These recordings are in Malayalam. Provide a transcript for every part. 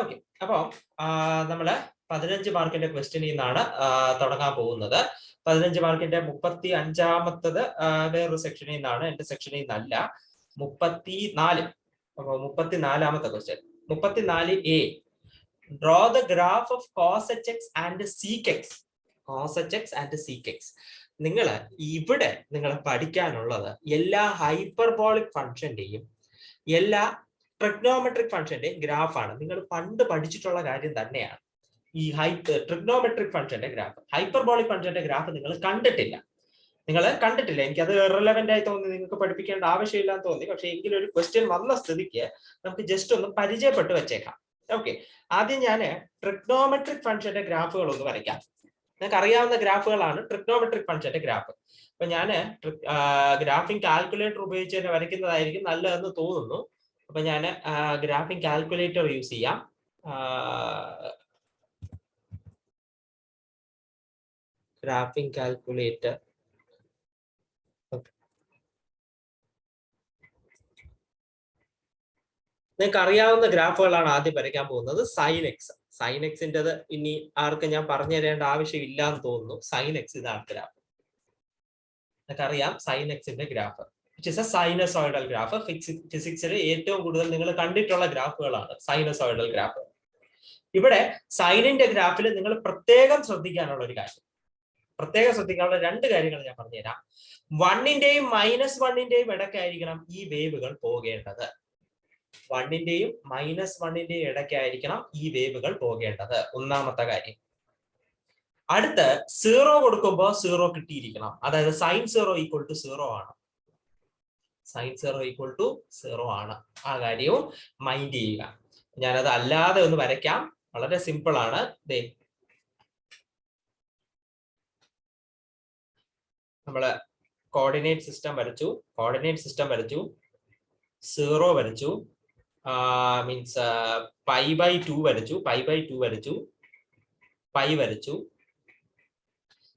ഓക്കെ, അപ്പോൾ നമ്മള് 15 മാർക്കിന്റെ ക്വസ്റ്റ്യനിൽ നിന്നാണ് തുടങ്ങാൻ പോകുന്നത്. 15 മാർക്കിന്റെ 35-ാമത്തത് വേറൊരു സെക്ഷനിൽ നിന്നാണ്, എന്റെ സെക്ഷനിൽ നിന്നല്ല. 34. അപ്പോൾ 34-ാമത്തെ question 34A. Draw the graph of cos h x and sec x. Cos h x and sec x. ഇവിടെ നിങ്ങൾ പഠിക്കാനുള്ളത് എല്ലാ ഹൈപ്പർബോളിക് ഫംഗ്ഷന്റെയും എല്ലാ ട്രിഗ്നോമെട്രിക് ഫംഗ്ഷന്റെ ഗ്രാഫാണ്. നിങ്ങൾ പണ്ട് പഠിച്ചിട്ടുള്ള കാര്യം തന്നെയാണ് ഈ ട്രിഗ്നോമെട്രിക് ഫംഗ്ഷന്റെ ഗ്രാഫ്. ഹൈപ്പർബോളിക് ഫംഗ്ഷന്റെ ഗ്രാഫ് നിങ്ങൾ കണ്ടിട്ടില്ല. എനിക്കത് റിലവന്റ് ആയി തോന്നി, നിങ്ങൾക്ക് പഠിപ്പിക്കേണ്ട ആവശ്യമില്ലാന്ന് തോന്നി. പക്ഷെ എങ്കിലും ഒരു ക്വസ്റ്റ്യൻ വന്ന സ്ഥിതിക്ക് നമുക്ക് ജസ്റ്റ് ഒന്ന് പരിചയപ്പെട്ട് വെച്ചേക്കാം. ഓക്കെ, ആദ്യം ഞാൻ ട്രിഗ്നോമെട്രിക് ഫംഗ്ഷന്റെ ഗ്രാഫുകൾ ഒന്ന് വരയ്ക്കാം. നിങ്ങൾക്ക് അറിയാവുന്ന ഗ്രാഫുകളാണ് ട്രിഗ്നോമെട്രിക് ഫംഗ്ഷന്റെ ഗ്രാഫ്. അപ്പൊ ഞാൻ ഗ്രാഫിംഗ് കാൽക്കുലേറ്റർ ഉപയോഗിച്ച് തന്നെ വരയ്ക്കുന്നതായിരിക്കും നല്ലതെന്ന് തോന്നുന്നു. അപ്പൊ ഞാൻ ഗ്രാഫിംഗ് കാൽക്കുലേറ്റർ യൂസ് ചെയ്യാം. Graphing calculator. നിങ്ങൾക്ക് അറിയാവുന്ന ഗ്രാഫുകളാണ് ആദ്യം വരയ്ക്കാൻ പോകുന്നത്. Sign X. സൈൻ എക്സിൻ്റെത് ഇനി ആർക്കും ഞാൻ പറഞ്ഞു തരേണ്ട ആവശ്യമില്ല എന്ന് തോന്നുന്നു. സൈൻ എക്സ് ഇതാണ് ഗ്രാഫ്. നിങ്ങൾക്ക് അറിയാം സൈൻ എക്സിന്റെ graph. It is a sinusoidal graph. ഫിസിക്സിൽ ഏറ്റവും കൂടുതൽ നിങ്ങൾ കണ്ടിട്ടുള്ള ഗ്രാഫുകളാണ് സൈനസോയിഡൽ ഗ്രാഫ്. ഇവിടെ സൈനിന്റെ ഗ്രാഫിൽ നിങ്ങൾ പ്രത്യേകം ശ്രദ്ധിക്കാനുള്ള ഒരു കാര്യം, രണ്ട് കാര്യങ്ങൾ ഞാൻ പറഞ്ഞുതരാം. 1ന്റെയും -1ന്റെയും ഇടയ്ക്കായിരിക്കണം ഈ വേവുകൾ പോകേണ്ടത്. 1ന്റെയും -1ന്റെയും ഇടയ്ക്കായിരിക്കണം ഈ വേവുകൾ പോകേണ്ടത്. ഒന്നാമത്തെ കാര്യം. അടുത്ത് 0 കൊടുക്കുമ്പോൾ 0 കിട്ടിയിരിക്കണം. അതായത് sin 0 = 0 ആണ്. sin 0 = 0 ആണ്. ആ കാര്യവും മൈൻഡ് ചെയ്യുക. ഞാനത് അല്ലാതെ ഒന്ന് വരയ്ക്കാം. വളരെ സിമ്പിൾ ആണ്. നമ്മള് കോർഡിനേറ്റ് സിസ്റ്റം വരച്ചു. 0 വരച്ചു. മീൻസ് π/2 വരച്ചു. π വരച്ചു.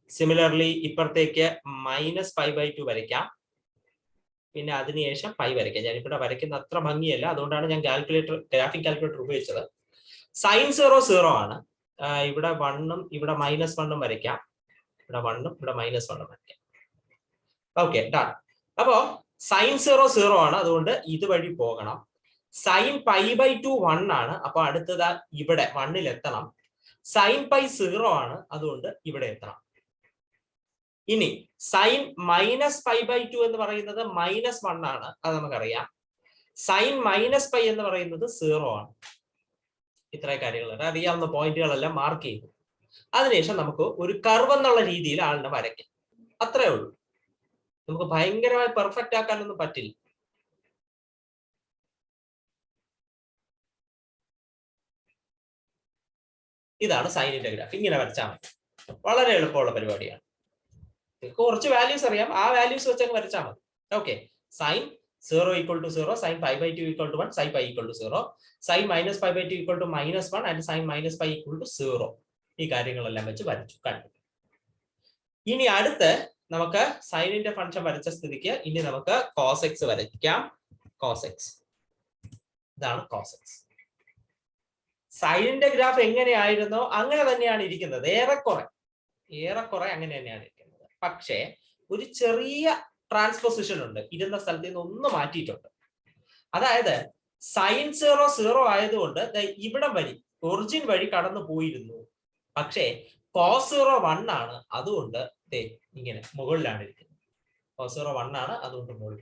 സിമിലർലി ഇപ്പുറത്തേക്ക് -π/2 വരയ്ക്കാം. പിന്നെ അതിനുശേഷം π വരയ്ക്കാം. ഞാനിവിടെ വരയ്ക്കുന്ന അത്ര ഭംഗിയല്ല, അതുകൊണ്ടാണ് ഞാൻ ഗ്രാഫിക് കാൽക്കുലേറ്റർ ഉപയോഗിച്ചത്. sin 0 0 ആണ്. ഇവിടെ 1ഉം ഇവിടെ -1ഉം വരയ്ക്കാം. ഇവിടെ 1ഉം ഇവിടെ -1ഉം വരയ്ക്കാം. Okay, done. അപ്പോ sin 0 0 ആണ്, അതുകൊണ്ട് ഇതുവഴി പോകണം. sin π/2 1 ആണ്, അപ്പൊ അടുത്തത് ഇവിടെ 1ൽ എത്തണം. sin π 0 ആണ്, അതുകൊണ്ട് ഇവിടെ എത്തണം. ഇനി sin -π/2 എന്ന് പറയുന്നത് -1 ആണ്, അത് നമുക്കറിയാം. sin -π എന്ന് പറയുന്നത് 0 ആണ്. ഇത്രയും കാര്യങ്ങൾ അറിയാവുന്ന പോയിന്റുകളെല്ലാം മാർക്ക് ചെയ്തു. അതിനുശേഷം നമുക്ക് ഒരു കർവ് എന്നുള്ള രീതിയിൽ ആളിനെ വരയ്ക്കാം. അത്രേ ഉള്ളൂ. നമുക്ക് ഭയങ്കരമായി പെർഫെക്റ്റ് ആക്കാനൊന്നും പറ്റില്ല. ഇതാണ് സൈനിന്റെ ഗ്രാഫ്. ഇങ്ങനെ വരച്ചാൽ മതി. വളരെ എളുപ്പമുള്ള പരിപാടിയാണ്. കുറച്ച് വാല്യൂസ് അറിയാം, ആ വാല്യൂസ് വെച്ച് വരച്ചാൽ മതി. Okay, sin 0 = 0, sin π/2 = 1, sin π = 0, sin -π/2 = -1 and sin -π = 0. ഈ കാര്യങ്ങളെല്ലാം വെച്ച് വരച്ചു കണ്ടു. ഇനി അടുത്ത് നമുക്ക് സൈനിന്റെ ഫംഗ്ഷൻ വരച്ച സ്ഥിതിക്ക് ഇനി നമുക്ക് cos x വരയ്ക്കാം. cos x. ഇതാണ് cos x. സൈനിന്റെ ഗ്രാഫ് എങ്ങനെയായിരുന്നോ അങ്ങനെ തന്നെയാണ് ഇരിക്കുന്നത്. ഏറെക്കുറെ അങ്ങനെ തന്നെയാണ് ഇരിക്കുന്നത്. പക്ഷേ ഒരു ചെറിയ ട്രാൻസ്പോസിഷൻ ഉണ്ട്. ഇരുന്ന സ്ഥലത്ത് നിന്ന് ഒന്ന് മാറ്റിയിട്ടുണ്ട്. അതായത് sin 0 0 ആയതുകൊണ്ട് ഇവിടം വഴി ഒറിജിൻ വഴി കടന്നു പോയിരുന്നു. പക്ഷേ cos 0 1 ആണ്, അതുകൊണ്ട് ഇങ്ങനെ മുകളിലാണ് ഇരിക്കുന്നത്. cos 0 1 ആണ്, അതുകൊണ്ട് മുകളിൽ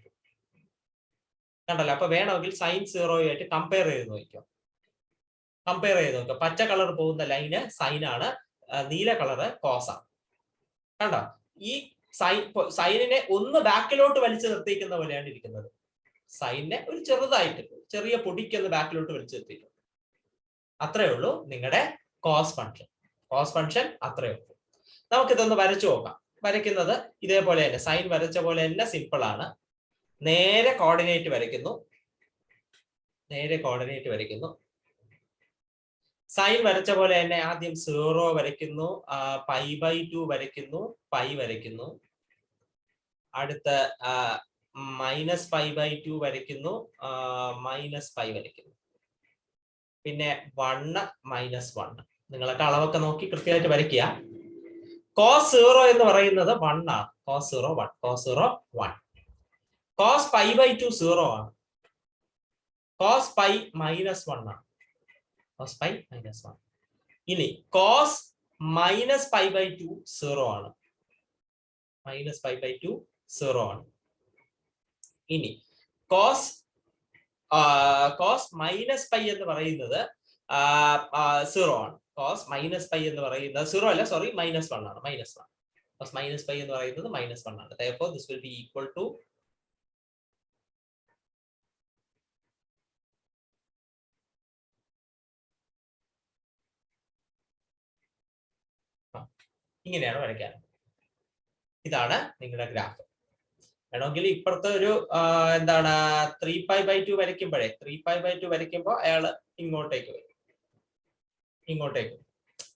കണ്ടല്ലോ. അപ്പൊ വേണമെങ്കിൽ sin 0 ആയിട്ട് കമ്പയർ ചെയ്ത് നോക്കാം. പച്ച കളർ പോകുന്ന ലൈന് സൈൻ ആണ്, നീല കളറ് കോസ് ആണ്. കണ്ടോ? ഈ സൈനിനെ ഒന്ന് ബാക്കിലോട്ട് വലിച്ചു നിർത്തിയിരിക്കുന്ന പോലെയാണ് ഇരിക്കുന്നത്. സൈനിനെ ഒരു ചെറിയ പൊടിക്കൊന്ന് ബാക്കിലോട്ട് വലിച്ചു നിർത്തിയിട്ടുണ്ട്. അത്രേ ഉള്ളൂ നിങ്ങളുടെ കോസ് ഫംഗ്ഷൻ. അത്രേ ഉള്ളൂ. നമുക്കിതൊന്ന് വരച്ചു നോക്കാം. വരയ്ക്കുന്നത് ഇതേപോലെ തന്നെ, സൈൻ വരച്ച പോലെ തന്നെ സിമ്പിൾ ആണ്. നേരെ കോർഡിനേറ്റ് വരയ്ക്കുന്നു. സൈൻ വരച്ച പോലെ തന്നെ ആദ്യം 0 വരയ്ക്കുന്നു, π/2 വരയ്ക്കുന്നു, π വരയ്ക്കുന്നു. അടുത്ത -π/2 വരയ്ക്കുന്നു, -π വരയ്ക്കുന്നു. പിന്നെ 1 മൈനസ് 1. നിങ്ങളൊക്കെ അളവൊക്കെ നോക്കി കൃത്യമായിട്ട് വരയ്ക്കുക. കോസ് 0 എന്ന് പറയുന്നത് 1 ആണ്. Cos 0 1, cos 0 1. Cos pi by 2 0 ആണ്. കോസ് പൈ മൈനസ് 1 ആണ്. Cos pi minus 1. ഇനി കോസ് മൈനസ് പൈ ബൈ 2 0 ആണ്. മൈനസ് പൈ ബൈ 2 0 ആണ്. ഇനി കോസ് മൈനസ് പൈ എന്ന് പറയുന്നത് 0 ആണ്. കോസ് മൈനസ് പൈ എന്ന് പറയുന്നത് 0 അല്ല, സോറി, മൈനസ് 1 ആണ്. മൈനസ് 1. കോസ് മൈനസ് പൈ എന്ന് പറയുന്നത് മൈനസ് 1 ആണ്. Therefore, this will be equal to ഇങ്ങനെയാണ് വരയ്ക്കാൻ. ഇതാണ് നിങ്ങളുടെ ഗ്രാഫ്. വേണമെങ്കിൽ ഇപ്പുറത്തെ ഒരു എന്താണ് 3π/2 വരയ്ക്കുമ്പോഴേ 3π/2 വരയ്ക്കുമ്പോൾ അയാള് ഇങ്ങോട്ടേക്ക് വരും.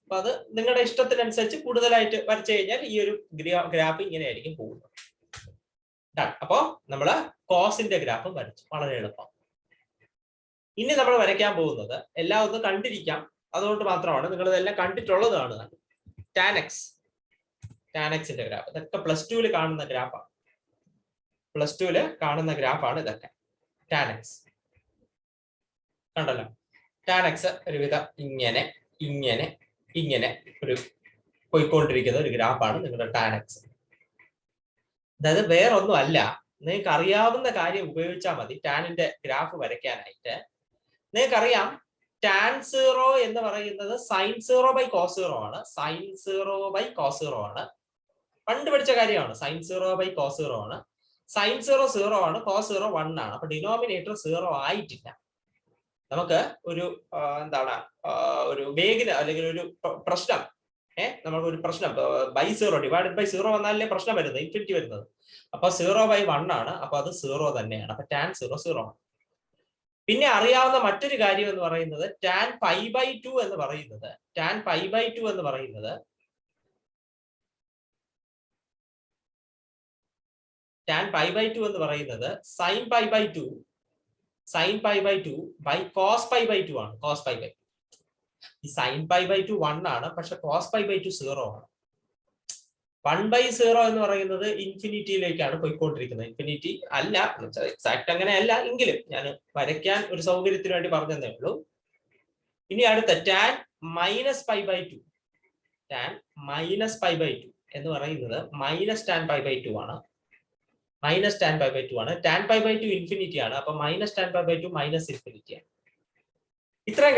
അപ്പൊ അത് നിങ്ങളുടെ ഇഷ്ടത്തിനനുസരിച്ച് കൂടുതലായിട്ട് വരച്ചു കഴിഞ്ഞാൽ ഈ ഒരു ഗ്രാഫ് ഇങ്ങനെയായിരിക്കും പോകുന്നത്. അപ്പോ നമ്മള് കോസിന്റെ ഗ്രാഫ് വരച്ചു. വളരെ എളുപ്പം. ഇനി നമ്മൾ വരയ്ക്കാൻ പോകുന്നത് എല്ലാം ഒന്ന് കണ്ടിരിക്കാം, അതുകൊണ്ട് മാത്രമാണ് നിങ്ങൾ ഇതെല്ലാം കണ്ടിട്ടുള്ളതാണ്. ടാൻ എക്സിന്റെ ഗ്രാഫ്. ഇതൊക്കെ +2 കാണുന്ന ഗ്രാഫാണ്. +2 കാണുന്ന ഗ്രാഫാണ് ഇതൊക്കെ. ടാൻ എക്സ് കണ്ടല്ലോ. ടാൻ എക്സ് ഒരുവിധം ഇങ്ങനെ ഒരു പോയിക്കൊണ്ടിരിക്കുന്ന ഒരു ഗ്രാഫാണ് നിങ്ങളുടെ ടാൻ എക്സ്. അതായത് വേറൊന്നും അല്ല, നിങ്ങൾക്ക് അറിയാവുന്ന കാര്യം ഉപയോഗിച്ചാൽ മതി ടാനിന്റെ ഗ്രാഫ് വരയ്ക്കാനായിട്ട്. നിങ്ങൾക്കറിയാം ടാൻ 0 എന്ന് പറയുന്നത് സൈൻ 0/cos 0 ആണ്. സൈൻ 0/cos 0 ആണ്. പണ്ട് പഠിച്ച കാര്യമാണ്. സൈൻ 0/cos 0 ആണ്. സൈൻ 0 0 ആണ്, cos 0 1 ആണ്. അപ്പൊ ഡിനോമിനേറ്റർ 0 ആയിട്ടില്ല. നമുക്ക് ഒരു എന്താണ് ഒരു വേഗന അല്ലെങ്കിൽ ഒരു പ്രശ്നം, നമുക്ക് ഒരു പ്രശ്നം /0 ഡിവൈഡഡ് ബൈ 0 വന്നാലേ പ്രശ്നം വരുന്നത്, ഇൻഫിനിറ്റി വരുന്നത്. അപ്പൊ 0/1 ആണ്. അപ്പൊ അത് 0 തന്നെയാണ്. അപ്പൊ ടാൻ 0 0 ആണ്. പിന്നെ അറിയാവുന്ന മറ്റൊരു കാര്യം എന്ന് പറയുന്നത് ടാൻ π/2 എന്ന് പറയുന്നത് ടാൻ π/2 എന്ന് പറയുന്നത് സൈൻ π/2 ബൈ കോസ് π/2 ആണ്. കോസ് π/2. ഈ സൈൻ π/2 1 ആണ്, പക്ഷെ കോസ് π/2 0 ആണ്. 1/0 എന്ന് പറയുന്നത് ഇൻഫിനിറ്റിയിലേക്കാണ് പോയിക്കൊണ്ടിരിക്കുന്നത്. ഇൻഫിനിറ്റി അല്ല, എക്സാക്ട് അങ്ങനെയല്ല, എങ്കിലും ഞാൻ വരയ്ക്കാൻ ഒരു സൗകര്യത്തിന് വേണ്ടി പറഞ്ഞതേ ഉള്ളൂ. ഇനി അടുത്ത ടാൻ -π/2. ടാൻ -π/2 എന്ന് പറയുന്നത് മൈനസ് ടാൻ π/2 ആണ്. ടാൻ π/2 ഇൻഫിനിറ്റി ആണ്. അപ്പൊ ടാൻ π/2 മൈനസ് ഇൻഫിനിറ്റി ആണ്. ഇത്രയും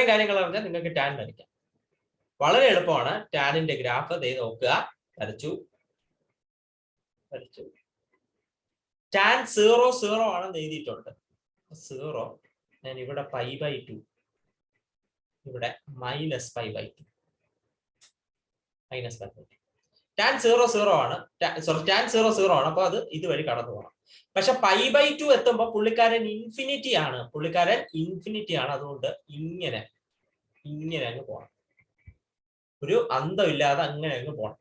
കാര്യങ്ങൾ അറിഞ്ഞാൽ നിങ്ങൾക്ക് ടാൻ വരയ്ക്കാം. വളരെ എളുപ്പമാണ്. ടാനിന്റെ ഗ്രാഫ് നോക്കുക. വരച്ചു. ടാൻ 0 0 ആണെന്ന് എഴുതിയിട്ടുണ്ട്. 0 ഞാൻ ഇവിടെ π/2, ഇവിടെ -π/2. ടാൻ 0 0 ആണ്. ടാൻ 0 0 ആണ്. അപ്പൊ അത് ഇതുവഴി കടന്നു പോകണം. പക്ഷെ π/2 എത്തുമ്പോൾ പുള്ളിക്കാരൻ ഇൻഫിനിറ്റി ആണ്. അതുകൊണ്ട് ഇങ്ങനെ അങ്ങ് പോകണം. ഒരു അന്തമില്ലാതെ അങ്ങനെ അങ്ങ് പോകണം.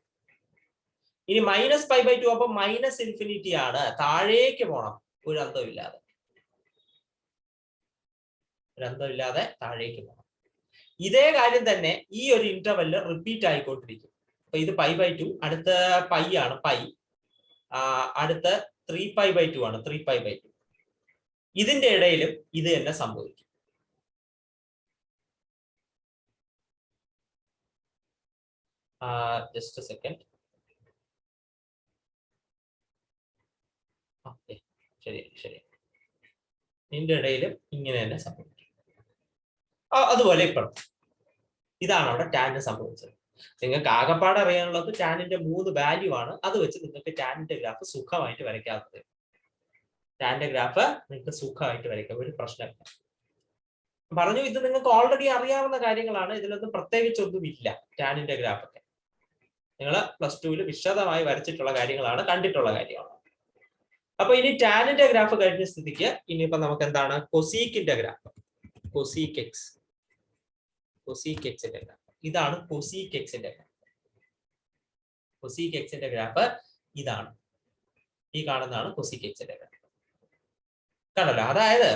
ഇനി -π/2 അപ്പൊ മൈനസ് ഇൻഫിനിറ്റി ആണ്. താഴേക്ക് പോകണം. ഒരു അന്തമില്ലാതെ താഴേക്ക് പോകണം. ഇതേ കാര്യം തന്നെ ഈ ഒരു ഇന്റർവെല്ലിൽ റിപ്പീറ്റ് ആയിക്കൊണ്ടിരിക്കും. അപ്പൊ ഇത് π/2, അടുത്ത പൈ ആണ്. അടുത്ത 3π/2 ആണ്. 3π/2. ഇതിന്റെ ഇടയിലും ഇത് തന്നെ സംഭവിക്കും. Just A second. ഓക്കെ, ശരി. ഇതിന്റെ ഇടയിലും ഇങ്ങനെ തന്നെ സംഭവിക്കും. അതുപോലെ ഇപ്പോൾ ഇതാണ് അവിടെ ടാനിന് സംഭവിച്ചത്. നിങ്ങൾക്ക് ആകെപ്പാട് അറിയാനുള്ളത് ടാനിന്റെ 3 വാല്യൂ ആണ്. അത് വെച്ച് നിങ്ങൾക്ക് ടാനിന്റെ ഗ്രാഫ് സുഖമായിട്ട് വരയ്ക്കാത്തത്. ടാനിന്റെ ഗ്രാഫ് നിങ്ങൾക്ക് സുഖമായിട്ട് വരയ്ക്കാം, ഒരു പ്രശ്നമില്ല. പറഞ്ഞു, ഇത് നിങ്ങൾക്ക് ഓൾറെഡി അറിയാവുന്ന കാര്യങ്ങളാണ്. ഇതിലൊന്നും പ്രത്യേകിച്ചൊന്നും ഇല്ല. ടാനിന്റെ ഗ്രാഫൊക്കെ നിങ്ങൾ +2 വിശദമായി വരച്ചിട്ടുള്ള കാര്യങ്ങളാണ്, കണ്ടിട്ടുള്ള കാര്യമാണ്. അപ്പൊ ഇനി ടാനിന്റെ ഗ്രാഫ് കഴിഞ്ഞ സ്ഥിതിക്ക് ഇനിയിപ്പോ നമുക്ക് എന്താണ് കൊസീക്കിന്റെ ഗ്രാഫ്. കൊസീക് എക്സിന്റെ ഗ്രാഫ് ഇതാണ്. കൊസീക് എക്സിന്റെ ഗ്രാഫ് ഇതാണ്. ഈ കാണുന്നതാണ് കൊസീക് എക്സിന്റെ ഗ്രാഫ്. കണ്ടല്ലോ. അതായത്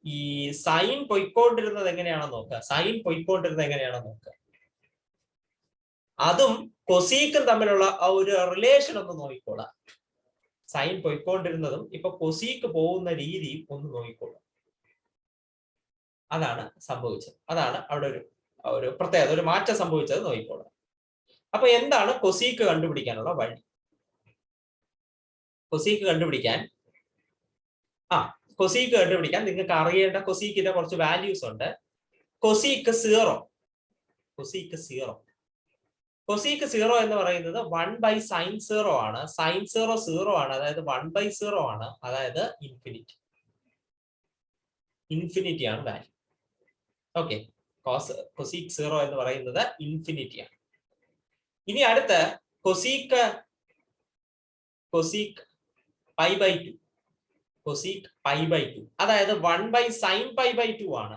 ഈ സൈൻ പൊയ്ക്കൊണ്ടിരുന്നത് എങ്ങനെയാണെന്ന് നോക്കുക. സൈൻ പൊയ്ക്കൊണ്ടിരുന്നത് എങ്ങനെയാണെന്ന് നോക്കുക. അതും കൊസീക്കും തമ്മിലുള്ള ആ ഒരു റിലേഷൻ ഒന്ന് നോക്കിക്കോളാം. സൈൻ പൊയ്ക്കൊണ്ടിരുന്നതും ഇപ്പൊ കൊസീക്ക് പോകുന്ന രീതിയും ഒന്ന് നോക്കിക്കോളാം. അതാണ് സംഭവിച്ചത്. അതാണ് അവിടെ ഒരു പ്രത്യേകത, ഒരു മാറ്റം സംഭവിച്ചത് നോക്കിക്കോളാം. അപ്പൊ എന്താണ് കൊസീക്ക് കണ്ടുപിടിക്കാനുള്ള വഴി? കൊസീക്ക് കണ്ടുപിടിക്കാൻ നിങ്ങൾക്ക് അറിയേണ്ട കൊസീക്കിന്റെ കുറച്ച് വാല്യൂസ് ഉണ്ട്. കൊസീക്ക് 0. കൊസീക്ക് 0 എന്ന് പറയുന്നത് 1/sin0 ആണ്. sin0 0 ആണ്, അതായത് 1/0 ആണ്, അതായത് ഇൻഫിനിറ്റി ആണ് വാല്യൂ. ഓക്കെ, കൊസീക്ക് 0 എന്ന് പറയുന്നത് ഇൻഫിനിറ്റി ആണ്. ഇനി അടുത്ത കൊസീക്ക് π/2. കൊസീക്ക് π/2 അതായത് 1/sin π/2 ആണ്.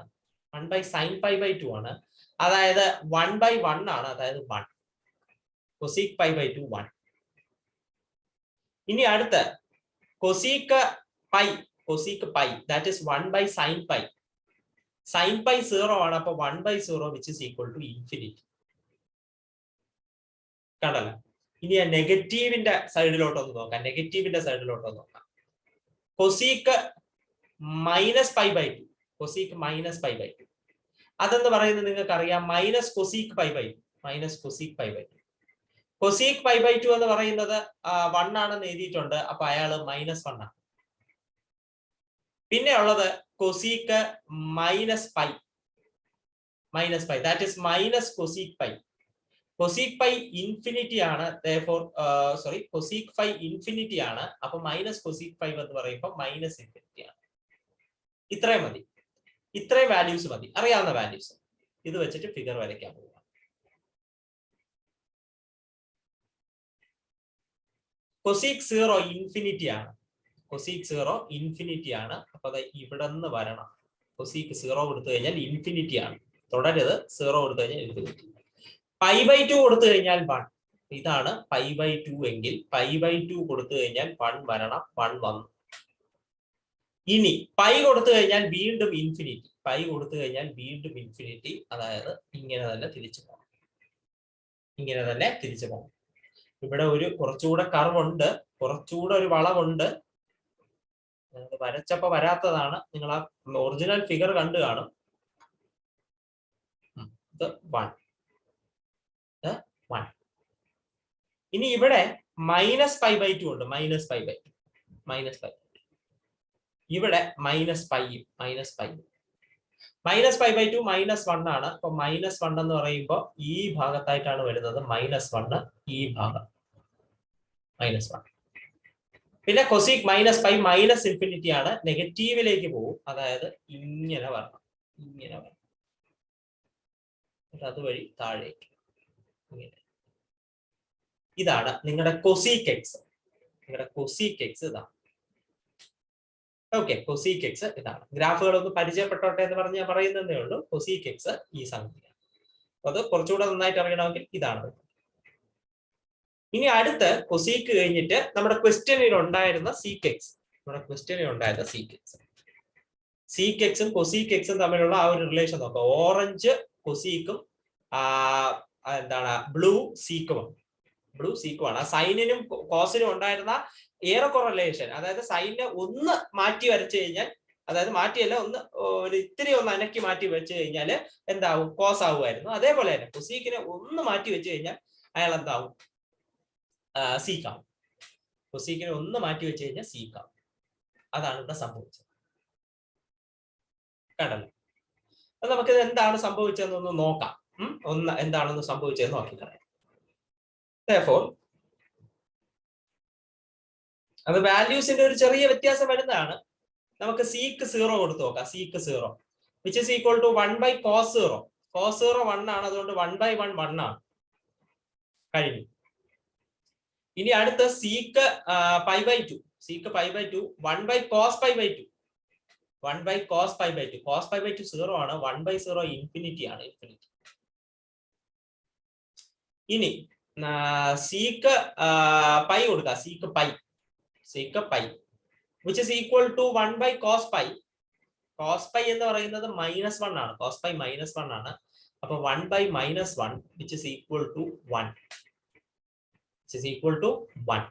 1/sin π/2 ആണ്, അതായത് 1/1 ആണ്, അതായത് 1. കൊസീക്ക് π/2 1. ഇനി അടുത്ത cosec π that is 1/sin π. sin π 0 ആണ്, അപ്പൊ 1/0 which is equal to infinity. കണ്ടല്ലോ. ഇനി ആ നെഗറ്റീവിന്റെ സൈഡിലോട്ടൊന്ന് നോക്കാം. കൊസീക്ക് -π/2. അതെന്ന് പറയുന്നത് നിങ്ങൾക്ക് അറിയാം, മൈനസ് കൊസീക്ക് π/2. കൊസീക്ക് π/2 എന്ന് പറയുന്നത് 1 ആണെന്ന് എഴുതിയിട്ടുണ്ട്, അപ്പൊ അയാള് -1 ആണ്. പിന്നെ ഉള്ളത് cosec -π that is minus cosec π. Cosec π infinity ആണ്, കൊസീക്ക് π ഇൻഫിനിറ്റി ആണ്, അപ്പൊ മൈനസ് കൊസീക്ക് π എന്ന് പറയുമ്പോൾ മൈനസ് ഇൻഫിനിറ്റി ആണ്. ഇത്രയും മതി, ഇത്രയും വാല്യൂസ് മതി, അറിയാവുന്ന വാല്യൂസ്. ഇത് വെച്ചിട്ട് ഫിഗർ വരയ്ക്കാൻ പോവുക. കൊസീക്ക് 0 ഇൻഫിനിറ്റി ആണ്. അപ്പൊ ഇവിടെ നിന്ന് വരണം. കൊസീക്ക് 0 കൊടുത്തു കഴിഞ്ഞാൽ ഇൻഫിനിറ്റി ആണ്. തുടരുത്, 0 കൊടുത്തു കഴിഞ്ഞാൽ ഇൻഫിനിറ്റി. π/2 കൊടുത്തു കഴിഞ്ഞാൽ 1. ഇതാണ് π/2 എങ്കിൽ π/2 കൊടുത്തു കഴിഞ്ഞാൽ 1 വരണം, 1 വന്നു. ഇനി π കൊടുത്തു കഴിഞ്ഞാൽ വീണ്ടും ഇൻഫിനിറ്റി. അതായത് ഇങ്ങനെ തന്നെ തിരിച്ചു പോകണം. ഇവിടെ ഒരു കുറച്ചുകൂടെ കർവ് ഉണ്ട്, കുറച്ചുകൂടെ ഒരു വളവുണ്ട്. വരച്ചപ്പോ വരാത്തതാണ്, നിങ്ങൾ ആ ഒറിജിനൽ ഫിഗർ കണ്ടു കാണും. ഇത് 1. ഇനി ഇവിടെ -π/2 ഉണ്ട്. ഇവിടെ -π/2 -1 ആണ്. അപ്പൊ -1 എന്ന് പറയുമ്പോൾ ഈ ഭാഗത്തായിട്ടാണ് വരുന്നത്. -1 ഈ ഭാഗം -1. പിന്നെ കൊസീക്ക് -π മൈനസ് ഇൻഫിനിറ്റി ആണ്, നെഗറ്റീവിലേക്ക് പോകും. അതായത് ഇങ്ങനെ വരണം. അതുവഴി താഴേക്ക്. ഇതാണ് നിങ്ങളുടെ കൊസീക്ക് എക്സ്. ഇതാണ്. ഓക്കെ, കൊസീക്ക് എക്സ് ഇതാണ്. ഗ്രാഫുകളൊന്ന് പരിചയപ്പെട്ടോട്ടെ എന്ന് പറഞ്ഞ് ഞാൻ പറയുന്നതേ ഉള്ളൂ. കൊസീക്ക് എക്സ് ഈ സംഖ്യയാണ്. അത് കുറച്ചുകൂടെ നന്നായിട്ട് അറിയണമെങ്കിൽ ഇതാണ്. ഇനി അടുത്ത് കൊസീക്ക് കഴിഞ്ഞിട്ട് നമ്മുടെ ക്വസ്റ്റ്യനിൽ ഉണ്ടായിരുന്ന സീക്ക് എക്സ്. സീക്ക് എക്സും കൊസീക്ക് എക്സും തമ്മിലുള്ള ആ ഒരു റിലേഷൻ നോക്കാം. ഓറഞ്ച് കൊസീക്കും ബ്ലൂ സീക്കുമാണ്. ആ സൈനിനും കോസിനും ഉണ്ടായിരുന്ന ഏറെക്കുറെ റിലേഷൻ, അതായത് സൈനിനെ ഒന്ന് മാറ്റി വരച്ചു കഴിഞ്ഞാൽ, അതായത് മാറ്റിയല്ല, ഒരു ഇത്തിരി ഒന്ന് അനക്കി മാറ്റി വെച്ച് കഴിഞ്ഞാൽ എന്താവും? കോസ് ആവുമായിരുന്നു. അതേപോലെ തന്നെ കൊസീക്കിനെ ഒന്ന് മാറ്റി വെച്ച് കഴിഞ്ഞാൽ അയാൾ എന്താവും? സീക്കാവും. കൊസീക്കിനെ ഒന്ന് മാറ്റി വെച്ച് കഴിഞ്ഞാൽ സീക്കാവും. അതാണ് ഇവിടെ സംഭവിച്ചത്. കണ്ടല്ലോ. അപ്പൊ നമുക്കിത് എന്താണ് സംഭവിച്ചതെന്നൊന്ന് നോക്കാം. എന്താണെന്ന് സംഭവിച്ചതെന്ന് നോക്കിക്കളയാം. അത് വാല്യൂസിന്റെ ഒരു ചെറിയ വ്യത്യാസം വരുന്നതാണ്. നമുക്ക് സീക്ക് 0 കൊടുത്തു നോക്കാം. Seek 0 which is equal to 1/cos 0. cos 0 1 ആണ്, അതുകൊണ്ട് 1/1 1 ആണ്. കഴിഞ്ഞു. ഇനി അടുത്ത സീക്ക് π/2. 1/cos π/2. cos π/2 0 ആണ്, 1/0 ഇൻഫിനിറ്റി ആണ്. ഇനി സീക്ക് π കൊടുക്കുക. Sec π which is equal to 1/cos π. Cos pi എന്ന് പറയുന്നത് -1 ആണ്. കോസ് പൈ -1 ആണ്. അപ്പൊ 1/-1 which is equal to 1. Which is equal to 1.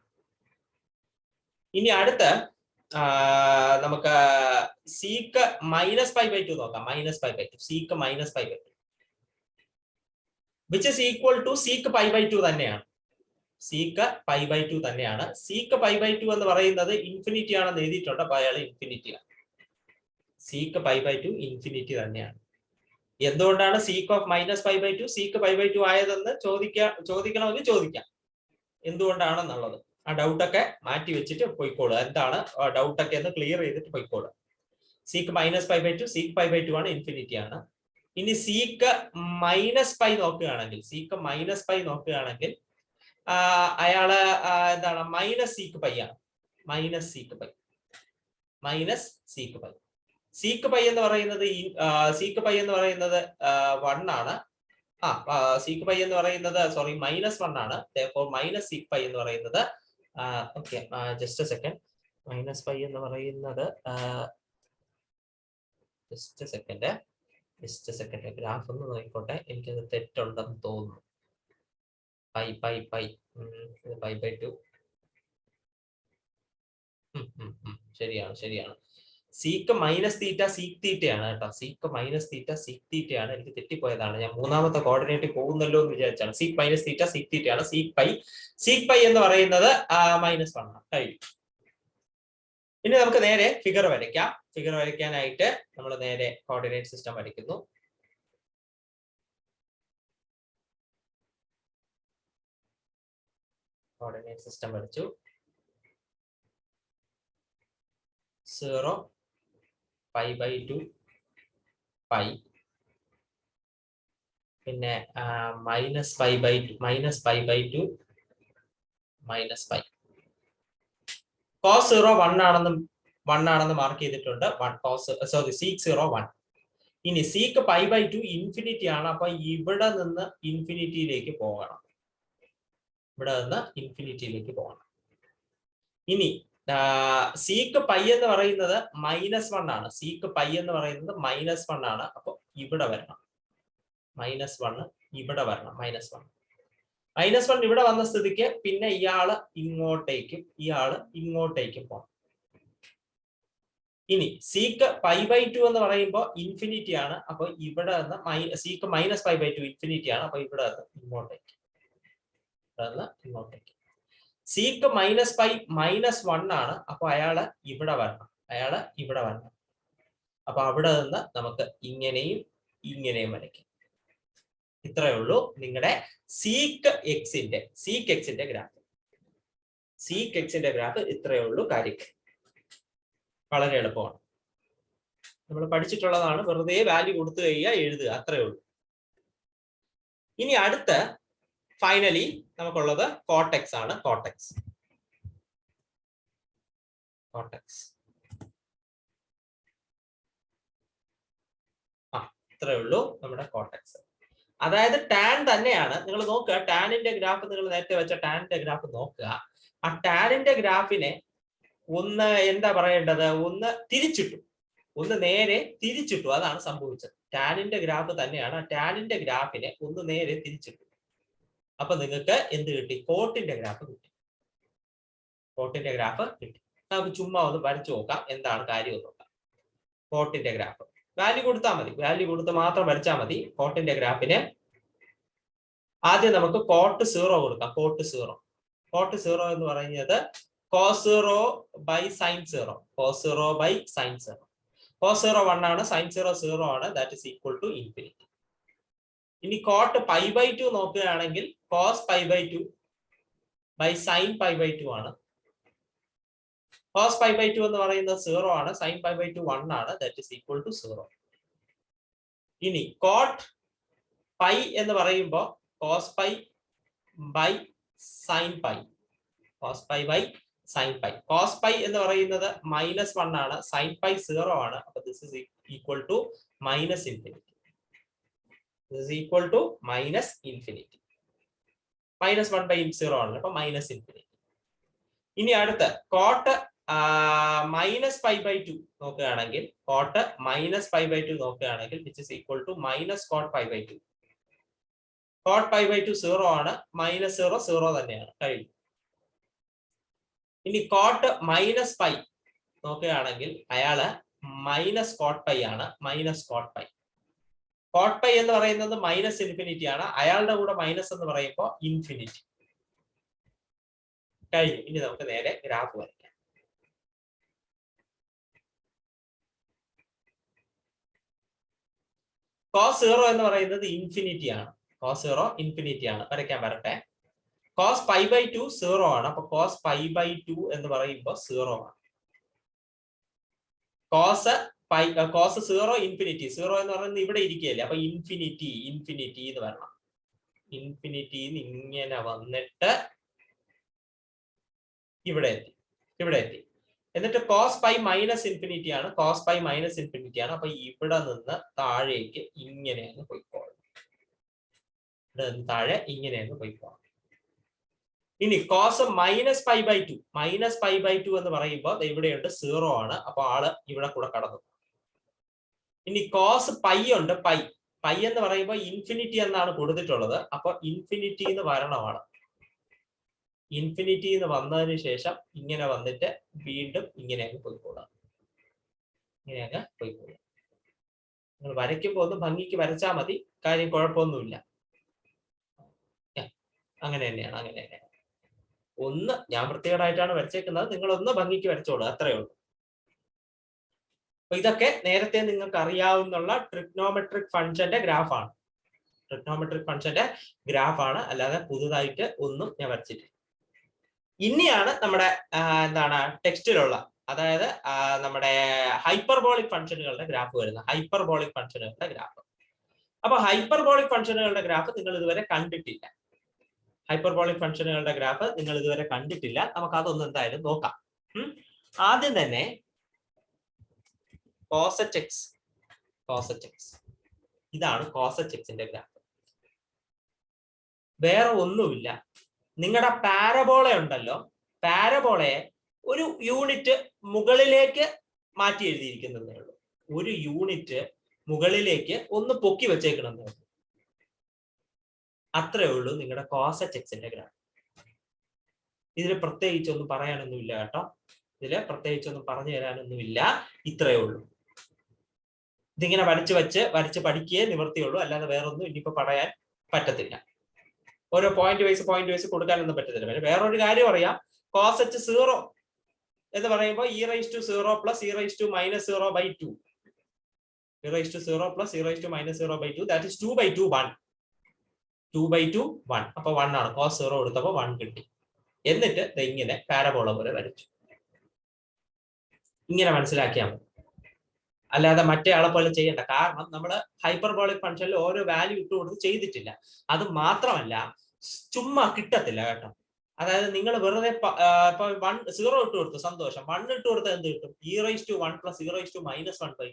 ഇനി അടുത്ത നമുക്ക് സീക്ക് -π/2 നോക്കാം. -π/2 sec -π/2 which is equal to sec π/2 തന്നെയാണ്. സീക്ക് π/2 തന്നെയാണ്. സീക്ക് π/2 എന്ന് പറയുന്നത് ഇൻഫിനിറ്റി ആണെന്ന് എഴുതിയിട്ടുണ്ട്. അപ്പൊ അയാൾ ഇൻഫിനിറ്റി ആണ്. സീക്ക് π/2 ഇൻഫിനിറ്റി തന്നെയാണ്. എന്തുകൊണ്ടാണ് സീക്ക് ഓഫ് -π/2 സീക്ക് π/2 ആയതെന്ന് ചോദിക്കണമെങ്കിൽ ചോദിക്കാം, എന്തുകൊണ്ടാണെന്നുള്ളത്. ആ ഡൗട്ടൊക്കെ മാറ്റി വെച്ചിട്ട് പോയിക്കോളുക. എന്താണ് ഡൗട്ടൊക്കെ എന്ന് ക്ലിയർ ചെയ്തിട്ട് പോയിക്കോളുക. സീക്ക് -π/2 സീക്ക് π/2 ആണ്, ഇൻഫിനിറ്റി ആണ്. ഇനി സീക്ക് -π നോക്കുകയാണെങ്കിൽ, സീക്ക് -π നോക്കുകയാണെങ്കിൽ അയാള് എന്താണ് മൈനസ് സീക്ക് പൈ ആണ്. Minus seek pi seek pi എന്ന് പറയുന്നത് -1 ആണ്. സീക്ക് പൈ എന്ന് പറയുന്നത് -1 ആണ്. മൈനസ് സീക്ക് പൈ എന്ന് പറയുന്നത് ഓക്കെ ജസ്റ്റ് സെക്കൻഡ്. -π എന്ന് പറയുന്നത് ജസ്റ്റ് സെക്കൻഡ് ഗ്രാഫ് ഒന്ന് നോക്കിക്കോട്ടെ. എനിക്കത് തെറ്റുണ്ടെന്ന് തോന്നുന്നു. π/2 ശരിയാണ്. സീക്ക് -θ സീക്ക് തീറ്റയാണ് കേട്ടോ. സീക്ക് -θ സീക്ക് തീറ്റയാണ്. എനിക്ക് തെറ്റിപ്പോയതാണ്. ഞാൻ മൂന്നാമത്തെ കോർഡിനേറ്റ് പോകുന്നല്ലോ എന്ന് വിചാരിച്ചാണ്. സീക്ക് -θ സീക്ക് തീറ്റയാണ്. സീക്ക് പൈ എന്ന് പറയുന്നത് -1 ആണ്. കഴിഞ്ഞു. ഇനി നമുക്ക് നേരെ ഫിഗർ വരയ്ക്കാം. ഫിഗർ വരയ്ക്കാനായിട്ട് നമ്മൾ നേരെ കോർഡിനേറ്റ് സിസ്റ്റം വരയ്ക്കുന്നു. കോർഡിനേറ്റ് സിസ്റ്റം വരച്ചു. 0 π/2 π, പിന്നെ -π/2 -π. cos 0 1 ആണെന്ന് മാർക്ക് ചെയ്തിട്ടുണ്ട്. സീക്ക് 0 1. ഇനി സീക്ക് π/2 ഇൻഫിനിറ്റി ആണ്. അപ്പൊ ഇവിടെ നിന്ന് ഇൻഫിനിറ്റിയിലേക്ക് പോകണം. ഇനി സീക്ക് പൈ എന്ന് പറയുന്നത് -1 ആണ്. സീക്ക് പൈ എന്ന് പറയുന്നത് -1 ആണ്. അപ്പൊ ഇവിടെ വരണം. -1 ഇവിടെ വരണം. -1 ഇവിടെ വന്ന സ്ഥിതിക്ക് പിന്നെ ഇയാള് ഇങ്ങോട്ടേക്കും പോകണം. ഇനി സീക്ക് π/2 എന്ന് പറയുമ്പോൾ ഇൻഫിനിറ്റി ആണ്. അപ്പൊ ഇവിടെ നിന്ന് സീക്ക് -π/2 ഇൻഫിനിറ്റി ആണ്. അപ്പൊ ഇവിടെ നിന്ന് ഇങ്ങോട്ടേക്ക്. സീക്ക് -π -1 ആണ്. അപ്പൊ അയാള് ഇവിടെ വരണം. അപ്പൊ അവിടെ നിന്ന് നമുക്ക് ഇങ്ങനെയും വരയ്ക്കാം. ഇത്രയേ ഉള്ളൂ നിങ്ങളുടെ സീക്ക് എക്സിന്റെ ഗ്രാഫ്. ഇത്രയേ ഉള്ളൂ കാര്യം. വളരെ എളുപ്പമാണ്. നമ്മൾ പഠിച്ചിട്ടുള്ളതാണ്. വെറുതെ വാല്യൂ കൊടുത്തു കഴിയുക, എഴുതുക, അത്രയേ ഉള്ളൂ. ഇനി അടുത്ത ഫൈനലി നമുക്കുള്ളത് കോർട്ടെക്സ് ആണ്. കോർട്ടെക്സ് ഇത്രയേ ഉള്ളൂ നമ്മുടെ കോർട്ടെക്സ്. അതായത് ടാൻ തന്നെയാണ്. നിങ്ങൾ നോക്കുക, ടാനിന്റെ ഗ്രാഫ് നിങ്ങൾ നേരത്തെ വെച്ച ടാനിന്റെ ഗ്രാഫ് നോക്കുക. ആ ടാനിന്റെ ഗ്രാഫിനെ ഒന്ന് എന്താ പറയേണ്ടത്, ഒന്ന് നേരെ തിരിച്ചിട്ടു. അതാണ് സംഭവിച്ചത്. ടാനിന്റെ ഗ്രാഫ് തന്നെയാണ്. ആ ടാനിന്റെ ഗ്രാഫിനെ ഒന്ന് നേരെ തിരിച്ചിട്ടു. അപ്പൊ നിങ്ങൾക്ക് എന്ത് കിട്ടി? കോട്ടിന്റെ ഗ്രാഫ് കിട്ടി. നമുക്ക് ചുമ്മാ ഒന്ന് വരച്ചു നോക്കാം എന്താണ് കാര്യം എന്ന് നോക്കാം. കോട്ടിന്റെ ഗ്രാഫ് വാല്യൂ കൊടുത്താൽ മതി. വാല്യൂ കൊടുത്ത് മാത്രം വരച്ചാൽ മതി. കോട്ടിന്റെ ഗ്രാഫിന് ആദ്യം നമുക്ക് കോട്ട് 0 കൊടുക്കാം. കോട്ട് 0 എന്ന് പറയുന്നത് cos 0 by sin 0. cos 0 by sin 0. cos 0 1 ആണ്. sin 0 0 ആണ്. That is equal to infinity. ഇനി കോട്ട് π/2 നോക്കുകയാണെങ്കിൽ cos π/2 by sin π/2 ആണ്. cos π/2 എന്ന് പറയുന്നത് 0 ആണ്. sin π/2 1 ആണ്. That is equal to 0. ഇനി കോട്ട് പൈ എന്ന് പറയുമ്പോൾ cos π by sin π. cos π by sin π. cos π എന്ന് പറയുന്നത് -1 ആണ്. sin π 0 ആണ്. അപ്പൊ ദിസ് ഈസ് ഈക്വൽ ടു -∞. -1/0 ആണ്. അപ്പൊ -∞. ഇനി അടുത്ത cot minus pi by two നോക്കുകയാണെങ്കിൽ cot minus pi by two നോക്കുകയാണെങ്കിൽ which is equal to minus cot pi by two. Cot pi by two 0 ആണ്, മൈനസ് 0 0 തന്നെയാണ്, കഴിഞ്ഞു. ഇനി കോട്ട് മൈനസ് പൈ നോക്കുകയാണെങ്കിൽ അയാള് മൈനസ് കോട്ട് പൈ ആണ്, minus cot pi. Cot pi എന്ന് പറയുന്നത് മൈനസ് ഇൻഫിനിറ്റി ആണ്, അയാളുടെ കൂടെ മൈനസ് എന്ന് പറയുമ്പോൾ ഇൻഫിനിറ്റി. കഴിഞ്ഞു. ഇനി നമുക്ക് നേരെ ഗ്രാഫ് വരയ്ക്കാം. കോസ് 0 എന്ന് പറയുന്നത് ഇൻഫിനിറ്റി ആണ്, കോസ് 0 ഇൻഫിനിറ്റി ആണ്. വരയ്ക്കാൻ വരട്ടെ. കോസ് പൈ ബൈ ടു 0 ആണ്, അപ്പൊ കോസ് പൈ ബൈ ടു എന്ന് പറയുമ്പോൾ 0 ആണ്. കോസ് 0 ഇൻഫിനിറ്റി, 0 എന്ന് പറയുന്നത് ഇവിടെ ഇരിക്കുകയല്ലേ, അപ്പൊ ഇൻഫിനിറ്റി ഇൻഫിനിറ്റി എന്ന് വരണം. ഇൻഫിനിറ്റി ഇങ്ങനെ വന്നിട്ട് ഇവിടെ എത്തി. എന്നിട്ട് കോസ് പൈ മൈനസ് ഇൻഫിനിറ്റി ആണ്, കോസ് പൈ മൈനസ് ഇൻഫിനിറ്റി ആണ്. അപ്പൊ ഇവിടെ നിന്ന് താഴേക്ക് ഇങ്ങനെ അങ്ങ് പോയിക്കോളും, ഇവിടെ നിന്ന് താഴെ ഇങ്ങനെ അങ്ങ് പോയിക്കോളും. ഇനി cos minus pi by two, minus pi by two എന്ന് പറയുമ്പോൾ ഇവിടെയുണ്ട് 0 ആണ്, അപ്പൊ ആള് ഇവിടെ കൂടെ കടന്നു. ഇനി കോസ് പൈ ഉണ്ട്, പൈ എന്ന് പറയുമ്പോൾ ഇൻഫിനിറ്റി എന്നാണ് കൊടുത്തിട്ടുള്ളത്, അപ്പൊ ഇൻഫിനിറ്റി എന്ന് വരണമാണ്. ഇൻഫിനിറ്റി എന്ന് വന്നതിന് ശേഷം ഇങ്ങനെ വന്നിട്ട് വീണ്ടും ഇങ്ങനെ അങ്ങ് പോയിക്കോളാം, ഇങ്ങനെ അങ്ങ് പോയിക്കോളാം. നിങ്ങൾ വരയ്ക്കുമ്പോൾ ഒന്ന് ഭംഗിക്ക് വരച്ചാൽ മതി, കാര്യം കുഴപ്പമൊന്നുമില്ല. അങ്ങനെ തന്നെയാണ്. ഒന്ന് ഞാൻ വൃത്തികേടായിട്ടാണ് വരച്ചേക്കുന്നത്, നിങ്ങൾ ഒന്ന് ഭംഗിക്ക് വരച്ചോളൂ, അത്രയേ ഉള്ളൂ. അപ്പൊ ഇതൊക്കെ നേരത്തെ നിങ്ങൾക്ക് അറിയാവുന്ന ട്രിഗ്നോമെട്രിക് ഫംഗ്ഷന്റെ ഗ്രാഫാണ്. ട്രിഗ്നോമെട്രിക് ഫംഗ്ഷന്റെ ഗ്രാഫാണ്, അല്ലാതെ പുതുതായിട്ട് ഒന്നും ഞാൻ വരച്ചിട്ടില്ല. ഇനിയാണ് നമ്മുടെ എന്താണ് ടെക്സ്റ്റിലുള്ള, അതായത് നമ്മുടെ ഹൈപ്പർബോളിക് ഫംഗ്ഷനുകളുടെ ഗ്രാഫ് വരുന്നത്. ഹൈപ്പർബോളിക് ഫംഗ്ഷനുകളുടെ ഗ്രാഫ്. അപ്പൊ ഹൈപ്പർബോളിക് ഫംഗ്ഷനുകളുടെ ഗ്രാഫ് നിങ്ങൾ ഇതുവരെ കണ്ടിട്ടില്ല. ഹൈപ്പർബോളിക് ഫംഗ്ഷനുകളുടെ ഗ്രാഫ് നിങ്ങൾ ഇതുവരെ കണ്ടിട്ടില്ല. നമുക്ക് അതൊന്നും എന്തായാലും നോക്കാം. ആദ്യം തന്നെ കോസെറ്റ് എക്സ്, ഇതാണ് കോസെറ്റ് എക്സിന്റെ ഗ്രാഫ്. വേറെ ഒന്നുമില്ല, നിങ്ങളുടെ പാരബോള ഉണ്ടല്ലോ, പാരബോളയെ ഒരു യൂണിറ്റ് മുകളിലേക്ക് മാറ്റി എഴുതിയിരിക്കുന്നതേ ഉള്ളൂ. ഒരു യൂണിറ്റ് മുകളിലേക്ക് ഒന്ന് പൊക്കി വെച്ചേക്കണമെന്നേ ഉള്ളൂ. അത്രേ ഉള്ളൂ നിങ്ങളുടെ കോസെറ്റ് എക്സിന്റെ ഗ്രാഫ്. ഇതിൽ പ്രത്യേകിച്ചൊന്നും പറയാനൊന്നുമില്ല കേട്ടോ, ഇതില് പ്രത്യേകിച്ചൊന്നും പറഞ്ഞു തരാനൊന്നുമില്ല, ഇത്രയേ ഉള്ളൂ. ഇതിങ്ങനെ വരച്ച് പഠിക്കുകയേ നിവൃത്തിയുള്ളൂ, അല്ലാതെ വേറൊന്നും ഇനിയിപ്പോ പറയാൻ പറ്റത്തില്ല. ഓരോ പോയിന്റ് വൈസ് കൊടുക്കാനൊന്നും പറ്റത്തില്ല. പിന്നെ വേറൊരു കാര്യം അറിയാം, കോസെറ്റ് 0 എന്ന് പറയുമ്പോൾ e⁻0 plus e⁻−0/2, e⁻0 plus e⁻−0/2, that is 2/2 1, 2/2 1. അപ്പൊ 1 ആണ്. കോസ് 0 കൊടുത്തപ്പോൾ 1 കിട്ടി. എന്നിട്ട് ഇങ്ങനെ പാരബോള പോലെ വരച്ചു. ഇങ്ങനെ മനസ്സിലാക്കിയാൽ മതി, അല്ലാതെ മറ്റേ ആളെ പോലെ ചെയ്യേണ്ട. കാരണം നമ്മൾ ഹൈപ്പർബോളിക് ഫംഗ്ഷനിൽ ഓരോ വാല്യൂ ഇട്ട് കൊടുത്ത് ചെയ്തിട്ടില്ല. അത് മാത്രമല്ല ചുമ്മാ കിട്ടത്തില്ല കേട്ടോ. അതായത് നിങ്ങൾ വെറുതെ ഇപ്പൊ 0 ഇട്ട് കൊടുത്തു, സന്തോഷം. 1 ഇട്ട് കൊടുത്താൽ എന്ത് കിട്ടും? e⁻1 plus e⁻−1/2.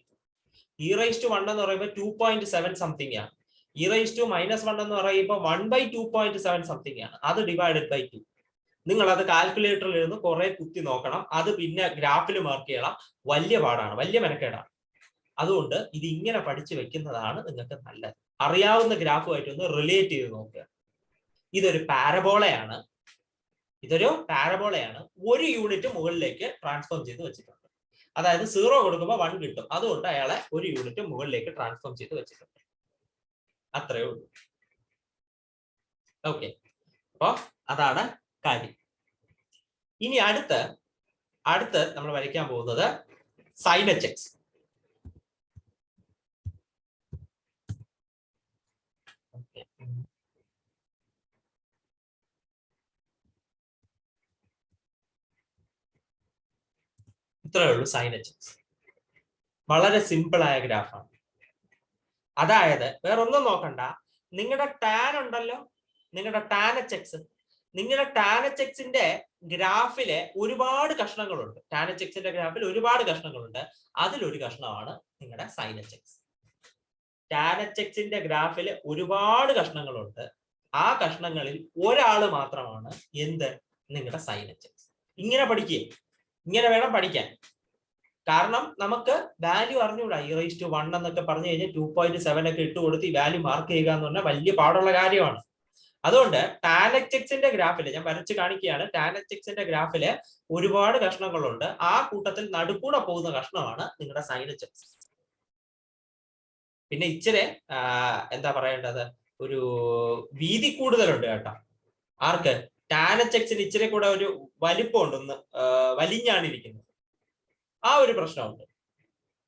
e⁻1 എന്ന് പറയുമ്പോൾ 2.7 സംതിങ് ആണ്. e⁻−1 എന്ന് പറയുമ്പോൾ 1/2.7 സംതിങ് ആണ്. അത് ഡിവൈഡഡ് ബൈ 2. നിങ്ങൾ അത് കാൽക്കുലേറ്ററിൽ ഇരുന്ന് കുറെ കുത്തി നോക്കണം, അത് പിന്നെ ഗ്രാഫിൽ മാർക്ക് ചെയ്യണം. വലിയ പാടാണ്, വലിയ മെനക്കേടാണ്. അതുകൊണ്ട് ഇത് ഇങ്ങനെ പഠിച്ചു വെക്കുന്നതാണ് നിങ്ങൾക്ക് നല്ലത്. അറിയാവുന്ന ഗ്രാഫുമായിട്ട് ഒന്ന് റിലേറ്റ് ചെയ്ത് നോക്കുക. ഇതൊരു പാരബോളയാണ്, ഒരു യൂണിറ്റ് മുകളിലേക്ക് ട്രാൻസ്ഫോം ചെയ്ത് വെച്ചിട്ടുണ്ട്. അതായത് 0 കൊടുക്കുമ്പോൾ 1 കിട്ടും, അതുകൊണ്ട് അയാളെ ഒരു യൂണിറ്റ് മുകളിലേക്ക് ട്രാൻസ്ഫോം ചെയ്ത് വെച്ചിട്ടുണ്ട്. അത്രയേ ഉള്ളൂ. ഓക്കെ, അപ്പൊ അതാണ് കാര്യം. ഇനി അടുത്ത് നമ്മൾ വരയ്ക്കാൻ പോകുന്നത് സൈൻ എച്ച് എക്സ്. ഇത്രയേ ഉള്ളൂ സൈൻ എച്ച് എക്സ്. വളരെ സിമ്പിൾ ആയ ഗ്രാഫാണ്. അതായത് വേറെ ഒന്നും നോക്കണ്ട, നിങ്ങളുടെ ടാൻ ഉണ്ടല്ലോ, നിങ്ങളുടെ ടാൻ എച്ച് എക്സ്, നിങ്ങളുടെ ടാൻ എച്ച് എക്സിന്റെ ഗ്രാഫിലെ ഒരുപാട് കഷ്ണങ്ങളുണ്ട്. ടാൻ എച്ച് എക്സിന്റെ ഗ്രാഫിൽ ഒരുപാട് കഷ്ണങ്ങളുണ്ട്. അതിലൊരു കഷ്ണമാണ് നിങ്ങളുടെ sine h x. Tan h എക്സിന്റെ ഗ്രാഫിൽ ഒരുപാട് കഷ്ണങ്ങളുണ്ട്. ആ കഷ്ണങ്ങളിൽ ഒരാള് മാത്രമാണ് എന്ത്? നിങ്ങളുടെ സൈൻ എച്ച് എക്സ്. ഇങ്ങനെ പഠിക്കുക. ഇങ്ങനെ വേണം പഠിക്കാൻ. കാരണം നമുക്ക് വാല്യൂ അറിഞ്ഞൂടാ. e⁻1 എന്നൊക്കെ പറഞ്ഞു കഴിഞ്ഞാൽ 2.7 ഒക്കെ ഇട്ട് കൊടുത്ത് ഈ വാല്യൂ മാർക്ക് ചെയ്യുക എന്ന് പറഞ്ഞാൽ വലിയ പാടുള്ള കാര്യമാണ്. അതുകൊണ്ട് tan hxന്റെ ഗ്രാഫില് ഞാൻ വരച്ച് കാണിക്കുകയാണ്. tan hxന്റെ ഗ്രാഫില് ഒരുപാട് കഷ്ണങ്ങളുണ്ട്. ആ കൂട്ടത്തിൽ നടുക്കൂടെ പോകുന്ന കഷ്ണമാണ് നിങ്ങളുടെ sin hx. പിന്നെ ഇച്ചിരി എന്താ പറയേണ്ടത്, ഒരു വീതി കൂടുതലുണ്ട് കേട്ടോ. ആർക്ക്? tan hxന് ഇച്ചിരി കൂടെ ഒരു വലിപ്പമുണ്ട്, ഒന്ന് വലിഞ്ഞാണ് ഇരിക്കുന്നത്. ആ ഒരു പ്രശ്നമുണ്ട്.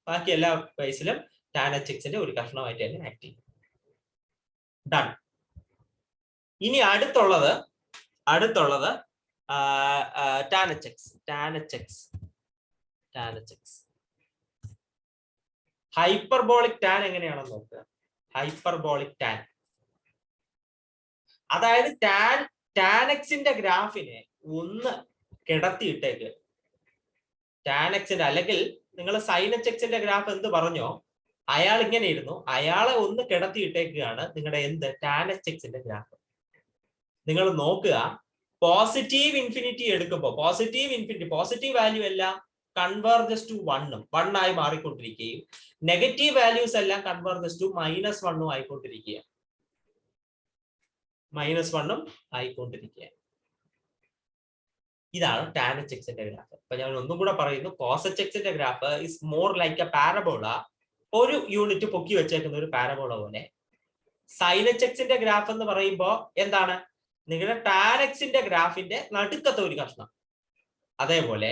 ബാക്കി എല്ലാ കേസിലും tan hxന്റെ ഒരു കഷ്ണമായിട്ട് തന്നെ ആക്ട് ചെയ്യും. ഡൺ. ഇനി അടുത്തുള്ളത് tan hx. ഹൈപ്പർബോളിക് ടാൻ എങ്ങനെയാണെന്ന് നോക്കുക. ഹൈപ്പർബോളിക് ടാൻ, അതായത് tan xന്റെ ഗ്രാഫിനെ ഒന്ന് കിടത്തിയിട്ടേക്ക്. tan xന്റെ അല്ലെങ്കിൽ നിങ്ങൾ sin hxന്റെ ഗ്രാഫ് എന്ത് പറഞ്ഞോ, അയാൾ ഇങ്ങനെ ഇരുന്നു, അയാളെ ഒന്ന് കിടത്തിയിട്ടേക്കുകയാണ് നിങ്ങളുടെ എന്ത് tan hxന്റെ ഗ്രാഫ്. നിങ്ങൾ നോക്കുക, പോസിറ്റീവ് ഇൻഫിനിറ്റി എടുക്കുമ്പോൾ പോസിറ്റീവ് വാല്യൂ എല്ലാം കൺവേർജസ് ടു 1 ആയി മാറിക്കൊണ്ടിരിക്കുകയും നെഗറ്റീവ് വാല്യൂസ് എല്ലാം കൺവേർജസ് ടു -1 ആയിക്കൊണ്ടിരിക്കുക. ഇതാണ് tan hxന്റെ ഗ്രാഫ്. അപ്പൊ ഞാൻ ഒന്നും കൂടെ പറയുന്നു, cos hxന്റെ graph is more like a parabola, ഒരു യൂണിറ്റ് പൊക്കി വെച്ചേക്കുന്ന ഒരു പാരബോള പോലെ. sin hxന്റെ ഗ്രാഫ് എന്ന് പറയുമ്പോൾ എന്താണ്? നിങ്ങളുടെ tan xന്റെ ഗ്രാഫിന്റെ നടുക്കത്തെ ഒരു കഷ്ണം. അതേപോലെ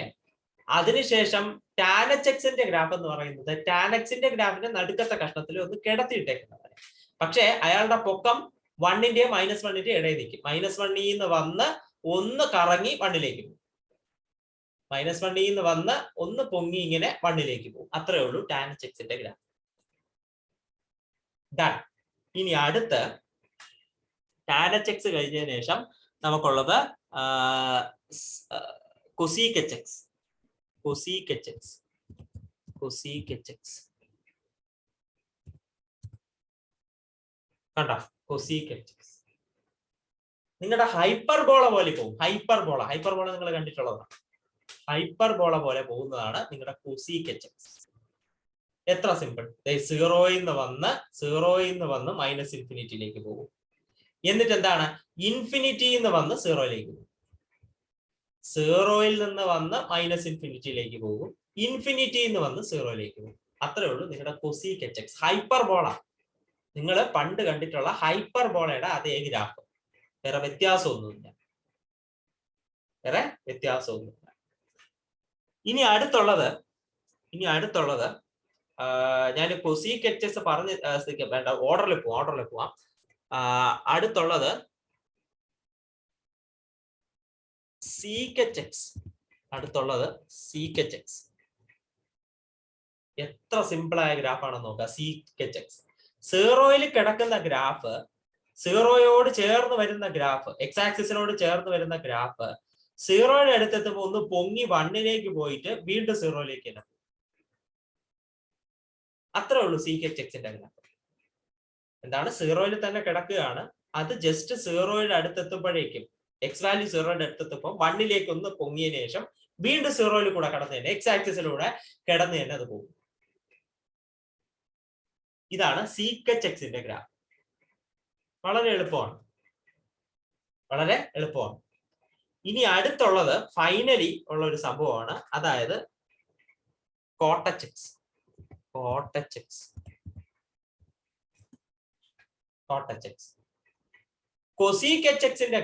അതിനുശേഷം tan hxന്റെ ഗ്രാഫ് എന്ന് പറയുന്നത് tan xന്റെ ഗ്രാഫിന്റെ നടുക്കത്തെ കഷ്ണത്തിൽ ഒന്ന് കിടത്തിയിട്ടേക്കുന്നതാണ്. പക്ഷേ അയാളുടെ പൊക്കം 1ന്റെയും -1ന്റെയും ഇടയിൽ നിൽക്കും. -1 നിന്ന് വന്ന് ഒന്ന് കറങ്ങി 1ലേക്ക് പോകും. -1 നിന്ന് വന്ന് ഒന്ന് പൊങ്ങി ഇങ്ങനെ 1ലേക്ക് പോകും. അത്രേ ഉള്ളൂ tan hxന്റെ ഗ്രാഫ്. ഡൺ. ഇനി അടുത്ത് tan hx കഴിഞ്ഞതിന് ശേഷം നമുക്കുള്ളത് cosec hx. കണ്ടോ? cosec hx നിങ്ങളുടെ ഹൈപ്പർബോള പോലെ പോകും. ഹൈപ്പർബോള നിങ്ങൾ കണ്ടിട്ടുള്ളതാണ്. ഹൈപ്പർബോള പോലെ പോകുന്നതാണ് നിങ്ങളുടെ cosec hx. എത്ര സിമ്പിൾ. 0 നിന്ന് വന്ന് -ഇൻഫിനിറ്റിയിലേക്ക് പോകും. എന്നിട്ട് എന്താണ്? ഇൻഫിനിറ്റിയിൽ നിന്ന് വന്ന് 0യിലേക്ക് പോകും. 0യിൽ നിന്ന് വന്ന് -ഇൻഫിനിറ്റിയിലേക്ക് പോകും. ഇൻഫിനിറ്റിയിൽ നിന്ന് വന്ന് 0യിലേക്ക് പോകും. അത്രേ ഉള്ളൂ നിങ്ങളുടെ cosec hx. ഹൈപ്പർബോള നിങ്ങൾ പണ്ട് കണ്ടിട്ടുള്ള ഹൈപ്പർബോളയുടെ അതേ ഗ്രാഫ്. വേറെ വ്യത്യാസമൊന്നുമില്ല. ഇനി അടുത്തുള്ളത് ഞാൻ cosec hx പറഞ്ഞ് വേണ്ട, ഓർഡറിൽ പോവാം. അടുത്തുള്ളത് sec hx. എത്ര സിമ്പിൾ ആയ ഗ്രാഫാണെന്ന് നോക്കുക. sec hx 0യിൽ കിടക്കുന്ന ഗ്രാഫ്, 0യോട് ചേർന്ന് വരുന്ന ഗ്രാഫ്, എക്സ് ആക്സിസിനോട് ചേർന്ന് വരുന്ന ഗ്രാഫ് 0യുടെ അടുത്തെത്തുമ്പോൾ ഒന്ന് പൊങ്ങി 1ലേക്ക് പോയിട്ട് വീണ്ടും 0യിലേക്ക് തന്നെ പോകും. അത്രേ ഉള്ളൂ sec hxന്റെ ഗ്രാഫ്. എന്താണ്? 0യിൽ തന്നെ കിടക്കുകയാണ്. അത് ജസ്റ്റ് 0യുടെ അടുത്തെത്തുമ്പോഴേക്കും എക്സ് വാല്യൂ 0യുടെ അടുത്തെത്തുമ്പോൾ 1ലേക്ക് ഒന്ന് പൊങ്ങിയതിനു ശേഷം വീണ്ടും 0യിൽ കൂടെ കടന്നു തന്നെ എക്സ് ആക്സിസിലൂടെ കിടന്നു തന്നെ അത് പോകും. ഇതാണ് sec hxന്റെ ഗ്രാഫ്. വളരെ എളുപ്പമാണ്. ഇനി അടുത്തുള്ളത് ഫൈനലി ഉള്ള ഒരു സംഭവമാണ്, അതായത് cot hx. cosec hxന്റെ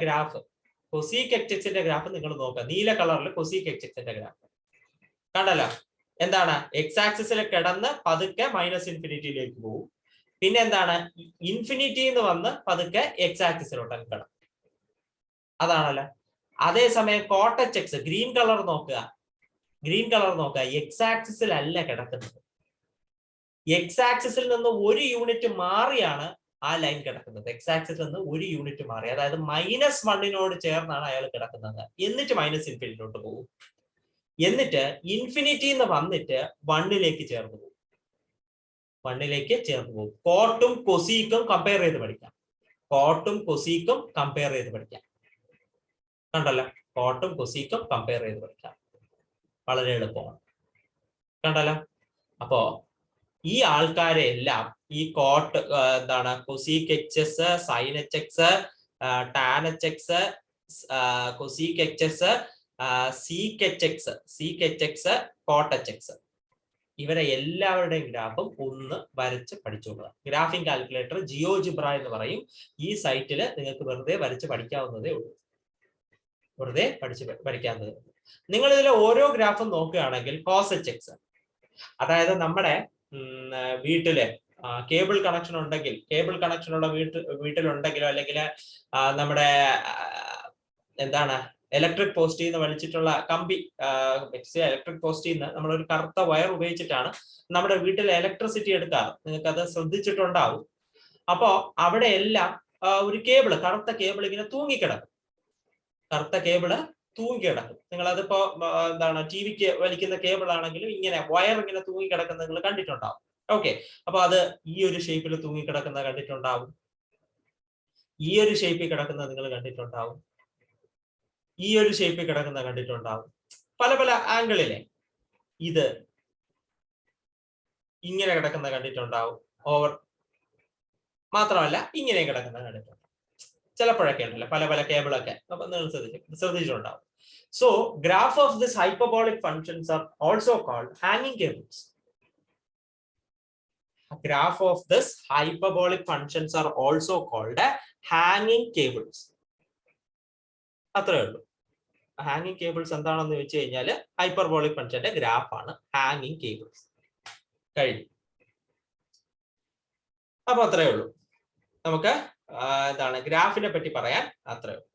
ഗ്രാഫ് നിങ്ങൾ നോക്കുക. നീല കളറിൽ cosec hxന്റെ ഗ്രാഫ് കണ്ടല്ലോ. എന്താണ്? എക്സ് ആക്സിസിൽ കിടന്ന് പതുക്കെ -ഇൻഫിനിറ്റിയിലേക്ക് പോകും. പിന്നെ എന്താണ്? ഇൻഫിനിറ്റിയിൽ നിന്ന് വന്ന് പതുക്കെ എക്സ് ആക്സിസിലോട്ട് കിടക്കും. അതാണല്ലോ. അതേസമയം cot hx ഗ്രീൻ കളർ നോക്കുക. എക്സ് ആക്സിസിൽ അല്ല കിടക്കുന്നത്. എക്സ് ആക്സിസിൽ നിന്ന് ഒരു യൂണിറ്റ് മാറിയാണ് ആ ലൈൻ കിടക്കുന്നത്. എക്സ് ആക്സിസിൽ നിന്ന് ഒരു യൂണിറ്റ് മാറി, അതായത് -1നോട് ചേർന്നാണ് അയാൾ കിടക്കുന്നത്. എന്നിട്ട് -ഇൻഫിനിറ്റിയിലോട്ട് പോകും. എന്നിട്ട് ഇൻഫിനിറ്റിയിൽ നിന്ന് വന്നിട്ട് 1ലേക്ക് ചേർന്ന് പോകും. കോട്ടും കൊസീക്കും കമ്പയർ ചെയ്ത് പഠിക്കാം. കണ്ടല്ലോ, കോട്ടും കൊസീക്കും കമ്പയർ ചെയ്ത് പഠിക്കാം. വളരെ എളുപ്പമാണ്. കണ്ടല്ലോ. അപ്പോ ഈ ആൾക്കാരെ എല്ലാം ഈ കോട്ട് എന്താണ് cosec h x, sine h x, tan h x, cosec h x, sec h x, sec h x, cot h x, ഇവരെ എല്ലാവരുടെയും ഗ്രാഫും ഒന്ന് വരച്ച് പഠിച്ചോളുക. ഗ്രാഫിംഗ് കാൽക്കുലേറ്റർ ജിയോജിബ്ര എന്ന് പറയും. ഈ സൈറ്റിൽ നിങ്ങൾക്ക് വെറുതെ വരച്ച് പഠിക്കാവുന്നതേ ഉള്ളൂ. വെറുതെ പഠിക്കാവുന്നതേ ഉള്ളൂ. നിങ്ങൾ ഇതിലെ ഓരോ ഗ്രാഫും നോക്കുകയാണെങ്കിൽ കോസ് എച്ച് എക്സ്, അതായത് നമ്മുടെ വീട്ടില് കേബിൾ കണക്ഷൻ ഉണ്ടെങ്കിൽ, കേബിൾ കണക്ഷൻ ഉള്ള വീട്ടിലുണ്ടെങ്കിലോ അല്ലെങ്കിൽ നമ്മുടെ എന്താണ് ഇലക്ട്രിക് പോസ്റ്റിൽ നിന്ന് വലിച്ചിട്ടുള്ള കമ്പി, ഇലക്ട്രിക് പോസ്റ്റിൽ നിന്ന് നമ്മളൊരു കറുത്ത വയർ ഉപയോഗിച്ചിട്ടാണ് നമ്മുടെ വീട്ടിലെ ഇലക്ട്രിസിറ്റി എടുക്കാറ്. നിങ്ങൾക്ക് അത് ശ്രദ്ധിച്ചിട്ടുണ്ടാവും. അപ്പോ അവിടെ എല്ലാം ഒരു കേബിള്, കറുത്ത കേബിൾ ഇങ്ങനെ തൂങ്ങിക്കിടക്കും. കറുത്ത കേബിള് തൂങ്ങിക്കിടക്കും. നിങ്ങൾ അതിപ്പോ എന്താണ് ടി വിക്ക് വലിക്കുന്ന കേബിൾ ആണെങ്കിലും ഇങ്ങനെ വയർ ഇങ്ങനെ തൂങ്ങിക്കിടക്കുന്ന നിങ്ങൾ കണ്ടിട്ടുണ്ടാവും. ഓക്കെ, അപ്പൊ അത് ഈ ഒരു ഷേപ്പിൽ തൂങ്ങിക്കിടക്കുന്ന കണ്ടിട്ടുണ്ടാവും. ഈ ഒരു ഷേപ്പിൽ കിടക്കുന്ന നിങ്ങൾ കണ്ടിട്ടുണ്ടാവും. ഈ ഒരു ഷേപ്പിൽ കിടക്കുന്ന കണ്ടിട്ടുണ്ടാവും. പല പല ആംഗിളിലെ ഇത് ഇങ്ങനെ കിടക്കുന്ന കണ്ടിട്ടുണ്ടാവും. ഓവർ മാത്രമല്ല ഇങ്ങനെ കിടക്കുന്ന കണ്ടിട്ടുണ്ടാവും. ചിലപ്പോഴൊക്കെ ഉണ്ടല്ലോ പല പല കേബിളൊക്കെ, അപ്പൊ നിങ്ങൾ ശ്രദ്ധിച്ചിട്ടുണ്ടാവും. So graph of this hyperbolic functions are also called ഹാങ്ങിങ് cables. Graph of this hyperbolic functions are also called hanging cables. അത്രേ ഉള്ളൂ. ഹാങ്ങിങ് കേബിൾസ് എന്താണെന്ന് വെച്ച് കഴിഞ്ഞാൽ ഹൈപ്പർബോളിക് ഫംഗ്ഷന്റെ ഗ്രാഫ് ആണ് ഹാങ്ങിങ് കേബിൾസ്. കഴിഞ്ഞു. അപ്പൊ അത്രേ ഉള്ളൂ. നമുക്ക് എന്താണ് ഗ്രാഫിനെ പറ്റി പറയാൻ അത്രേ ഉള്ളൂ.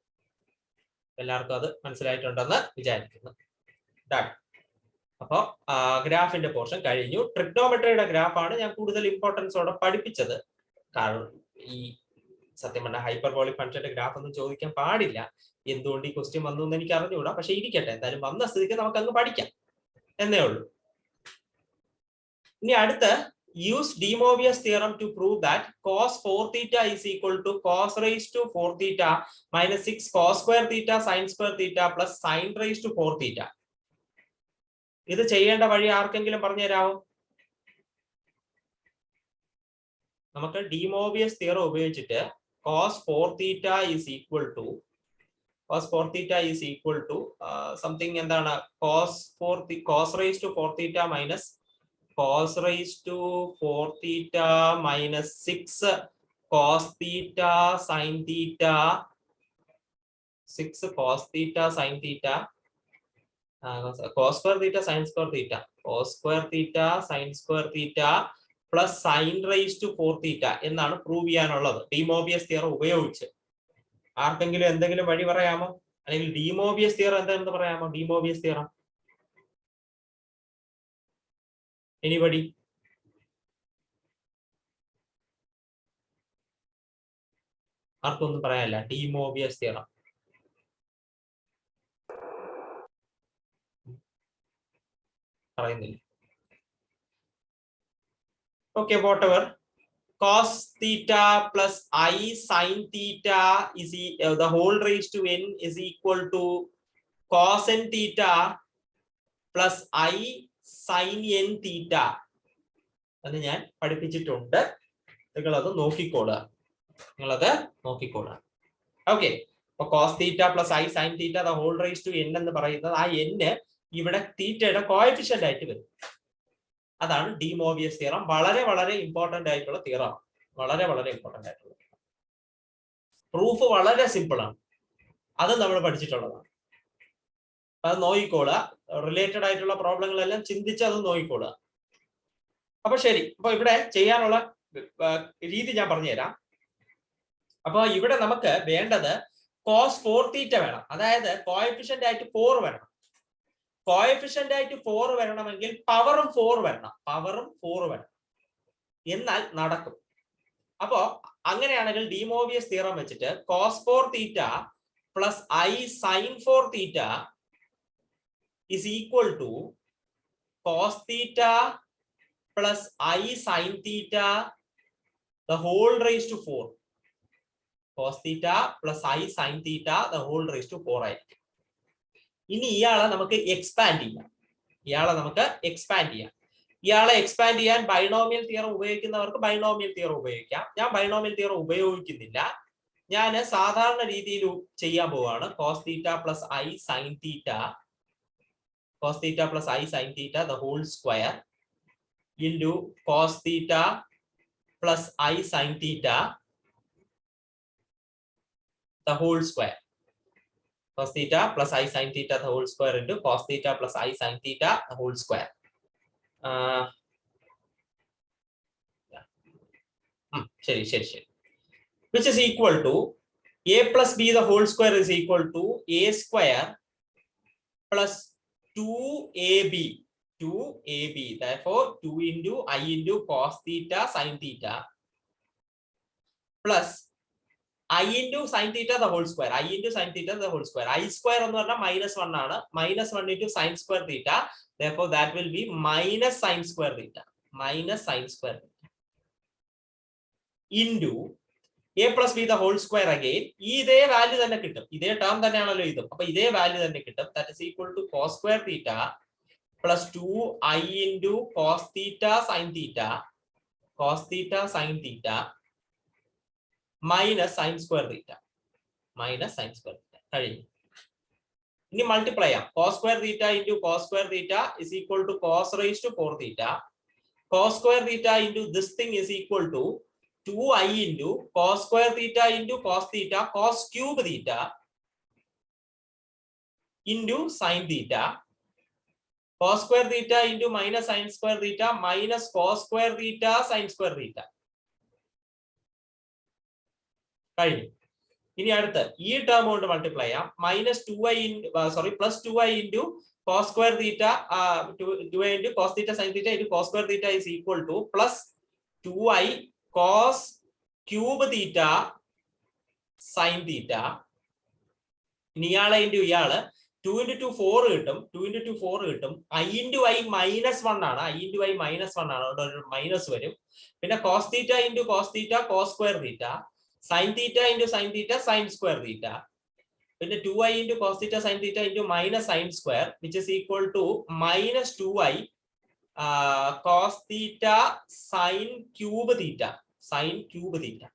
എല്ലാവർക്കും അത് മനസ്സിലായിട്ടുണ്ടെന്ന് വിചാരിക്കുന്നു. അപ്പോ ഗ്രാഫിന്റെ പോർഷൻ കഴിഞ്ഞു. ട്രിഗ്നോമെട്രിയുടെ ഗ്രാഫാണ് ഞാൻ കൂടുതൽ ഇമ്പോർട്ടൻസോടെ പഠിപ്പിച്ചത്. കാരണം ഈ സത്യം പറഞ്ഞ ഹൈപ്പർബോളിക് ഫംഗ്ഷന്റെ ഗ്രാഫ് ഒന്നും ചോദിക്കാൻ പാടില്ല. എന്തുകൊണ്ട് ഈ ക്വസ്റ്റ്യൻ വന്നു എന്ന് എനിക്ക് അറിഞ്ഞുകൂടാ. പക്ഷെ ഇരിക്കട്ടെ, എന്തായാലും വന്ന സ്ഥിതിക്ക് നമുക്ക് അങ്ങ് പഠിക്കാം എന്നേ ഉള്ളൂ. ഇനി അടുത്ത് use De Moivre's theorem to prove that cos 4 theta is equal to cos raised to 4 theta minus 6 cos square theta sin square theta plus sin raised to 4 theta. ഇത് ചെയ്യേണ്ട വഴി ആർക്കെങ്കിലും പറഞ്ഞു തരാമോ? നമുക്ക് De Moivre's theorem ഉപയോഗിച്ചിട്ട് cos 4 theta is equal to something എന്താണ് cos raised to 4 theta minus cos raised to 4 theta minus 6 cos theta sin theta, 6 cos theta sin theta, cos square theta sin square theta, cos square theta sin square theta plus sin raised to 4 theta എന്നാണ് പ്രൂവ് ചെയ്യാനുള്ളത് De Moivre's theorem ഉപയോഗിച്ച്. ആർക്കെങ്കിലും എന്തെങ്കിലും വഴി പറയാമോ? അല്ലെങ്കിൽ De Moivre's theorem എന്താണെന്ന് പറയാമോ? De Moivre's theorem anybody? ആർക്കൊന്നും പറയാനില്ല. De Moivre's theorem പറയുന്നില്ല. Okay, whatever. Cos theta plus I sin theta is the whole raised to n is equal to cos n theta plus I sin n theta എന്ന് ഞാൻ പഠിപ്പിച്ചിട്ടുണ്ട്. നിങ്ങളത് നോക്കിക്കോളുക. ഓക്കെ, അപ്പൊ cos theta plus I sin theta the whole raised to n എന്ന് പറയുന്നത് ആ n ഇവിടെ തീറ്റയുടെ കോഎഫിഷ്യന്റ് ആയിട്ട് വരും. അതാണ് De Moivre's theorem. വളരെ വളരെ ഇമ്പോർട്ടന്റ് ആയിട്ടുള്ള തിയറം. വളരെ ഇമ്പോർട്ടന്റ് ആയിട്ടുള്ള പ്രൂഫ് വളരെ സിമ്പിൾ ആണ്. അത് നമ്മൾ പഠിച്ചിട്ടുള്ളതാണ്. അത് നോക്കിക്കോളുക. റിലേറ്റഡ് ആയിട്ടുള്ള പ്രോബ്ലങ്ങളെല്ലാം ചിന്തിച്ച് അത് നോക്കിക്കോളുക. അപ്പൊ ശരി, അപ്പൊ ഇവിടെ ചെയ്യാനുള്ള രീതി ഞാൻ പറഞ്ഞുതരാം. അപ്പൊ ഇവിടെ നമുക്ക് വേണ്ടത് cos 4 theta വേണം. അതായത് കോഎഫിഷ്യന്റ് ആയിട്ട് 4 വേണം. കോഎഫിഷ്യന്റ് ആയിട്ട് 4 വരണമെങ്കിൽ പവറും 4 വരണം. എന്നാൽ നടക്കും. അപ്പോ അങ്ങനെയാണെങ്കിൽ De Moivre's theorem വെച്ചിട്ട് cos 4 theta plus I sin 4 theta is equal to cos theta plus I sin theta the whole raised to 4. Cos theta plus I sin theta the whole raised to 4 ആയിരിക്കും. ഇനി ഇയാളെ നമുക്ക് എക്സ്പാൻഡ് ചെയ്യാം. ഇയാളെ നമുക്ക് എക്സ്പാൻഡ് ചെയ്യാം. ഇയാളെ എക്സ്പാൻഡ് ചെയ്യാൻ ബൈനോമിയൽ തിയറം ഉപയോഗിക്കുന്നവർക്ക് ബൈനോമിയൽ തിയറം ഉപയോഗിക്കാം. ഞാൻ ബൈനോമിയൽ തിയറം ഉപയോഗിക്കുന്നില്ല. ഞാൻ സാധാരണ രീതിയിൽ ചെയ്യാൻ പോവാണ്. Cos theta plus i sine theta, cos theta plus i sine theta the whole square into cos theta plus i sine theta the whole square. Cos theta plus I sin theta the whole square into cos theta plus I sin theta the whole square. ശരി. Which is equal to a plus b the whole square is equal to a square plus 2ab. 2ab. Therefore 2 into I into cos theta sin theta plus I into sin theta the whole square. I into sin theta the whole square. I square എന്ന് പറഞ്ഞാൽ -1 ആണ്. -1 into sin square theta. Therefore that will be minus sin square theta. Minus sin square theta. Into a plus b the whole square again. ഇതേ വാല്യൂ തന്നെ കിട്ടും. ഇതേ ടേം തന്നെയാണല്ലോ ഇതും. അപ്പോൾ ഇതേ വാല്യൂ തന്നെ കിട്ടും. That is equal to cos square theta plus 2i into cos theta sin theta. Cos theta sin theta minus sin square theta. Minus sin square theta. കഴിഞ്ഞു. ഇനി മൾട്ടിപ്ലൈ ചെയ്യാം. cos square theta into cos square theta is equal to cos raised to 4 theta. Cos square theta into this thing is equal to 2i into cos square theta into cos theta cos cube theta into sin theta. Cos square theta into minus sin square theta minus cos square theta sin square theta. കഴിഞ്ഞു. ഇനി അടുത്ത് ഈ ടേം കൊണ്ട് മൾട്ടിപ്ലൈ ചെയ്യാം. Plus 2i into cos square theta 2i into cos theta sin theta into cos square theta is equal to plus 2i cos cube theta sin theta. ഇനി ഇയാളെ ഇൻറ്റു ഇയാള് 2 into 2 4 കിട്ടും. 2 into 2 4 കിട്ടും. I into i -1 ആണ്. I into i -1 ആണ്. അവിടെ ഒരു മൈനസ് വരും. പിന്നെ cos theta into cos theta cos square theta. Sin theta into sin theta sin square theta. പിന്നെ 2i into cos theta sin theta into minus sin square which is equal to minus 2i cos theta sin cube theta. Sin cube theta.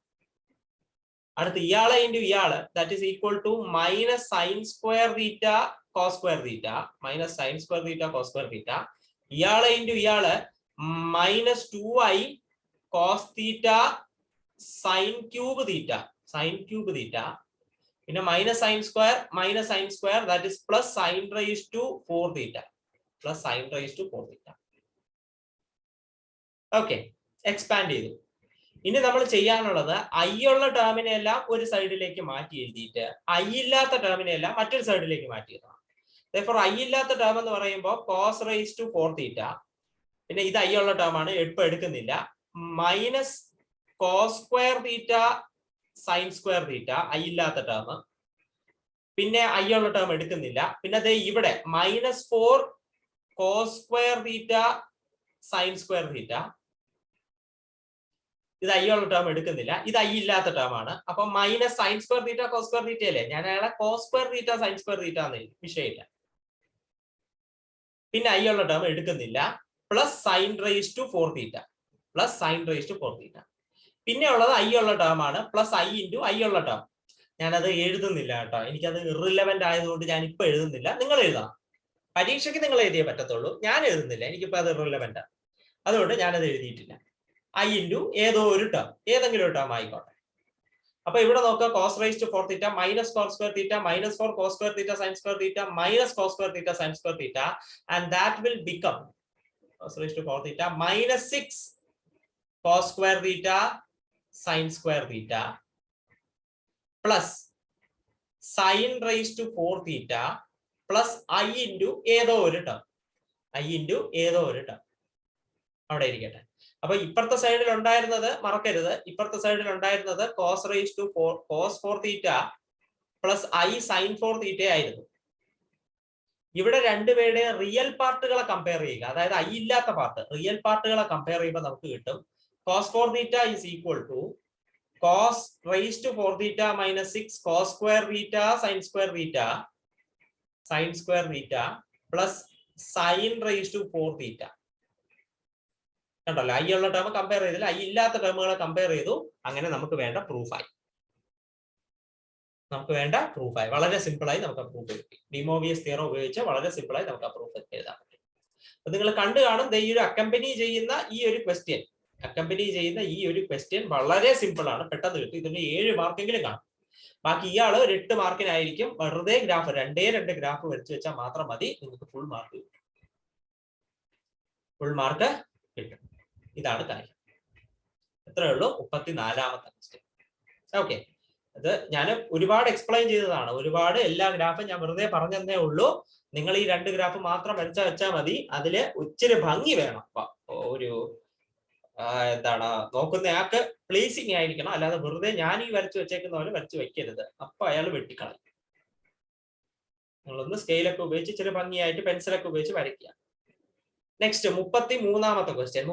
അടുത്ത ഇയാളെ into ഇയാള് that is equal to minus sin square theta cos square theta. Minus sin square theta cos square theta. ഇയാളെ into ഇയാള് minus 2i cos theta sin cube theta. Sin cube theta. പിന്നെ minus sin square that is plus sin raised to 4 theta. Plus sin raised to 4 theta. Okay. Expand ചെയ്തു. ഇനി നമ്മൾ ചെയ്യാനുള്ളത് ഐ ഉള്ള ടേമിനെ എല്ലാം ഒരു സൈഡിലേക്ക് മാറ്റി എഴുതിയിട്ട് ഐ ഇല്ലാത്ത ടേമിനെ എല്ലാം മറ്റൊരു സൈഡിലേക്ക് മാറ്റി എഴുതണം. Therefore ഐ ഇല്ലാത്ത ടേം എന്ന് പറയുമ്പോൾ cos raised to 4 theta. പിന്നെ ഇത് ഐ ഉള്ള ടേം ആണ്, എളുപ്പം എടുക്കുന്നില്ല. Minus cos square theta sin square theta I ഇല്ലാത്ത ടേം. പിന്നെ ഐ ഉള്ള ടേം എടുക്കുന്നില്ല. പിന്നെ ദേ ഇവിടെ -4 cos square theta sin square theta. ഇത് ഐ ഉള്ള ടേം എടുക്കുന്നില്ല. ഇത് ഐ ഇല്ലാത്ത ടേം ആണ്. അപ്പൊ minus sin square theta cos square theta അല്ലേ, ഞാൻ അയാളെ cos square theta sin square theta എന്ന് വിഷയമില്ല. പിന്നെ ഐ ഉള്ള ടേം എടുക്കുന്നില്ല. Plus sin raised to 4 theta. Plus sin raised to 4 theta. പിന്നെ ഉള്ളത് ഐ ഉള്ള ടേം ആണ്. പ്ലസ് ഐ ഇൻറ്റു ഐ ഉള്ള ടേം. ഞാനത് എഴുതുന്നില്ല കേട്ടോ, എനിക്കത് ഇറലവന്റ് ആയതുകൊണ്ട് ഞാൻ ഇപ്പൊ എഴുതുന്നില്ല. നിങ്ങൾ എഴുതാം, പരീക്ഷയ്ക്ക് നിങ്ങൾ എഴുതിയേ പറ്റത്തുള്ളൂ. ഞാൻ എഴുതുന്നില്ല, എനിക്കിപ്പോ അത് ഇറലവന്റ് ആണ്, അതുകൊണ്ട് ഞാനത് എഴുതിയിട്ടില്ല. ഐ ഇൻറ്റു ഏതോ ഒരു ടേം, ഏതെങ്കിലും ഒരു ടേം ആയിക്കോട്ടെ. അപ്പൊ ഇവിടെ നോക്കുക, cos raised to 4 theta minus cos square theta minus 4 cos square theta sin square theta minus cos square theta sin square theta, and that will become cos raised to 4 theta minus 6 cos square theta sin square theta plus sin raised to 4 theta plus I into ഏതോ ഒരു ടേം. I into ഏതോ ഒരു ടേം അവിടെ ഇരിക്കട്ടെ. അപ്പൊ ഇപ്പുറത്തെ സൈഡിൽ ഉണ്ടായിരുന്നത് മറക്കരുത്, ഇപ്പുറത്തെ സൈഡിൽ ഉണ്ടായിരുന്നത് cos raised to 4 cos 4 theta plus I sin 4 theta ആയിരുന്നു. ഇവിടെ രണ്ടുപേരുടെ റിയൽ പാർട്ടുകളെ കമ്പയർ ചെയ്യുക, അതായത് ഐ ഇല്ലാത്ത പാർട്ട് റിയൽ പാർട്ടുകളെ കമ്പയർ ചെയ്യുമ്പോൾ നമുക്ക് കിട്ടും cos 4 theta is equal to cos raised to 4 theta minus 6 cos square theta sin square theta plus sine raise to 4 theta. കണ്ടല്ലോ, ഐ ഉള്ള ടേം കമ്പയർ ചെയ്തില്ല, ഐ ഇല്ലാത്ത ടേമുകളെ കമ്പയർ ചെയ്തു. അങ്ങനെ നമുക്ക് വേണ്ട പ്രൂഫായി. വളരെ സിമ്പിൾ ആയി നമുക്ക് പ്രൂഫ് കിട്ടി. ഡിമോവിയസ് തിയറം ഉപയോഗിച്ച് വളരെ സിമ്പിൾ ആയി നമുക്ക് പ്രൂഫ് എഴുതാൻ പറ്റും. അപ്പൊ നിങ്ങൾ കണ്ടു കാണും, ഈ ഒരു അക്കമ്പനി ചെയ്യുന്ന ഈ ഒരു ക്വസ്റ്റ്യൻ വളരെ സിമ്പിൾ ആണ്, പെട്ടെന്ന് കിട്ടും. ഇതിന് 7 മാർക്കെങ്കിലും കാണും. ബാക്കി ഇയാള് 8 മാർക്കിനായിരിക്കും. വെറുതെ ഗ്രാഫ് 2 ഗ്രാഫ് വരച്ചു വെച്ചാൽ മാത്രം മതി, നിങ്ങൾക്ക് ഫുൾ മാർക്ക് കിട്ടും. ഇതാണ് കാര്യം. എത്രയേ ഉള്ളൂ, 34ാമത്തെ ക്വസ്റ്റ്യൻ. ഓക്കെ, അത് ഞാൻ ഒരുപാട് എക്സ്പ്ലെയിൻ ചെയ്തതാണ്. ഒരുപാട് എല്ലാ ഗ്രാഫും ഞാൻ വെറുതെ പറഞ്ഞതേ ഉള്ളൂ. നിങ്ങൾ ഈ 2 ഗ്രാഫ് മാത്രം വെച്ചാൽ മതി. അതില് ഇച്ചിരി ഭംഗി വേണം. ഒരു എന്താണ്, നോക്കുന്നയാൾക്ക് പ്ലീസിങ് ആയിരിക്കണം. അല്ലാതെ വെറുതെ ഞാൻ ഈ വരച്ചു വെച്ചേക്കുന്ന പോലെ വരച്ചു വെക്കരുത്. അപ്പൊ അയാൾ വെട്ടിക്കളയും. നിങ്ങളൊന്ന് സ്കെയിലൊക്കെ ഉപയോഗിച്ച് ഇച്ചിരി ഭംഗിയായിട്ട് പെൻസിലൊക്കെ ഉപയോഗിച്ച് വരയ്ക്കുക. നെക്സ്റ്റ് 33ാമത്തെ ക്വസ്റ്റ്യൻ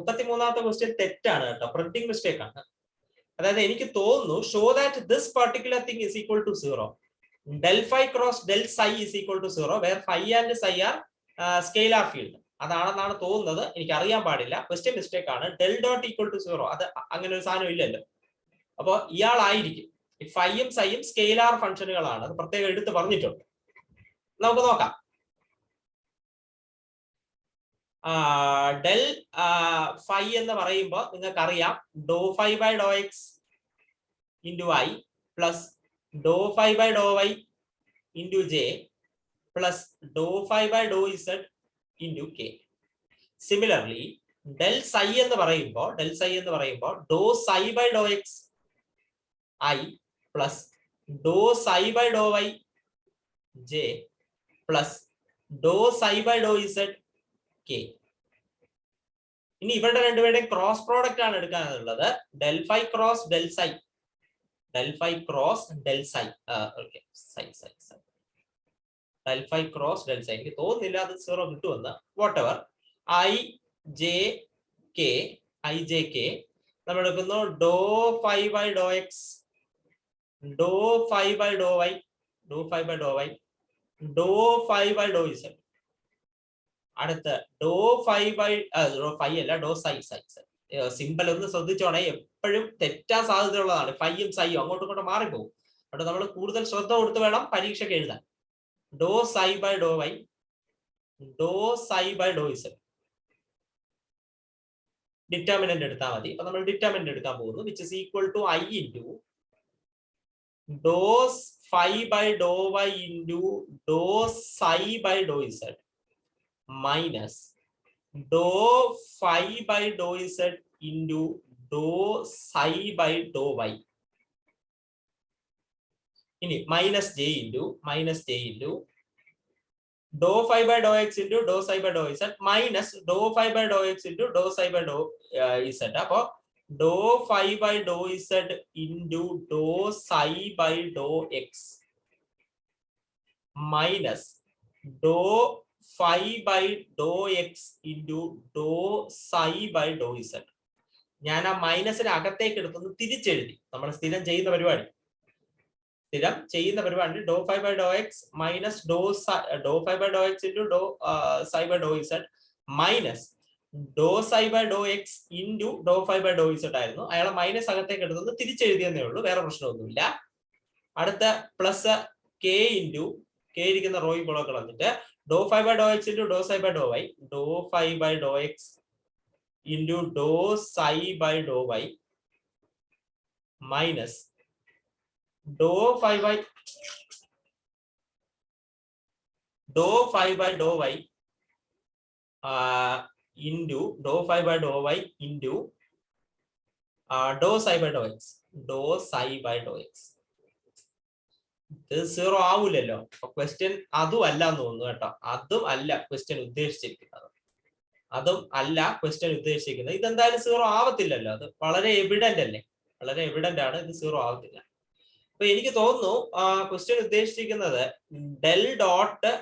തെറ്റാണ് കേട്ടോ, പ്രിന്റിംഗ് മിസ്റ്റേക്ക് ആണ്. അതായത് എനിക്ക് തോന്നുന്നു, show that this particular thing is equal to 0. del phi cross del psi is equal to 0 where phi and psi are scalar field. അതാണെന്നാണ് തോന്നുന്നത്, എനിക്ക് അറിയാൻ പാടില്ല. ക്വസ്റ്റ്യൻ മിസ്റ്റേക്ക് ആണ്. del dot equal to 0, അത് അങ്ങനെ ഒരു സാധനം ഇല്ലല്ലോ. അപ്പൊ ഇയാളായിരിക്കും. ഫൈയും സൈയും സ്കെയിലാർ ഫംഗ്ഷനുകളാണ്, അത് പ്രത്യേകം എടുത്ത് പറഞ്ഞിട്ടുണ്ട്. നമുക്ക് നോക്കാം. ഡെൽ ഫൈ എന്ന് പറയുമ്പോൾ നിങ്ങൾക്കറിയാം, doe phi by Dr X into i plus Dr phi by Dr Y into j plus Dr phi by Dr Z into k. Similarly del psi എന്ന് പറയുമ്പോൾ doe psi by Dr x i plus doe psi by Dr y j plus doe psi by Dr z k. ഇനി ഇവരുടെ രണ്ടുപേരുടെയും ക്രോസ് പ്രോഡക്റ്റ് ആണ് എടുക്കാനുള്ളത്. Del phi cross del psi, del phi cross del psi, del phi cross del psi. എനിക്ക് തോന്നുന്നില്ല അത് 0 കിട്ടുമെന്ന്. Whatever, i j k നമ്മൾ എടുക്കുന്നു. Doe phi by Dr x, doe phi by Dr y, Dr phi by Dr z. അടുത്ത് doe phi by doe psi. Simple ഒന്ന് ശ്രദ്ധിച്ചോണേ, എപ്പോഴും തെറ്റാൻ സാധ്യതയുള്ളതാണ്. ഫൈയും സൈയും അങ്ങോട്ടും ഇങ്ങോട്ടും മാറിപ്പോകും. അവിടെ നമ്മൾ കൂടുതൽ ശ്രദ്ധ കൊടുത്ത് വേണം പരീക്ഷയ്ക്ക് എഴുതാൻ. Doe psi by Dr y, doe psi by Dr z. Determinant എടുത്താൽ മതി. അപ്പൊ നമ്മൾ ഡിറ്റർമിനന്റ് എടുക്കാൻ പോകുന്നു, which is equal to i into Dr phi by Dr Y into Dr psi by Dr z minus Dr phi by Dr Z into Dr psi by Dr y. ഇനി minus j into Dr phi by Dr X into Dr psi by Dr z minus Dr phi by Dr X into Dr psi by Dr z. അപ്പൊ dou phi by Dr Z into Dr psi by Dr x minus Dr phi by Dr X into Dr psi by Dr z. ഞാൻ ആ മൈനസിന് അകത്തേക്ക് എടുത്തൊന്ന് തിരിച്ചെഴുതി. നമ്മൾ സ്ഥിരം ചെയ്യുന്ന പരിപാടി dou phi by Dr x minus Dr phi by Dr X into Dr psi by Dr z minus dou psi by Dr X into Dr phi by Dr z ആയിരുന്നു. അയാളെ മൈനസ് അകത്തേക്ക് എടുത്തൊന്ന് തിരിച്ചെഴുതിയെന്നേ ഉള്ളൂ, വേറെ പ്രശ്നമൊന്നുമില്ല. അടുത്ത പ്ലസ് കെ ഇൻറ്റു കെ ഇരിക്കുന്ന റോയിൽ കൂടെ കളഞ്ഞിട്ട് dou phi by Dr X into Dr psi by Dr y, Dr phi by Dr X into Dr psi by Dr y minus Dr phi by Dr Y into Dr phi by Dr Y into Dr psi by Dr x, ഇത് 0 ആവൂലല്ലോ. ക്വസ്റ്റ്യൻ അതും അല്ല എന്ന് തോന്നുന്നു കേട്ടോ. അതും അല്ല ക്വസ്റ്റ്യൻ ഉദ്ദേശിച്ചിരിക്കുന്നത്. ഇതെന്തായാലും 0 ആവത്തില്ലല്ലോ. അത് വളരെ എവിഡന്റ് അല്ലേ, വളരെ എവിഡന്റ് ആണ്. ഇത് 0 ആവത്തില്ല. അപ്പൊ എനിക്ക് തോന്നുന്നു ക്വസ്റ്റ്യൻ ഉദ്ദേശിച്ചിരിക്കുന്നത് del dot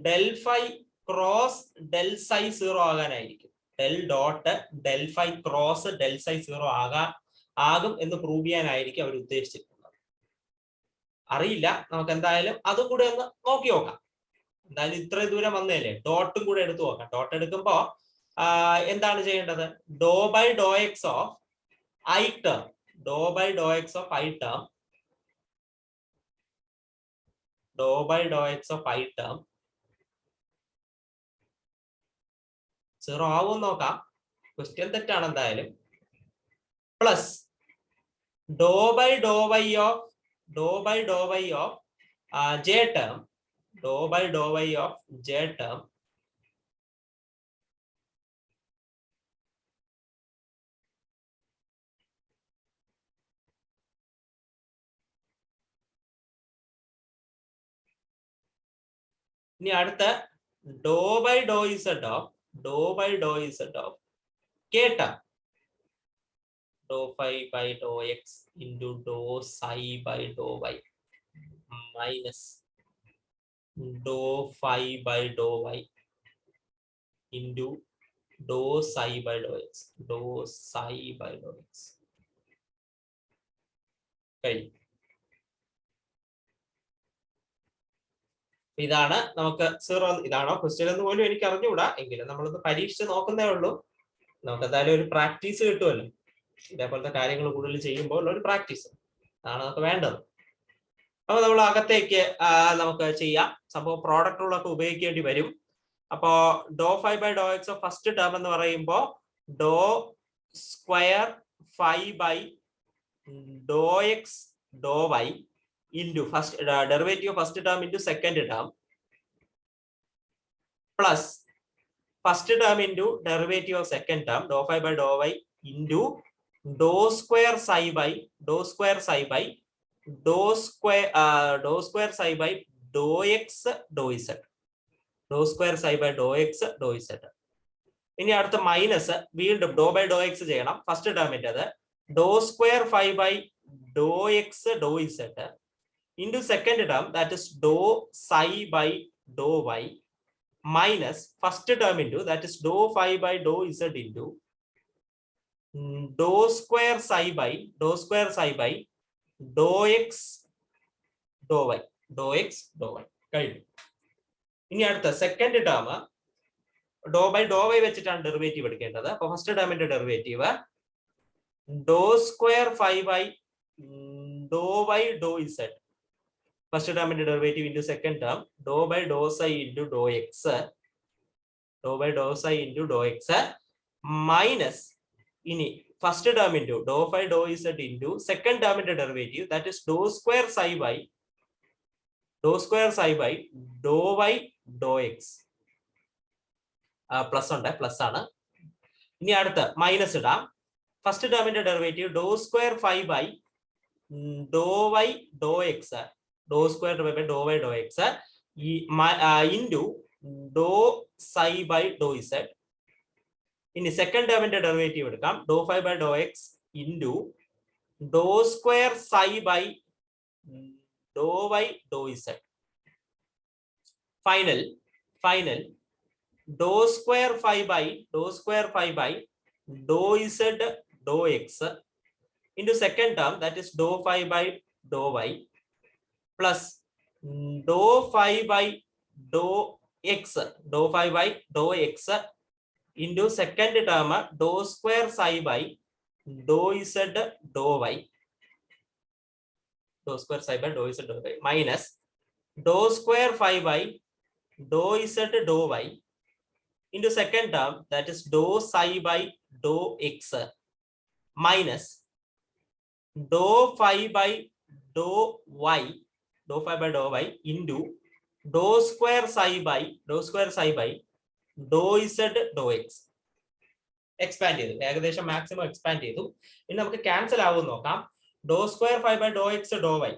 del phi cross del psi 0 ആകാനായിരിക്കും. Del dot del phi cross del psi 0 ആകും എന്ന് പ്രൂവ് ചെയ്യാനായിരിക്കും അവർ ഉദ്ദേശിച്ചിരിക്കുന്നത്. അറിയില്ല, നമുക്ക് എന്തായാലും അതും കൂടെ ഒന്ന് നോക്കി നോക്കാം. എന്തായാലും ഇത്രയും ദൂരം വന്നേലേ, ഡോട്ടും കൂടെ എടുത്തു നോക്കാം. ഡോട്ട് എടുക്കുമ്പോ എന്താണ് ചെയ്യേണ്ടത്? Dou by Dr x of i term, dou by Dr x of i term, dou by Dr x of i term 0 ആവും നോക്കാം, ക്വസ്റ്റ്യൻ തെറ്റാണ് എന്തായാലും. Plus dou by Dr y of j term, dou by Dr y of j term ഇനി അടുത്ത dou by Dr z of k term, dou phi by Dr X into Dr psi by Dr y minus Dr phi by Dr Y into Dr psi by Dr x, do psi by Dr x കഴിഞ്ഞു. ഇതാണ് നമുക്ക് 0. ഇതാണോ ക്വസ്റ്റ്യൻ എന്ന് പോലും എനിക്ക് അറിഞ്ഞുകൂടാ, എങ്കിലും നമ്മളൊന്ന് പരീക്ഷിച്ച് നോക്കുന്നേ ഉള്ളൂ. നമുക്ക് എന്തായാലും ഒരു പ്രാക്ടീസ് കിട്ടുമല്ലോ, ഇതേപോലത്തെ കാര്യങ്ങൾ കൂടുതൽ ചെയ്യുമ്പോൾ ഒരു പ്രാക്ടീസ് ആണ് നമുക്ക് വേണ്ടത്. അപ്പൊ നമ്മൾ അകത്തേക്ക് നമുക്ക് ചെയ്യാം. സംഭവം പ്രോഡക്റ്റ് റൂളൊക്കെ ഉപയോഗിക്കേണ്ടി വരും. അപ്പോ dou phi by Dr x of first term എന്ന് പറയുമ്പോൾ dou square phi by Dr x dou y into first derivative of first term into second term plus first term into derivative of second term dou phi by dou y into dou square psi by dou square psi by dou square psi by dou x dou z, dou square psi by dou x dou z. ഇനി അടുത്ത മൈനസ് വീണ്ടും ഡോ ബൈ ഡോ എക്സ് ചെയ്യണം. ഫസ്റ്റ് ടേമിന്റെ അത് dou square phi by Dr x dou z into second term, that is dou psi by dou y minus first term into, that is dou phi by dou z into dou square psi by dou x dou y, കഴിഞ്ഞു. ഇനി അടുത്ത second term dou by Dr y വെച്ചിട്ടാണ് ഡെറിവേറ്റീവ് എടുക്കേണ്ടത്. അപ്പൊ ഫസ്റ്റ് ടേമിന്റെ derivative dou square phi by Dr y dou z, first term into derivative into second term dou by dou psi into dou x, minus ini first term into dou phi dou z into second term into derivative, that is dou square psi by dou y dou x. Plus ഉണ്ട്, പ്ലസ് ആണ്. ഇനി അടുത്ത മൈനസ് ഇടാം. ഫസ്റ്റ് ടേമിന്റെ derivative dou square phi by Dr y dou x, dou square divided by dou y dou x into dou psi by dou z. ഇനി സെക്കൻഡ് ടേമിന്റെ ഡെറിവേറ്റീവ് എടുക്കാം. dou phi by dou x into dou square psi by dou y dou z. Final dou square phi by dou z dou x into second term, that is dou phi by dou y plus dou phi by dou x into second term dou square psi by dou z dou y, minus dou square phi by dou z dou y into second term, that is dou psi by dou x minus dou phi by dou y into dou square psi by dou z dou x. Expand ചെയ്തു, ഏകദേശം മാക്സിമം എക്സ്പാൻഡ് ചെയ്തു. ഇനി നമുക്ക് ക്യാൻസൽ ആവും നോക്കാം. Dou square phi by Dr x dou y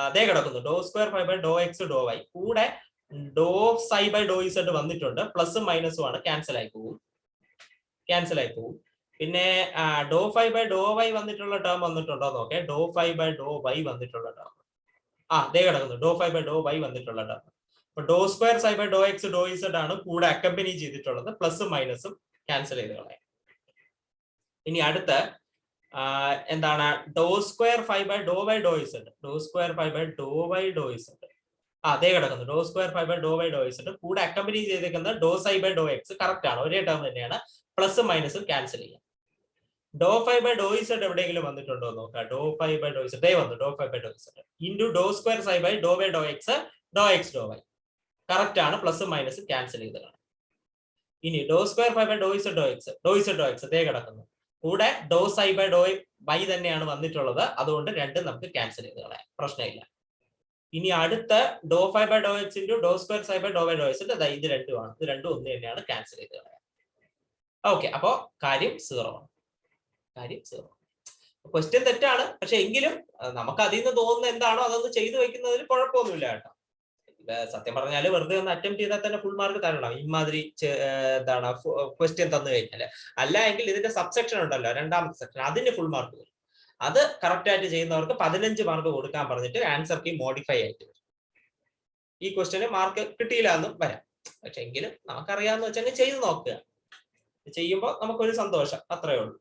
അതേ കിടക്കുന്നു. Dou square phi by Dr x dou y കൂടെ dou psi by Dr Z വന്നിട്ടുണ്ട്. പ്ലസും മൈനസും ആണ്, ക്യാൻസൽ ആയി പോകും. പിന്നെ dou phi by Dr y വന്നിട്ടുള്ള ടേം വന്നിട്ടുണ്ടോ നോക്കെ. Dou phi by Dr y വന്നിട്ടുള്ള ടേം അതേ കിടക്കുന്നു. Dou phi by Dr y വന്നിട്ടുള്ള ടേം. അപ്പൊ dou square psi by Dr x dou z ആണ് കൂടെ അക്കമ്പനി ചെയ്തിട്ടുള്ളത്. പ്ലസും മൈനസും ക്യാൻസൽ ചെയ്ത് കളയാം. ഇനി അടുത്ത എന്താണ് dou square phi by Dr y dou z, അതേ കിടക്കുന്നു dou square five by dou by Dr x ഉണ്ട്. കൂടെ അക്കമ്പനി ചെയ്തേക്കുന്നത് dou psi by Dr x correct ആണ്, ഒരേ ടേം തന്നെയാണ്. പ്ലസും മൈനസും ക്യാൻസൽ ചെയ്യാം. Dou five by Dr z എവിടെയെങ്കിലും വന്നിട്ടുണ്ടോ നോക്കാം. Dou five by Dr z വന്നു. Dou five by Dr Z into dou square psi by dou by Dr x dou Y correct ആണ്. പ്ലസും മൈനസും ക്യാൻസൽ ചെയ്തതാണ്. ഇനി dou square five by Dr z dou x അതേ കിടക്കുന്നു. കൂടെ dou psi by Dr Y തന്നെയാണ് വന്നിട്ടുള്ളത്. അതുകൊണ്ട് രണ്ടും നമുക്ക് ക്യാൻസൽ ചെയ്ത് കളയാം, പ്രശ്നമില്ല. ഇനി അടുത്ത dou five by Dr X into dou square psi by dou by Dr x ഇത് രണ്ടുമാണ്. ഇത് രണ്ടും ഒന്ന് തന്നെയാണ്, ക്യാൻസൽ ചെയ്ത് കളയാം. ഓക്കെ, അപ്പോ കാര്യം 0 ആണ്. കാര്യം 0. ക്വസ്റ്റ്യൻ തെറ്റാണ്, പക്ഷെ എങ്കിലും നമുക്ക് അതിൽ നിന്ന് തോന്നുന്ന എന്താണോ അതൊന്ന് ചെയ്തു വെക്കുന്നതിൽ കുഴപ്പമൊന്നുമില്ല കേട്ടോ. സത്യം പറഞ്ഞാൽ വെറുതെ ഒന്ന് അറ്റംപ്റ്റ് ചെയ്താൽ തന്നെ ഫുൾ മാർക്ക് തരണം ഇമാതിരി എന്താണ് ക്വസ്റ്റ്യൻ തന്നു കഴിഞ്ഞാൽ. അല്ല എങ്കിൽ ഇതിന്റെ സബ്സെക്ഷൻ ഉണ്ടല്ലോ, രണ്ടാമത്തെ സെക്ഷൻ, അതിന് ഫുൾ മാർക്ക് വരും. അത് കറക്റ്റ് ആയിട്ട് ചെയ്യുന്നവർക്ക് 15 മാർക്ക് കൊടുക്കാൻ പറഞ്ഞിട്ട് ആൻസർ കീ മോഡിഫൈ ആയിട്ട് വരും. ഈ ക്വസ്റ്റ്യന് മാർക്ക് കിട്ടിയില്ല എന്നും വരാം, പക്ഷെ എങ്കിലും നമുക്കറിയാന്ന് വെച്ചാൽ ചെയ്ത് നോക്കുക. ചെയ്യുമ്പോൾ നമുക്കൊരു സന്തോഷം, അത്രേ ഉള്ളൂ.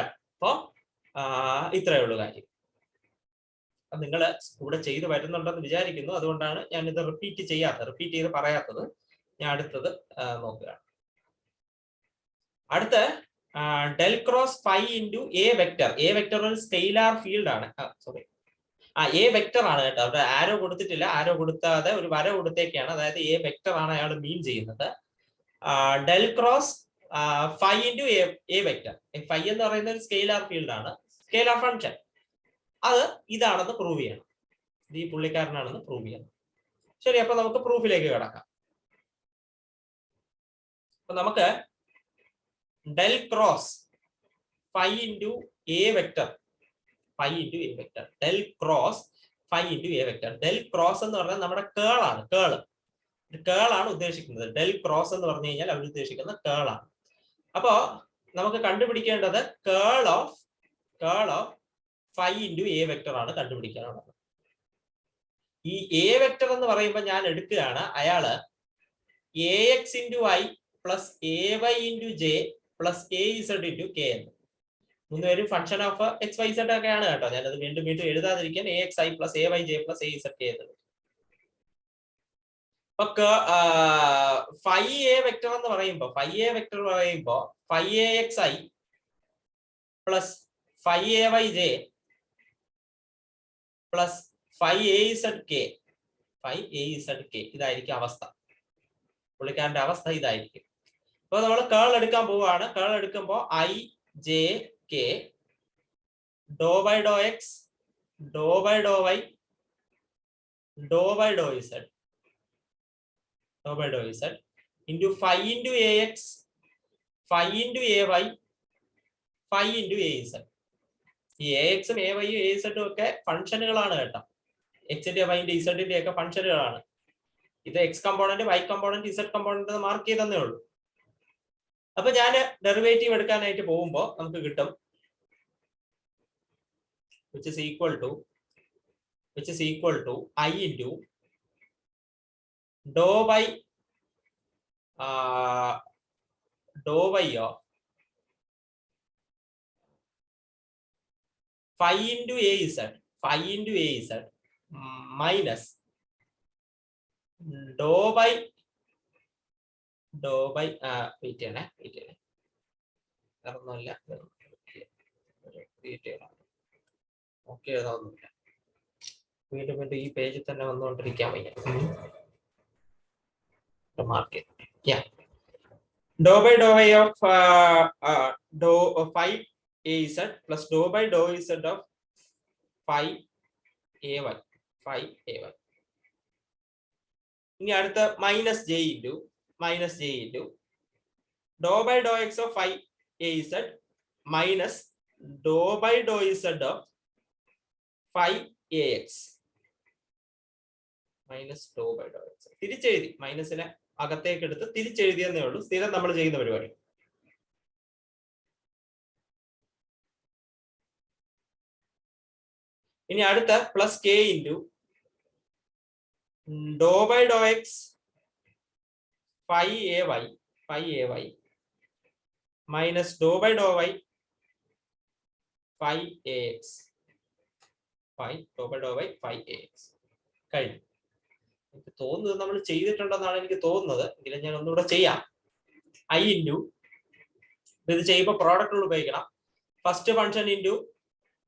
അപ്പോ ഇത്രയേ ഉള്ളൂ കാര്യം. നിങ്ങൾ കൂടെ ചെയ്ത് വരുന്നുണ്ടെന്ന് വിചാരിക്കുന്നു, അതുകൊണ്ടാണ് ഞാൻ ഇത് റിപ്പീറ്റ് ചെയ്ത് പറയാത്തത്. ഞാൻ അടുത്തത് നോക്കുകയാണ്. അടുത്ത del cross phi into A vector. A vector ഒരു സ്കെയിലാർ ഫീൽഡ് ആണ്. സോറി, എ വെക്ടർ ആണ് കേട്ടോ. അവിടെ ആരോ കൊടുത്തിട്ടില്ല, ആരോ കൊടുക്കാതെ ഒരു വര കൊടുത്തേക്കാണ്. അതായത് എ വെക്ടർ ആണ് അയാൾ മീൻ ചെയ്യുന്നത്. Del cross phi into A vector. Phi എന്ന് പറയുന്ന ഒരു സ്കെയിലാർ ഫീൽഡ് ആണ്, സ്കെയിലാർ ഫംഗ്ഷൻ. അത് ഇതാണെന്ന് പ്രൂവ് ചെയ്യണം. ഇത് ഈ പുള്ളിക്കാരനാണെന്ന് പ്രൂവ് ചെയ്യണം. ശരി, അപ്പൊ നമുക്ക് പ്രൂഫിലേക്ക് കിടക്കാം. അപ്പൊ നമുക്ക് del cross phi into A vector, phi into A vector, del cross phi into A vector. Del cross എന്ന് പറഞ്ഞാൽ നമ്മുടെ കേളാണ്, കേളാണ് ഉദ്ദേശിക്കുന്നത്. ഡെൽ ക്രോസ് എന്ന് പറഞ്ഞു കഴിഞ്ഞാൽ അവർ ഉദ്ദേശിക്കുന്നത് കേളാണ്. അപ്പോ നമുക്ക് കണ്ടുപിടിക്കേണ്ടത് curl of phi into A vector ആണ് കണ്ടുപിടിക്കാനുള്ളത്. ഈ എ വെക്ടർ എന്ന് പറയുമ്പോൾ ഞാൻ എടുക്കുകയാണ് അയാള് a x into i plus a y into j plus a z into k എന്ന്. മൂന്നുപേരും function of x y z ഒക്കെയാണ് കേട്ടോ. ഞാനത് വീണ്ടും എഴുതാതിരിക്കാൻ a x i plus a y j plus a z k എന്ന്. അപ്പൊ ഫൈ എ വെക്ടർ എന്ന് പറയുമ്പോൾ phi a x i plus phi a y j plus phi a z k ഇതായിരിക്കും അവസ്ഥ. പുള്ളിക്കാരന്റെ അവസ്ഥ ഇതായിരിക്കും. അപ്പൊ നമ്മൾ കേൾ എടുക്കാൻ പോവുകയാണ്. കേൾ എടുക്കുമ്പോൾ i j k do by Dr x Dr by Dr y do by Dr Z into phi into a x phi into a y phi into a z. ഈ എ എക്സും എ വൈയും എ ഇസഡും ഒക്കെ ഫംഗ്ഷനുകളാണ് കേട്ടോ. എക്സിന്റെ വൈന്റെ ഇസഡിന്റെ ഒക്കെ ഫംഗ്ഷനുകളാണ്. ഇത് x component, y component, z component mark ചെയ്തേ ഉള്ളൂ. അപ്പൊ ഞാൻ ഡെറിവേറ്റീവ് എടുക്കാനായിട്ട് പോകുമ്പോൾ നമുക്ക് കിട്ടും which is equal to I into dou by of phi into AZ minus dou by wait ചെയ്യണേ അതൊന്നുമല്ല, ഓക്കെ എഴുതാവുന്നില്ല. വീണ്ടും ഈ പേജിൽ തന്നെ വന്നുകൊണ്ടിരിക്കാൻ വയ്യ. Mark dou by Dr y of dou phi a z plus dou by Dr z of phi a y. ഇനി അടുത്ത minus j into Dr by Dr x of phi a z minus Dr by Dr z of phi a x minus Dr by Dr x. തിരിച്ചെഴുതി, മൈനസിനെ അകത്തേക്ക് എടുത്ത് തിരിച്ചെഴുതിയെന്നേ ഉള്ളൂ. സ്ഥിരം നമ്മൾ ചെയ്യുന്ന പരിപാടി. ഇനി അടുത്ത plus k into Dr by Dr x phi a y minus Dr by Dr y phi a x. Dr by Dr y phi a x കഴിഞ്ഞു. എനിക്ക് തോന്നുന്നത് നമ്മൾ ചെയ്തിട്ടുണ്ടെന്നാണ് എനിക്ക് തോന്നുന്നത്. എങ്കിലും ഞാൻ ഒന്നുകൂടെ ചെയ്യാം. I ഇൻറ്റു ഇത് ചെയ്യുമ്പോൾ പ്രോഡക്റ്റ് ഉപയോഗിക്കണം. First function into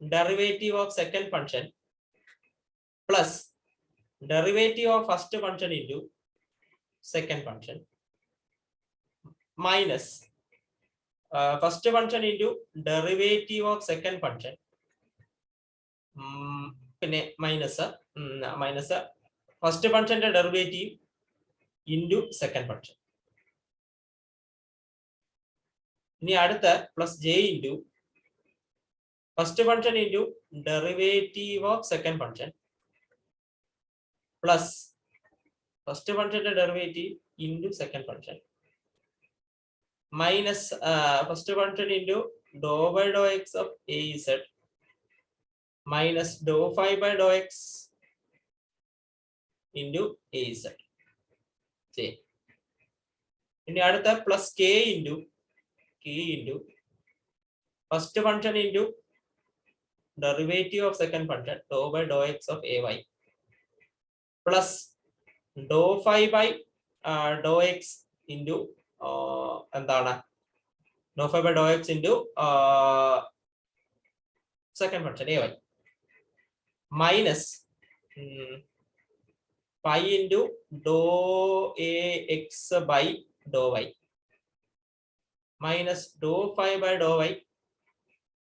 derivative of second function plus derivative of first function into second function minus first function into derivative of second function പിന്നെ മൈനസ് ഫസ്റ്റ് ഫംഗ്ഷന്റെ ഡെറിവേറ്റീവ് ഇൻറ്റു സെക്കൻഡ് ഫംഗ്ഷൻ. ഇനി അടുത്ത plus j into first function into derivative of second function plus first ഫംഗ്ഷന്റെ derivative into second function minus first function into Dr by Dr x of a z minus Dr phi by Dr X into a z. ഇനി അടുത്ത plus k into first function into derivative of second function dou by Dr x of a y plus Dr phi by Dr X into എന്താണ് dou phi by Dr X into second function a y minus pi into dou a x by Dr y minus Dr phi by Dr Y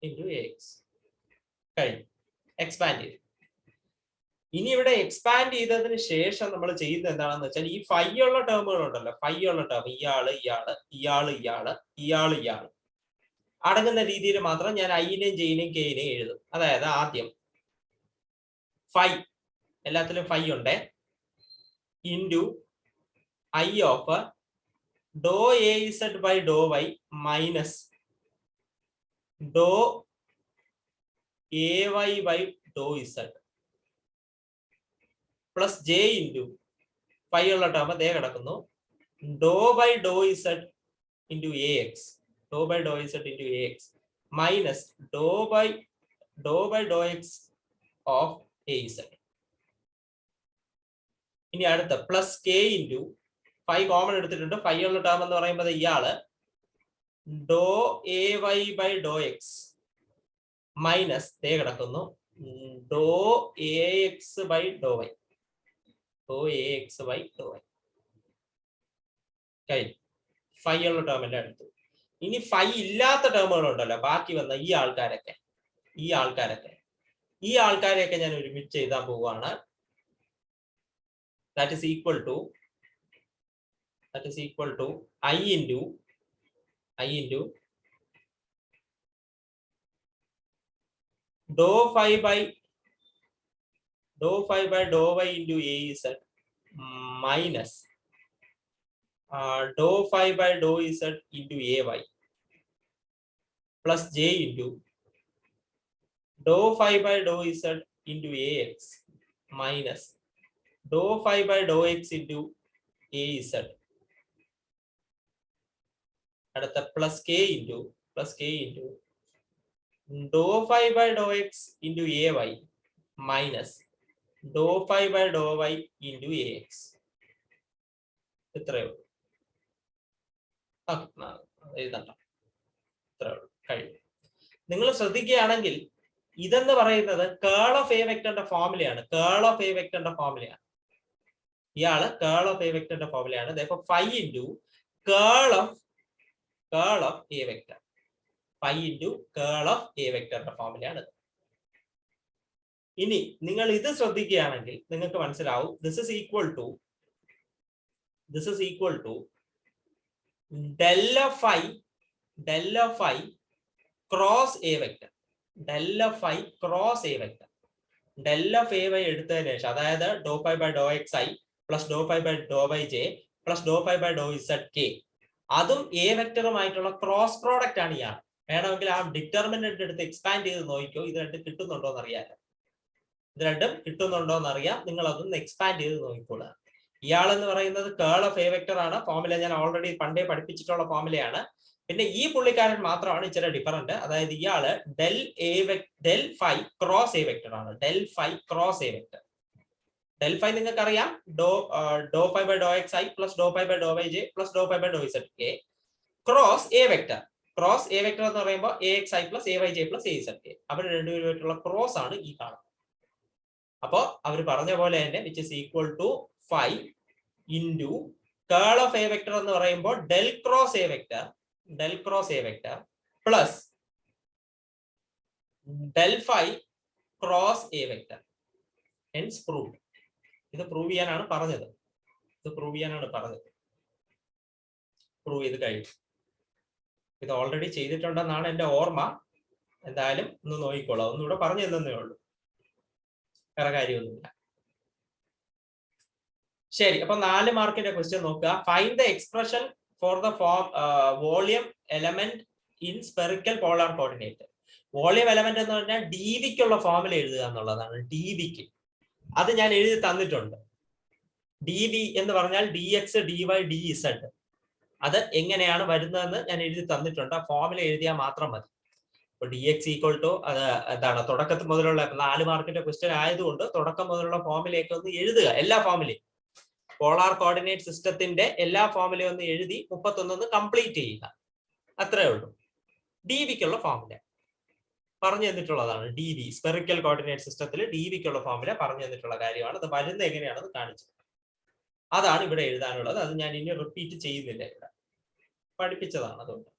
into a x. കഴിഞ്ഞു. എക്സ്പാൻഡ് ചെയ്തു. ഇനി ഇവിടെ എക്സ്പാൻഡ് ചെയ്തതിന് ശേഷം നമ്മൾ ചെയ്യുന്നത് എന്താണെന്ന് വെച്ചാൽ ഈ ഫൈ ഉള്ള ടേമുകൾ ഉണ്ടല്ലോ, ഫൈ ഉള്ള ടേം ഇയാള് അടങ്ങുന്ന രീതിയിൽ മാത്രം ഞാൻ ഐനെയും ജെയിനെയും കെയിനെയും എഴുതും. അതായത് ആദ്യം ഫൈ, എല്ലാത്തിലും ഫൈ ഉണ്ട്, into i of dou a z by Dr y minus dou a y by Dr z plus j into phi ഉള്ള ടേം അതേ കിടക്കുന്നു, dou by Dr Z into a x, Dr by Dr Z into a x minus Dr by Dr x of a z. ഇനി അടുത്ത plus k into phi common എടുത്തിട്ടുണ്ട്, ഫൈ ഉള്ള ടേം എന്ന് പറയുമ്പോൾ ഇയാള് dou a y by Dr x minus ദേ കിടക്കുന്നു dou a x by Dr y, dou a x by Dr y. കഴിഞ്ഞു. ഫൈ ഉള്ള ടേം എല്ലാം എടുത്തു. ഇനി ഫൈ ഇല്ലാത്ത ടേമുകൾ ഉണ്ടല്ലോ, ബാക്കി വന്ന ഈ ആൾക്കാരെയൊക്കെ ഞാൻ ഒരുമിച്ച് എഴുതാൻ പോവുകയാണ്. that is equal to I into dou phi by dou y into a z minus dou phi by dou z into ay plus j into dou phi by dou z into ax minus dou phi by dou x into az. അടുത്ത plus k into Dr phi by Dr X into a y minus Dr phi by Dr Y into a x. ഇത്രയേ ഉള്ളൂ. എഴുതണ്ട, ഇത്രയേ ഉള്ളൂ. കഴിയും. നിങ്ങൾ ശ്രദ്ധിക്കുകയാണെങ്കിൽ ഇതെന്ന് പറയുന്നത് കേൾ ഓഫ് എ വെക്ടറിന്റെ ഫോർമുലയാണ്. ഇയാള് കേൾ ഓഫ് എ വെക്ടറിന്റെ ഫോർമുലയാണ്. therefore phi into curl of A vector, phi into curl of A വെക്ടറിന്റെ ഫോർമുലയാണ്. ഇനി നിങ്ങൾ ഇത് ശ്രദ്ധിക്കുകയാണെങ്കിൽ നിങ്ങൾക്ക് മനസ്സിലാവും this is equal to del of phi cross a vector, del of phi cross a vector. del of a y എടുത്തതിന് ശേഷം, അതായത് dou phi by Dr x i plus Dr phi by Dr y j plus Dr phi by Dr z k, അതും എ വെക്ടറുമായിട്ടുള്ള ക്രോസ് പ്രോഡക്റ്റ് ആണ് ഇയാൾ. വേണമെങ്കിൽ ആ ഡിറ്റർമിനന്റ് എടുത്ത് എക്സ്പാൻഡ് ചെയ്ത് നോക്കിക്കോ, ഇത് രണ്ടും കിട്ടുന്നുണ്ടോ എന്നറിയാം. നിങ്ങൾ അതൊന്ന് എക്സ്പാൻഡ് ചെയ്ത് നോക്കിക്കോളുക. ഇയാൾ എന്ന് പറയുന്നത് കേൾ ഓഫ് എ വെക്ടർ ആണ്. ഫോർമുല ഞാൻ ഓൾറെഡി പണ്ടേ പഠിപ്പിച്ചിട്ടുള്ള ഫോർമുലയാണ്. പിന്നെ ഈ പുള്ളിക്കാരൻ മാത്രമാണ് ഇച്ചിരി ഡിഫറന്റ്. അതായത് ഇയാള് del phi cross A vector ആണ്. del phi നിങ്ങൾക്ക് അറിയാം ഡോ phi by dou xi plus dou phi by dou yj plus dou phi by dou zk cross a vector. Cross a vector എന്ന് പറയുമ്പോൾ axi plus ayj plus azk. അവർ രണ്ടുപേരുമായിട്ടുള്ള ക്രോസ് ആണ് ഈ കാണുന്നത്. അപ്പോ അവർ പറഞ്ഞ പോലെ തന്നെ which is equal to phi into curl of a vector എന്ന് പറയുമ്പോൾ del cross a vector plus del phi cross a vector. hence proved. ഇത് പ്രൂവ് ചെയ്യാനാണ് പറഞ്ഞത്. പ്രൂവ് ചെയ്ത് കഴിഞ്ഞു. ഇത് ഓൾറെഡി ചെയ്തിട്ടുണ്ടെന്നാണ് എന്റെ ഓർമ്മ. എന്തായാലും ഒന്ന് നോക്കിക്കോളാം. ഒന്നുകൂടെ പറഞ്ഞു തന്നേ ഉള്ളൂ, വേറെ കാര്യമൊന്നുമില്ല. ശരി, അപ്പൊ 4 മാർക്കിന്റെ ക്വസ്റ്റ്യൻ നോക്കുക. Find the expression for the form volume element in spherical polar coordinate. Volume element എന്ന് പറഞ്ഞാൽ ഡിവിക്കുള്ള ഫോമിൽ എഴുതുക എന്നുള്ളതാണ്. ഡിവിക്ക് അത് ഞാൻ എഴുതി തന്നിട്ടുണ്ട്. ഡി വി എന്ന് പറഞ്ഞാൽ d x d y d z. അത് എങ്ങനെയാണ് വരുന്നതെന്ന് ഞാൻ എഴുതി തന്നിട്ടുണ്ട്. ആ ഫോമിൽ എഴുതിയാൽ മാത്രം മതി. ഇപ്പൊ ഡി എക്സ് ഈക്വൽ ടു അത് എന്താണ്, തുടക്കത്തിൽ മുതലുള്ള 4 മാർക്കിന്റെ ക്വസ്റ്റ്യൻ ആയതുകൊണ്ട് തുടക്കം മുതലുള്ള ഫോമിലേക്ക് ഒന്ന് എഴുതുക. എല്ലാ ഫോമിലെയും പോളാർ കോർഡിനേറ്റ് സിസ്റ്റത്തിന്റെ എല്ലാ ഫോമിലെയും ഒന്ന് എഴുതി 31 കംപ്ലീറ്റ് ചെയ്യുക. അത്രേ ഉള്ളൂ. ഡി വിക്കുള്ള ഫോമില പറഞ്ഞു തന്നിട്ടുള്ളതാണ്. ഡി വി സ്പെറിക്കൽ കോർഡിനേറ്റ് സിസ്റ്റത്തിൽ ഡി വിക്കുള്ള ഫോമില പറഞ്ഞു തന്നിട്ടുള്ള കാര്യമാണ്. അത് വരുന്നത് എങ്ങനെയാണെന്ന് കാണിച്ചത്. അതാണ് ഇവിടെ എഴുതാനുള്ളത്. അത് ഞാൻ ഇനി റിപ്പീറ്റ് ചെയ്യുന്നില്ല, ഇവിടെ പഠിപ്പിച്ചതാണ്. അതുകൊണ്ട്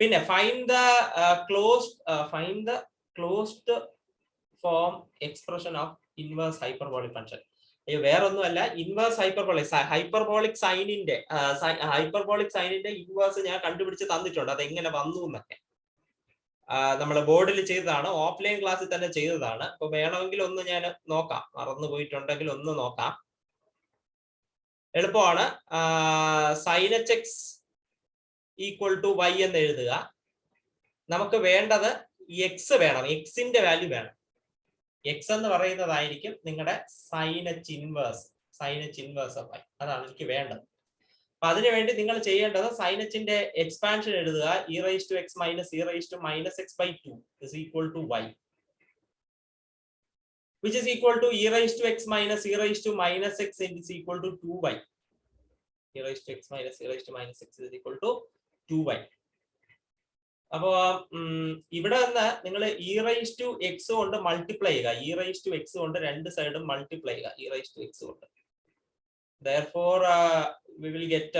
പിന്നെ find the closed form expression of inverse hyperbolic function. വേറൊന്നുമല്ല, ഇൻവേഴ്സ് ഹൈപ്പർബോളിക് സൈനിന്റെ ഇൻവേഴ്സ് ഞാൻ കണ്ടുപിടിച്ച് തന്നിട്ടുണ്ട്. അത് എങ്ങനെ വന്നു എന്നൊക്കെ നമ്മൾ ബോർഡിൽ ചെയ്തതാണ്, ഓഫ്ലൈൻ ക്ലാസ്സിൽ തന്നെ ചെയ്തതാണ്. അപ്പൊ വേണമെങ്കിൽ ഒന്ന് ഞാൻ നോക്കാം, മറന്നു പോയിട്ടുണ്ടെങ്കിൽ ഒന്ന് നോക്കാം. എളുപ്പമാണ്. sin h x equal to y എന്ന് എഴുതുക. നമുക്ക് വേണ്ടത് എക്സ് വേണം, എക്സിന്റെ വാല്യൂ വേണം. എക്സ് എന്ന് പറയുന്നതായിരിക്കും നിങ്ങളുടെ sin h inverse of y. അതാണ് എനിക്ക് വേണ്ടത്. അപ്പൊ അതിനുവേണ്ടി നിങ്ങൾ ചെയ്യേണ്ടത് sin h ന്റെ എക്സ്പാൻഷൻ എഴുതുക. e raised to x minus e raised to minus x by 2 is equal to y, which is equal to e raised to x minus e raised to minus x is equal to 2y. e raised to x minus e raised to minus x is equal to 2y. അപ്പോ ഇവിടെ നിന്ന് നിങ്ങൾ e raised to x കൊണ്ട് മൾട്ടിപ്ലൈ ചെയ്യുക. e raised to x കൊണ്ട് രണ്ട് സൈഡും മൾട്ടിപ്ലൈ ചെയ്യുക e raised to x കൊണ്ട്. Therefore we will get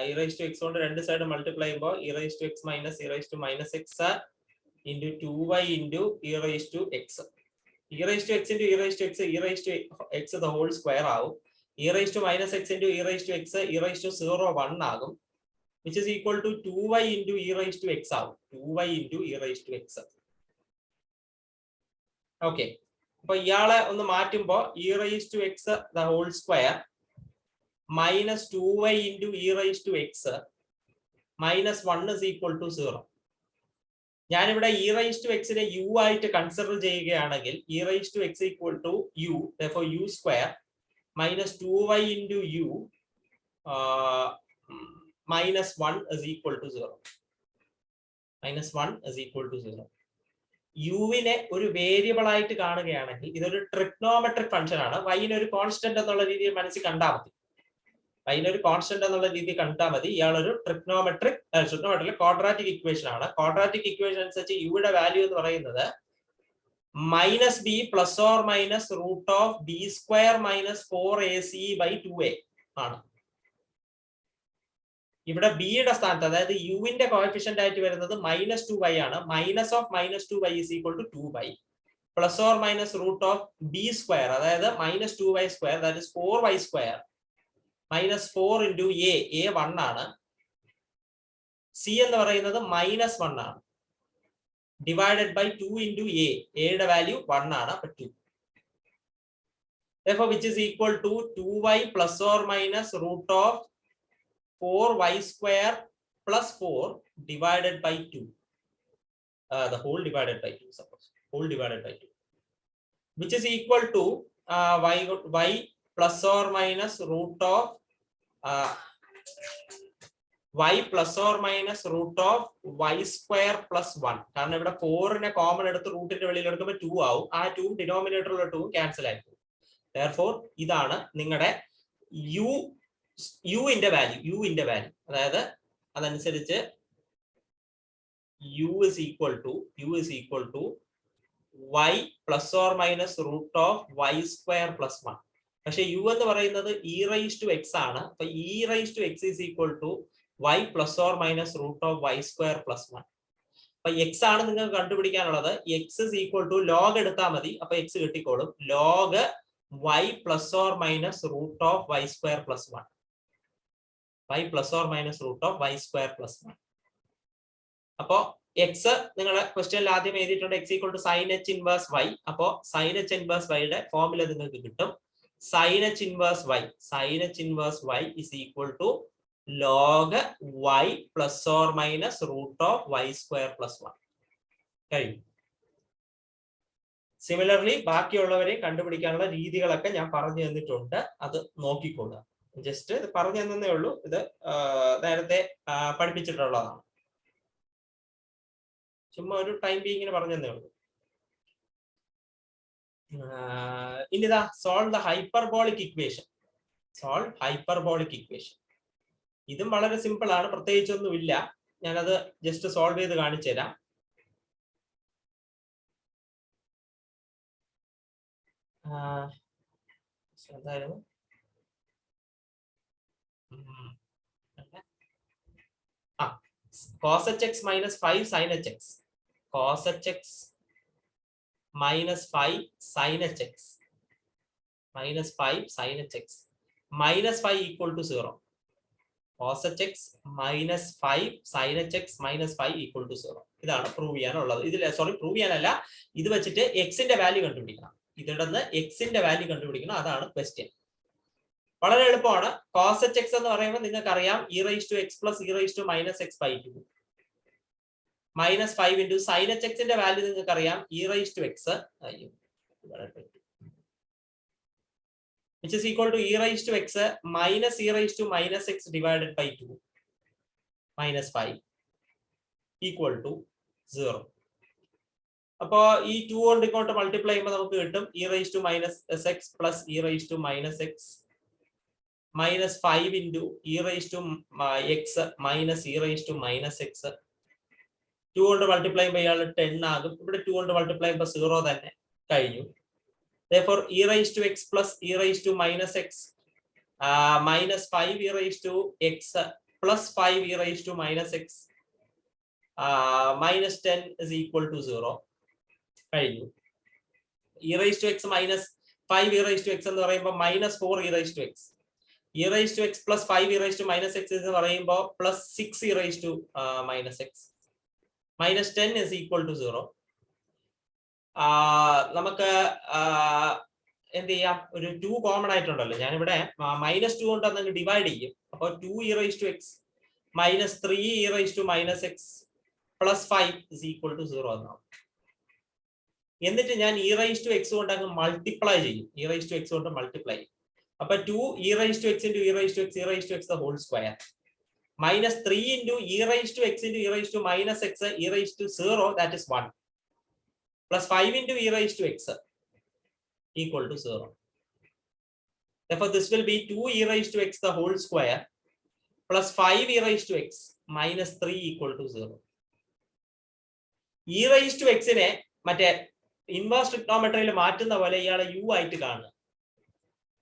e raised to x കൊണ്ട് രണ്ട് സൈഡ് മൾട്ടിപ്ലൈ ചെയ്യുമ്പോൾ e raised to x minus e raised to minus x into 2y into e raised to x. e raised to x into e raised to x, e raised to x the whole square ആവും. e raised to minus x into e raised to x, e raised to 0 1 ആകും, which is equal to 2y into e raised to x ആവും. 2y into e raised to x. Okay, അപ്പൊ ഇയാളെ ഒന്ന് മാറ്റുമ്പോ e raised to x the whole square minus 2y into e raised to x minus 1 is equal to 0. ഞാനിവിടെ e raised to x നെ u ആയിട്ട് കൺസിഡർ ചെയ്യുകയാണെങ്കിൽ e raised to x equal to u, therefore u square minus 2y into u minus 1 is equal to 0. Minus 1 is equal to 0. യുവിനെ ഒരു വേരിയബിൾ ആയിട്ട് കാണുകയാണെങ്കിൽ ഇതൊരു ട്രിഗ്നോമെട്രിക് ഫംഗ്ഷൻ ആണ്. വൈനെ ഒരു കോൺസ്റ്റന്റ് എന്നുള്ള രീതിയിൽ മനസ്സിൽ കണ്ടാൽ മതി. വൈനൊരു കോൺസ്റ്റന്റ് എന്നുള്ള രീതിയിൽ കണ്ടാൽ മതി. ഇയാളൊരു ട്രിഗ്നോമെട്രിക് ക്വാഡ്രാറ്റിക് ഇക്വേഷൻ ആണ്. ക്വാഡ്രാറ്റിക് ഇക്വേഷൻ അനുസരിച്ച് യുടെ വാല്യൂ എന്ന് പറയുന്നത് minus b plus or minus root of b square minus 4ac by 2a ആണ്. ഇവിടെ ബിയുടെ സ്ഥാനത്ത്, അതായത് യുവിന്റെ കോഎഫിഷ്യന്റ് ആയിട്ട് വരുന്നത് മൈനസ് 2y ആണ്. Minus of minus 2y is equal to 2y plus or minus root of b square, അതായത് minus 2y square, that is 4y square minus 4 into a 1 ആണ്. സി എന്ന് പറയുന്നത് മൈനസ് 1 ആണ്. ഡിവൈഡഡ് ബൈ 2 ഇൻറ്റു എയുടെ വാല്യൂ 1 ആണ്. അപ്പൊ 2. Therefore, which is equal to 2y plus or minus root of 4y square plus 4 divided by 2. The whole divided by 2, suppose. Whole divided by 2. Which is equal to y plus or minus root of y plus or minus root of y square plus 1. കാരണം ഇവിടെ 4നെ കോമൺ എടുത്ത് റൂട്ടിന്റെ വെളിയിൽ എടുക്കുമ്പോൾ 2 ആവും. ആ 2 ഡിനോമിനേറ്ററിലുള്ള 2 ക്യാൻസൽ ആയി പോകും. Therefore ഇതാണ് നിങ്ങളുടെ യുവിന്റെ വാല്യൂ. അതായത് അതനുസരിച്ച് u is equal to y plus or minus root of y square plus 1. പക്ഷെ u എന്ന് പറയുന്നത് e raised to x ആണ്. അപ്പൊ e raised to x is equal to y plus or minus root of y square plus 1. അപ്പൊ x ആണ് നിങ്ങൾക്ക് കണ്ടുപിടിക്കാനുള്ളത്. x is equal to log എടുത്താൽ മതി. അപ്പൊ x കിട്ടിക്കോളും. log y plus or minus root of y square plus 1. y plus or minus root of y square plus 1. അപ്പോ x നിങ്ങളെ ക്വസ്റ്റ്യനിൽ ആദ്യം എഴുതിയിട്ടുണ്ട് x equal to sin h inverse y. അപ്പോ sin h inverse y യുടെ ഫോർമുല നിങ്ങൾക്ക് കിട്ടും. sin h inverse y is equal to log y plus or minus root of y square plus 1. കഴിഞ്ഞു. സിമിലർലി ബാക്കിയുള്ളവരെ കണ്ടുപിടിക്കാനുള്ള രീതികളൊക്കെ ഞാൻ പറഞ്ഞു തന്നിട്ടുണ്ട്. അത് നോക്കിക്കൊള്ളുക. ജസ്റ്റ് പറഞ്ഞു തന്നേ ഉള്ളൂ. ഇത് നേരത്തെ പഠിപ്പിച്ചിട്ടുള്ളതാണ്. ചുമ്മാ ഒരു ടൈം ബീങ്ങിന് പറഞ്ഞു തന്നേ ഉള്ളൂ. ഇനിതാ സോൾവ് ദ ഹൈപ്പർബോളിക് ഇക്വേഷൻ. ഇതും വളരെ സിമ്പിൾ ആണ്, പ്രത്യേകിച്ചൊന്നുമില്ല. ഞാനത് ജസ്റ്റ് സോൾവ് ചെയ്ത് കാണിച്ചു തരാം. എന്തായിരുന്നു? cos hx minus 5 sin hx. cos hx minus 5 sin hx. minus 5 sin hx. minus 5 equal to 0. cos hx minus 5 sin hx minus 5 equal to 0. ഇതാണ് പ്രൂവ് ചെയ്യാനുള്ളത്. പ്രൂവ് ചെയ്യാനല്ല, ഇത് വെച്ചിട്ട് എക്സിന്റെ വാല്യൂ കണ്ടുപിടിക്കണം. ഇതിടന്ന് എക്സിന്റെ വാല്യൂ കണ്ടുപിടിക്കണം. അതാണ് ക്വസ്റ്റ്യൻ. വളരെ എളുപ്പമാണ്. cos hx എന്ന് പറയുമ്പോൾ നിങ്ങൾക്ക് അറിയാം e raised to x plus e raised to minus x by 2 minus 5 into sin hx ന്റെ വാല്യൂ നിങ്ങൾക്ക് അറിയാം e raised to x which is equal to e raised to x minus e raised to minus x divided by 2 minus 5 equal to 0. അപ്പോ ഈ 2 കൊണ്ട് ഇങ്ങോട്ട് മൾട്ടിപ്ലൈ ചെയ്യുമ്പോൾ നമുക്ക് കിട്ടും e raised to minus x plus e raised to minus x minus 5 into e raised to x minus e raised to minus x. 2 കൊണ്ട് മൾട്ടിപ്ലൈ ചെയ്യുമ്പോൾ 10 ആകും. ഇവിടെ 2 കൊണ്ട് മൾട്ടിപ്ലൈ ചെയ്യുമ്പോൾ 0 തന്നെ കഴിഞ്ഞു. Therefore e raised to x plus e raised to minus x minus 5 e raised to x plus 5 e raised to minus x minus 10 is equal to 0. കഴിഞ്ഞു. e raised to x minus 5 e raised to x എന്ന് പറയുമ്പോൾ minus 4 e raised to x. e raised to x plus 5 e raised to minus x എന്ന് പറയുമ്പോൾ plus 6 e raised to minus x minus 10 is equal to 0. നമുക്ക് എന്ത് ചെയ്യാം? ഒരു 2 കോമൺ ആയിട്ടുണ്ടല്ലോ. ഞാനിവിടെ -2 കൊണ്ട് അതങ്ങ് ഡിവൈഡ് ചെയ്യും. അപ്പോൾ 2 e raised to x minus 3 e raised to minus x plus 5 is equal to 0 എന്നാവും. എന്നിട്ട് ഞാൻ e raised to x കൊണ്ട് അങ്ങ് മൾട്ടിപ്ലൈ ചെയ്യും. e raised to x കൊണ്ട് മൾട്ടിപ്ലൈ ചെയ്യും. അപ്പൊ 2 e raised to x into e raised to x e raised to x the whole square minus 3 into e raised to x into e raised to minus x e raised to 0, that is 1, plus 5 into e raised to x equal to 0. Therefore this will be 2 e raised to x the whole square plus 5 e raised to x minus 3 equal to 0. e raised to x നെ മറ്റേ ഇൻവേഴ്സ് ട്രിഗ്നോമെട്രിയിൽ മാറ്റുന്ന പോലെ ഇയാളെ u ആയിട്ട് കാണുക.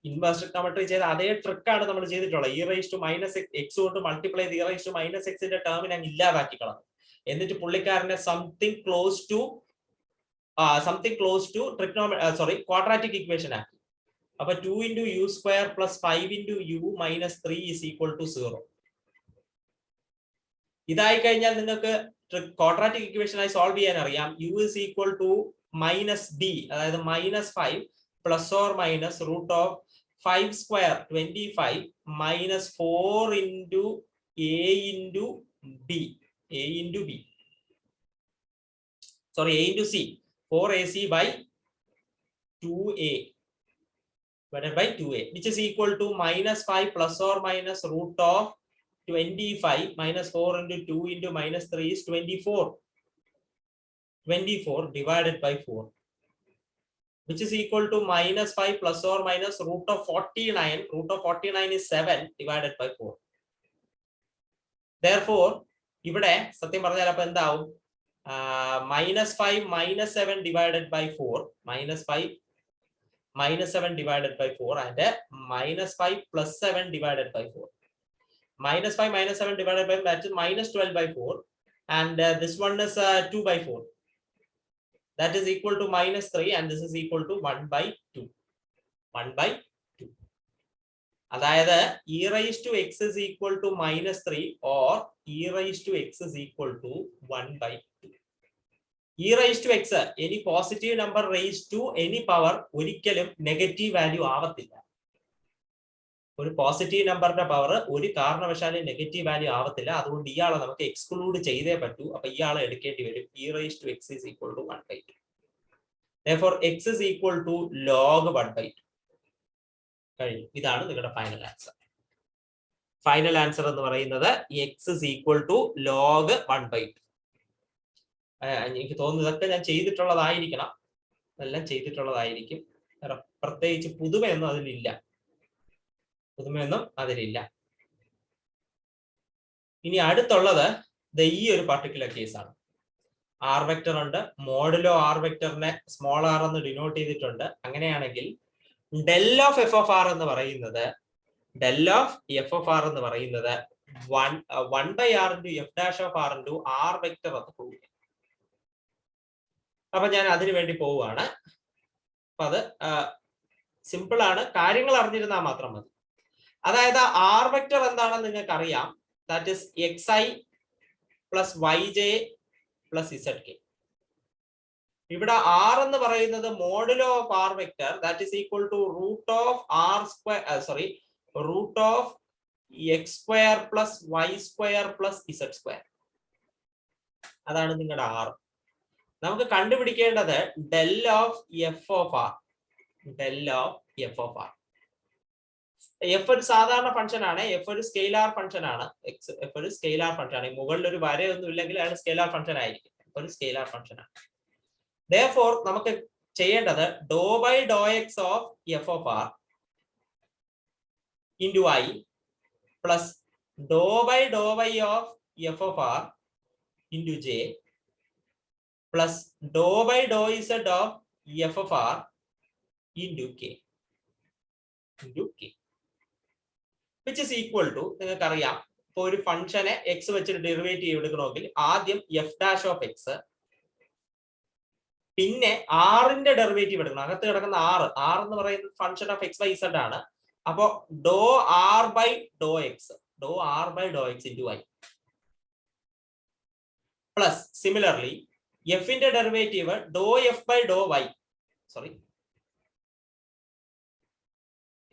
ഇൻവേഴ്സ് ട്രിഗ്നോമെട്രി ചെയ്ത അതേ ട്രിക്കാണ് നമ്മൾ ചെയ്തിട്ടുള്ളത്. e raised to minus x കൊണ്ട് മൾട്ടിപ്ലൈ ചെയ്ത് e raised to minus x ന്റെ ടേമിനെ അങ്ങ് ഇല്ലാതാക്കി കളഞ്ഞു. എന്നിട്ട് പുള്ളിക്കാരനെ something close to quadratic equation ആക്കി. അപ്പൊ 2 into u square plus 5 into u minus 3 is equal to 0. ഇതായി കഴിഞ്ഞാൽ നിങ്ങൾക്ക് ക്വാഡ്രാറ്റിക് ഇക്വേഷൻ ആയി സോൾവ് ചെയ്യാൻ അറിയാം. u is equal to minus b, അതായത് -5 plus or minus root of 5 square 25 minus 4 into a into c 4ac by 2a divided by 2a, which is equal to -5 plus or minus root of 25 minus 4 into 2 into minus 3 is 24. 24 divided by 4, which is equal to minus 5 plus or minus root of 49. Root of 49 is 7 divided by 4. Therefore, ഇവിടെ സത്യം പറഞ്ഞാൽ അപ്പൊ എന്താവും? minus 5 minus 7 divided by 4, minus 5 minus 7 divided by 4, and minus 5 plus 7 divided by 4. Minus 5 minus 7 divided by, that is minus 12 by 4, and this one is 2 by 4. That is equal to minus 3, and this is equal to 1 by 2. 1 by 2. അതായത് e raised to x is equal to minus 3 or e raised to x is equal to 1 by 2. e raised to x, any positive number raised to any power ഒരിക്കലും നെഗറ്റീവ് വാല്യൂ ആവത്തില്ല. ഒരു പോസിറ്റീവ് നമ്പറിന്റെ പവർ ഒരു കാരണവശാലും നെഗറ്റീവ് വാല്യൂ ആവത്തില്ല. അതുകൊണ്ട് ഇയാളെ നമുക്ക് എക്സ്ക്ലൂഡ് ചെയ്തേ പറ്റൂ. അപ്പൊ ഇയാളെ എടുക്കേണ്ടി വരും. e raised to x is equal to 1 by 2. Therefore x is equal to log 1 by 2. കഴിഞ്ഞു. ഇതാണ് നിങ്ങളുടെ ഫൈനൽ ആൻസർ. ഫൈനൽ ആൻസർ എന്ന് പറയുന്നത് x is equal to log 1 by 2. എനിക്ക് തോന്നുന്നു ഇതൊക്കെ ഞാൻ ചെയ്തിട്ടുള്ളതായിരിക്കണം. എല്ലാം ചെയ്തിട്ടുള്ളതായിരിക്കും. പ്രത്യേകിച്ച് പുതുമയൊന്നും അതിലില്ല. ഇനി അടുത്തുള്ളത് ഈ ഒരു പർട്ടിക്കുലർ കേസാണ്. ആർ വെക്ടർ ഉണ്ട്. മോഡുലോ ആർ വെക്ടറിനെ സ്മോൾ ആർ എന്ന് ഡിനോട്ട് ചെയ്തിട്ടുണ്ട്. അങ്ങനെയാണെങ്കിൽ del of f of r എന്ന് പറയുന്നത് 1 by r into f dash of r into r vector എന്ന് പ്രൂവ് ചെയ്യും. അപ്പൊ ഞാൻ അതിനു വേണ്ടി പോവുകയാണ്. അപ്പൊ അത് സിമ്പിൾ ആണ്. കാര്യങ്ങൾ അറിഞ്ഞിരുന്നാൽ മാത്രം മതി. അതായത് ആർ വെക്ടർ എന്താണെന്ന് നിങ്ങൾക്ക് അറിയാം. That is xi plus yj plus zk. ഇവിടെ r എന്ന് പറയുന്നത് modulo of r vector, that is equal to root of r square, root of x square plus y square plus z square. അതാണ് നിങ്ങളുടെ ആർ. നമുക്ക് കണ്ടുപിടിക്കേണ്ടത് del of f of r. F ഒരു സാധാരണ ഫംഗ്ഷൻ ആണ്. എഫ് ഒരു സ്കെയിലാർ ഫംഗ്ഷൻ ആണ്. എഫ് ഒരു സ്കെയിലാർ ഫംഗ്ഷൻ ആണ്. മുകളിൽ ഒരു വരയൊന്നും ഇല്ലെങ്കിൽ അയാൾ സ്കെയിലാർ ഫംഗ്ഷൻ ആയിരിക്കും. ഒരു സ്കെയിലാർ ഫംഗ്ഷൻ ആണ്. Therefore, നമുക്ക് ചെയ്യേണ്ടത് dou by Dr x of f of r into i plus dou by Dr y of f of r into j plus dou by Dr z of f of r into k which is equal to, നിങ്ങൾക്കറിയാം, ഇപ്പൊ ഒരു ഫംഗ്ഷനെ എക്സ് വെച്ചിട്ട് ഡെറിവേറ്റീവ് എടുക്കണമെങ്കിൽ ആദ്യം എഫ് ഡാഷ് ഓഫ് എക്സ്, പിന്നെ ആറിന്റെ ഡെറിവേറ്റീവ് എടുക്കണം. അകത്ത് കിടക്കുന്ന ആർ എന്ന് പറയുന്നത് function of x by z ആണ്. അപ്പോ dou r by Dr X into i plus similarly എഫിന്റെ derivative dou f by Dr y,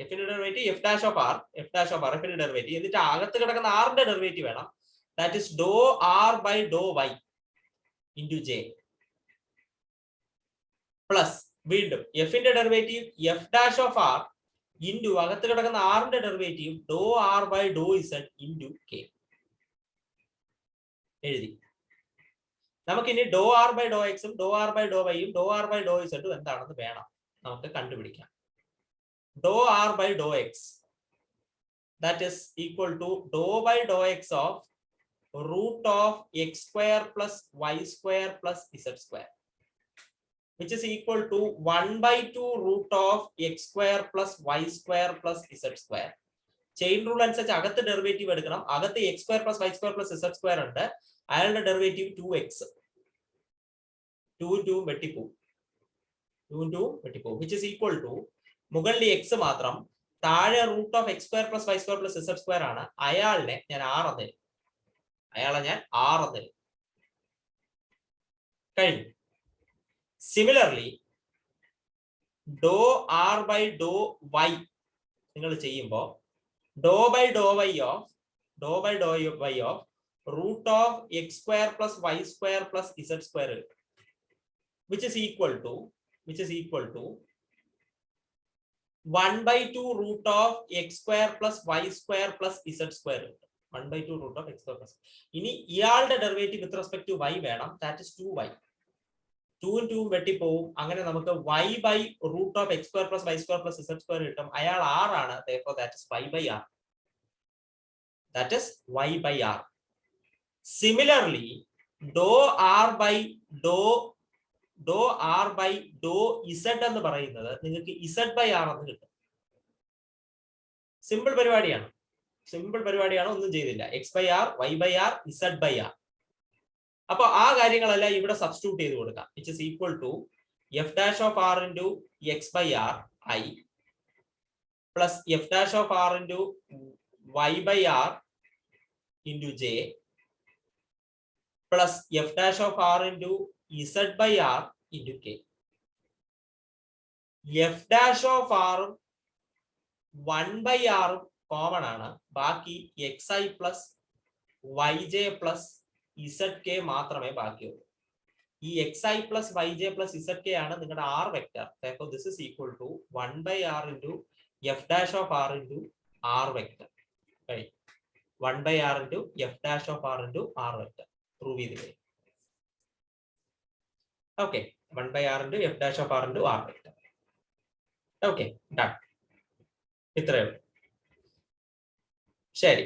എഫിന്റെ derivative f dash of r എഫിന്റെ ഡെറിവേറ്റീവ്, എന്നിട്ട് അകത്ത് കിടക്കുന്ന ആറിന്റെ ഡെറിവേറ്റീവ് വേണം. That is dou r by Dr Y into j plus വീണ്ടും എഫിന്റെ derivative f dash of r into അകത്ത് കിടക്കുന്ന ആറിന്റെ derivative dou r by Dr Z into K എഴുതി. നമുക്കിനി ഡോ ആർ ബൈ ഡോ എക്സും ഡോ ആർ ബൈ ഡോ വൈയും ഡോ ആർ ബൈ ഡോ ഇസഡും എന്താണെന്ന് വേണം നമുക്ക് കണ്ടുപിടിക്കാം. Dou r by Dr x, that is equal to dou by Dr x of root of x square plus y square plus z square, which is equal to 1 by 2 root of x square plus y square plus z square. Chain rule അനുസരിച്ച് അകത്ത് ഡെറിവേറ്റീവ് എടുക്കണം. അകത്ത് x square plus y square plus z square ഉണ്ട്. അയാളുടെ ഡെറിവേറ്റീവ് 2x, 2 വെട്ടിപ്പോവും, which is equal to മുകളിൽ x മാത്രം, താഴെ root of x square plus y square plus z square ആണ്. അയാളെ ഞാൻ r എന്ന് തരും. കഴിഞ്ഞു. Similarly dou r by Dr y നിങ്ങൾ ചെയ്യുമ്പോൾ dou by Dr y of root of x square plus y square plus z square, which is equal to 1 by 2 root of x square plus y square plus z square. 1/2 root of x square plus. ഇനി ഇയാളുടെ derivative with respect to y വേണം, ദാറ്റ് ഇസ് 2y. 2 2 വെട്ടിപ്പോവും. അങ്ങനെ നമുക്ക് y by root of x square plus y square plus z square കിട്ടും. അയാൾ r ആണ്, therefore that is y by r. That is y by r. Similarly, dou r by dou z എന്ന് പറയുന്നത് നിങ്ങൾക്ക് z by r എന്ന് കിട്ടും. സിമ്പിൾ പരിപാടിയാണ്, ഒന്നും ചെയ്തില്ല. x by r, y by r, z by r. അപ്പൊ ആ കാര്യങ്ങളെല്ലാം ഇവിടെ സബ്സ്റ്റിറ്റ്യൂട്ട് ചെയ്ത് കൊടുക്കാം. Which is equal to f dash of r into x by r I plus f dash of r into y by r into j plus f dash of r into z by r into k. f dash of r 1 by r common ആണ്, ബാക്കി xi plus yj plus zk മാത്രമേ ബാക്കിയുള്ളൂ. ഈ xi plus yj plus zk ആണ് നിങ്ങളുടെ r vector. therefore this is equal to 1 by r into f dash of r into r vector. right, 1 by r into f dash of r into r vector prove ചെയ്ത് കഴിഞ്ഞു. okay, 1 by r into f dash of r into r vector. okay, done. ഇത്രയേ ഉള്ളൂ. ശരി,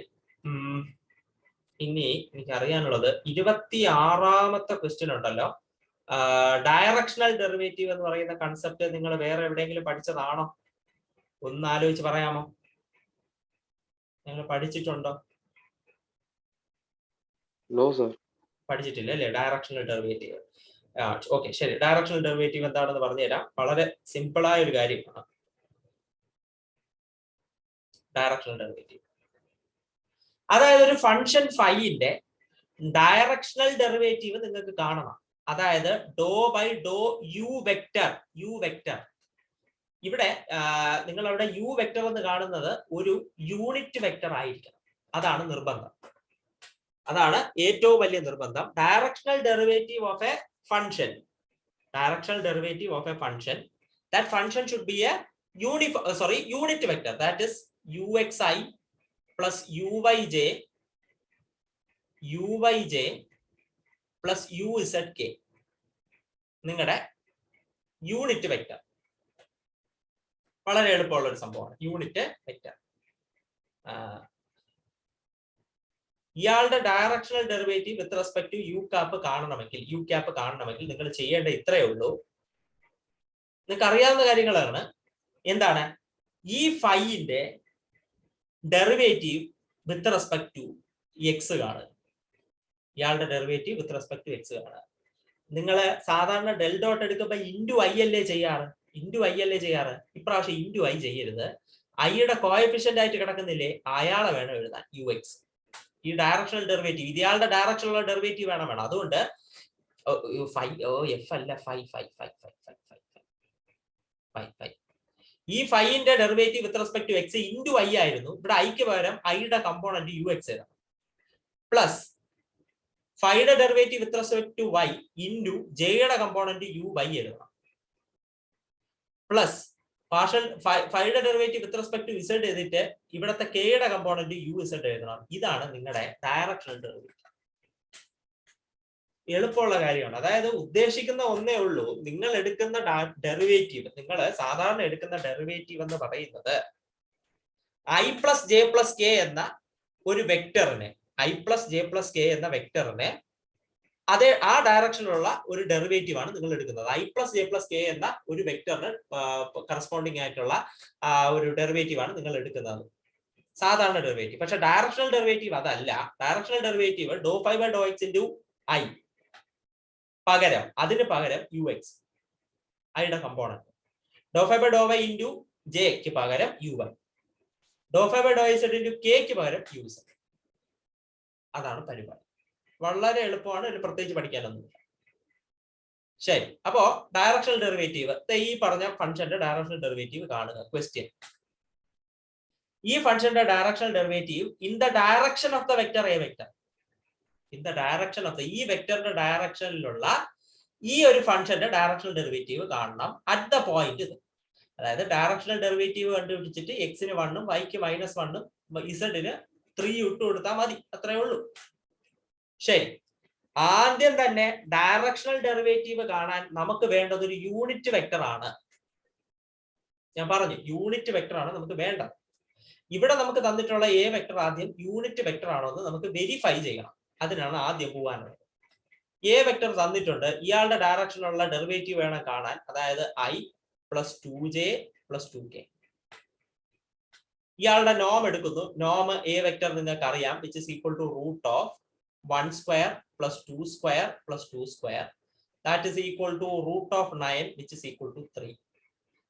ഇനി എനിക്ക് അറിയാനുള്ളത് 26ാമത്തെ ക്വസ്റ്റ്യൻ ഉണ്ടല്ലോ. ഡയറക്ഷണൽ ഡെറിവേറ്റീവ് എന്ന് പറയുന്ന കൺസെപ്റ്റ് നിങ്ങൾ വേറെ എവിടെയെങ്കിലും പഠിച്ചതാണോ? ഒന്ന് ആലോചിച്ച് പറയാമോ? നിങ്ങൾ പഠിച്ചിട്ടുണ്ടോ? നോ സർ, പഠിച്ചിട്ടില്ല അല്ലേ ഡയറക്ഷണൽ ഡെറിവേറ്റീവ്? ഓക്കെ, ശരി. ഡയറക്ഷണൽ ഡെറിവേറ്റീവ് എന്താണെന്ന് പറഞ്ഞുതരാം. വളരെ സിമ്പിളായ ഒരു കാര്യമാണ് ഡയറക്ഷണൽ ഡെറിവേറ്റീവ്. അതായത് ഒരു ഫംഗ്ഷൻ ഫൈന്റെ ഡയറക്ഷണൽ ഡെറിവേറ്റീവ് നിങ്ങൾക്ക് കാണണം. അതായത് ഡോ ബൈ ഡോ യു വെക്ടർ. ഇവിടെ നിങ്ങൾ അവിടെ യു വെക്ടർ എന്ന് കാണുന്നത് ഒരു യൂണിറ്റ് വെക്ടർ ആയിരിക്കണം. അതാണ് നിർബന്ധം, അതാണ് ഏറ്റവും വലിയ നിർബന്ധം. Directional derivative of A function, that function should be a unit vector, that is uxi plus uyj plus uzk. നിങ്ങളുടെ യൂണിറ്റ് വെക്ടർ. വളരെ എളുപ്പമുള്ള ഒരു സംഭവമാണ് യൂണിറ്റ് വെക്ടർ. ഇയാളുടെ directional derivative with respect to u cap കാണണമെങ്കിൽ നിങ്ങൾ ചെയ്യേണ്ട ഇത്രയേ ഉള്ളൂ. നിങ്ങൾക്ക് അറിയാവുന്ന കാര്യങ്ങളാണ്. എന്താണ് ഈ ഫൈന്റെ derivative with respect to x കാണുക. ഇയാളുടെ derivative with respect to x കാണുക. നിങ്ങൾ സാധാരണ ഡെൽ ഡോട്ട് എടുക്കുമ്പോൾ ഇൻറ്റു ഐ അല്ലേ ചെയ്യാറ്? ഇപ്രാവശ്യം ഇൻറ്റു ഐ ചെയ്യരുത്. ഐയുടെ കോഎഫിഷ്യന്റ് ആയിട്ട് കിടക്കുന്നില്ലേ, അയാളെ വേണം എഴുതാൻ യു എക്സ്. ഈ ഡയറക്ഷണൽ ഡെറിവേറ്റീവ് ഇയാളുടെ ഡയറക്ഷനുള്ള ഡെറിവേറ്റീവ് വേണം. അതുകൊണ്ട് എഫ് അല്ല, ഈ ഫൈന്റെ derivative with respect to X into I ആയിരുന്നു. ഇവിടെ ഐക്ക് പകരം ഐയുടെ കമ്പോണന്റ് യു എക്സ് എഴുതണം. പ്ലസ് ഫൈയുടെ derivative with respect to Y into ജെയുടെ കമ്പോണന്റ് യു വൈ എഴുതണം. പ്ലസ് പാർഷ്യൽ ഫൈയുടെ derivative with respect to Z ചെയ്തിട്ട് ഇവിടുത്തെ കെയുടെ കമ്പോണന്റ് യു ഇസഡ് എഴുതണം. ഇതാണ് നിങ്ങളുടെ ഡയറക്ഷണൽ ഡെറിവേറ്റീവ്. എളുപ്പമുള്ള കാര്യമാണ്. അതായത് ഉദ്ദേശിക്കുന്ന ഒന്നേ ഉള്ളൂ, നിങ്ങൾ എടുക്കുന്ന ഡെറിവേറ്റീവ്, നിങ്ങൾ സാധാരണ എടുക്കുന്ന ഡെറിവേറ്റീവ് എന്ന് പറയുന്നത് I plus J plus K എന്ന ഒരു വെക്ടറിനെ, അതേ ആ ഡയറക്ഷനിലുള്ള ഒരു ഡെറിവേറ്റീവ് ആണ് നിങ്ങൾ എടുക്കുന്നത്. I plus J plus K എന്ന ഒരു വെക്ടറിന് കറസ്പോണ്ടിങ് ആയിട്ടുള്ള ഒരു ഡെറിവേറ്റീവ് ആണ് നിങ്ങൾ എടുക്കുന്നത്, സാധാരണ ഡെറിവേറ്റീവ്. പക്ഷെ ഡയറക്ഷണൽ ഡെറിവേറ്റീവ് അതല്ല. Directional derivative doh phi by Dr X into I അതിന് പകരം യു എക്സ്, ഐയുടെ component. Doh phi by Dr Y into ജെക്ക് പകരം U Y. Dr phi by Dr Z into കെക്ക് പകരം യു ഇസഡ്. അതാണ് പരിപാടി. വളരെ എളുപ്പമാണ്, ഇതിൽ പ്രത്യേകിച്ച് പഠിക്കാനൊന്നുമില്ല. ശരി, അപ്പോ ഡയറക്ഷണൽ ഡെറിവേറ്റീവ്, ഈ പറഞ്ഞ ഫംഗ്ഷന്റെ ഡയറക്ഷണൽ ഡെറിവേറ്റീവ് കാണുക. ക്വസ്റ്റ്യൻ: ഈ ഫംഗ്ഷന്റെ directional derivative in the direction of the vector A vector, ഈ വെക്ടറിന്റെ ഡയറക്ഷനിലുള്ള ഈ ഒരു ഫംഗ്ഷന്റെ ഡയറക്ഷണൽ ഡെറിവേറ്റീവ് കാണണം അറ്റ് ദ പോയിന്റ് ഇത്. അതായത് ഡയറക്ഷണൽ ഡെറിവേറ്റീവ് കണ്ടുപിടിച്ചിട്ട് എക്സിന് 1 ഉം വൈക്ക് -1 ഉം ഇസഡിന് 3 ഇട്ട് കൊടുത്താൽ മതി, അത്രേ ഉള്ളൂ. ശരി, ആദ്യം തന്നെ ഡയറക്ഷണൽ ഡെറിവേറ്റീവ് കാണാൻ നമുക്ക് വേണ്ടത് ഒരു യൂണിറ്റ് വെക്ടർ ആണ്. ഞാൻ പറഞ്ഞു യൂണിറ്റ് വെക്ടർ ആണ് നമുക്ക് വേണ്ടത്. ഇവിടെ നമുക്ക് തന്നിട്ടുള്ള എ വെക്ടർ ആദ്യം യൂണിറ്റ് വെക്ടർ ആണോ എന്ന് നമുക്ക് വെരിഫൈ ചെയ്യണം. അതിനാണ് ആദ്യം പോകാനുള്ളത്. എ വെക്ടർ തന്നിട്ടുണ്ട്, ഇയാളുടെ ഡയറക്ഷനിലുള്ള ഡെറിവേറ്റീവ് വേണം കാണാൻ. അതായത് i + 2j + 2k. ഇയാളുടെ നോം എടുക്കുന്നു. നോം എ വെക്ടർ നിങ്ങൾക്ക് അറിയാം, which is equal to √1² + 2² + 2². That is equal to √9, which is equal to 3.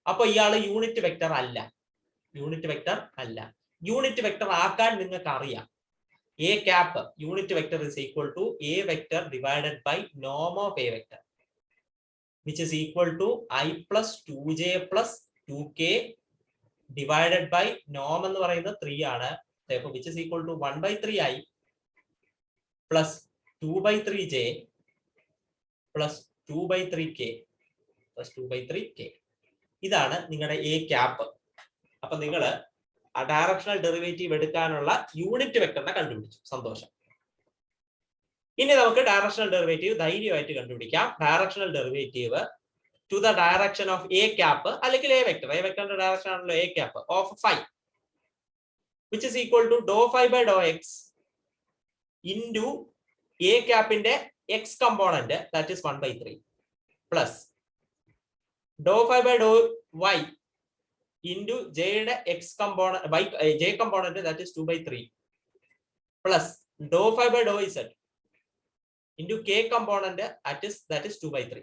അപ്പൊ ഇയാള് യൂണിറ്റ് വെക്ടർ അല്ല. യൂണിറ്റ് വെക്ടർ അല്ല. യൂണിറ്റ് വെക്ടർ ആക്കാൻ നിങ്ങൾക്ക് അറിയാം. A cap unit vector is equal to A vector divided by norm of A vector, which is equal to I plus 2j plus 2k divided by norm എന്ന് പറയുന്നത് 3 ആണ്. Therefore, which is equal to 1/3i plus 2/3j plus 2/3k plus 2/3k. ഇതാണ് നിങ്ങളുടെ A cap. അപ്പൊ നിങ്ങൾ ആ ഡയറക്ഷണൽ ഡെറിവേറ്റീവ് എടുക്കാനുള്ള യൂണിറ്റ് വെക്ടറിനെ കണ്ടുപിടിച്ചു, സന്തോഷം. ഇനി നമുക്ക് ഡയറക്ഷണൽ ഡെറിവേറ്റീവ് ധൈര്യമായിട്ട് കണ്ടുപിടിക്കാം. Directional derivative to the direction of A cap അല്ലെങ്കിൽ എ വെക്ടർ, എ വെക്ടറിന്റെ ഡയറക്ഷൻ ആണല്ലോ A cap, of phi, which is equal to ∂φ/∂x into A ക്യാപ്പിന്റെ X component, that is 1/3, plus ∂φ/∂y into j യുടെ x component y j component, that is 2/3, plus ∂φ/∂z into k component, that is 2/3.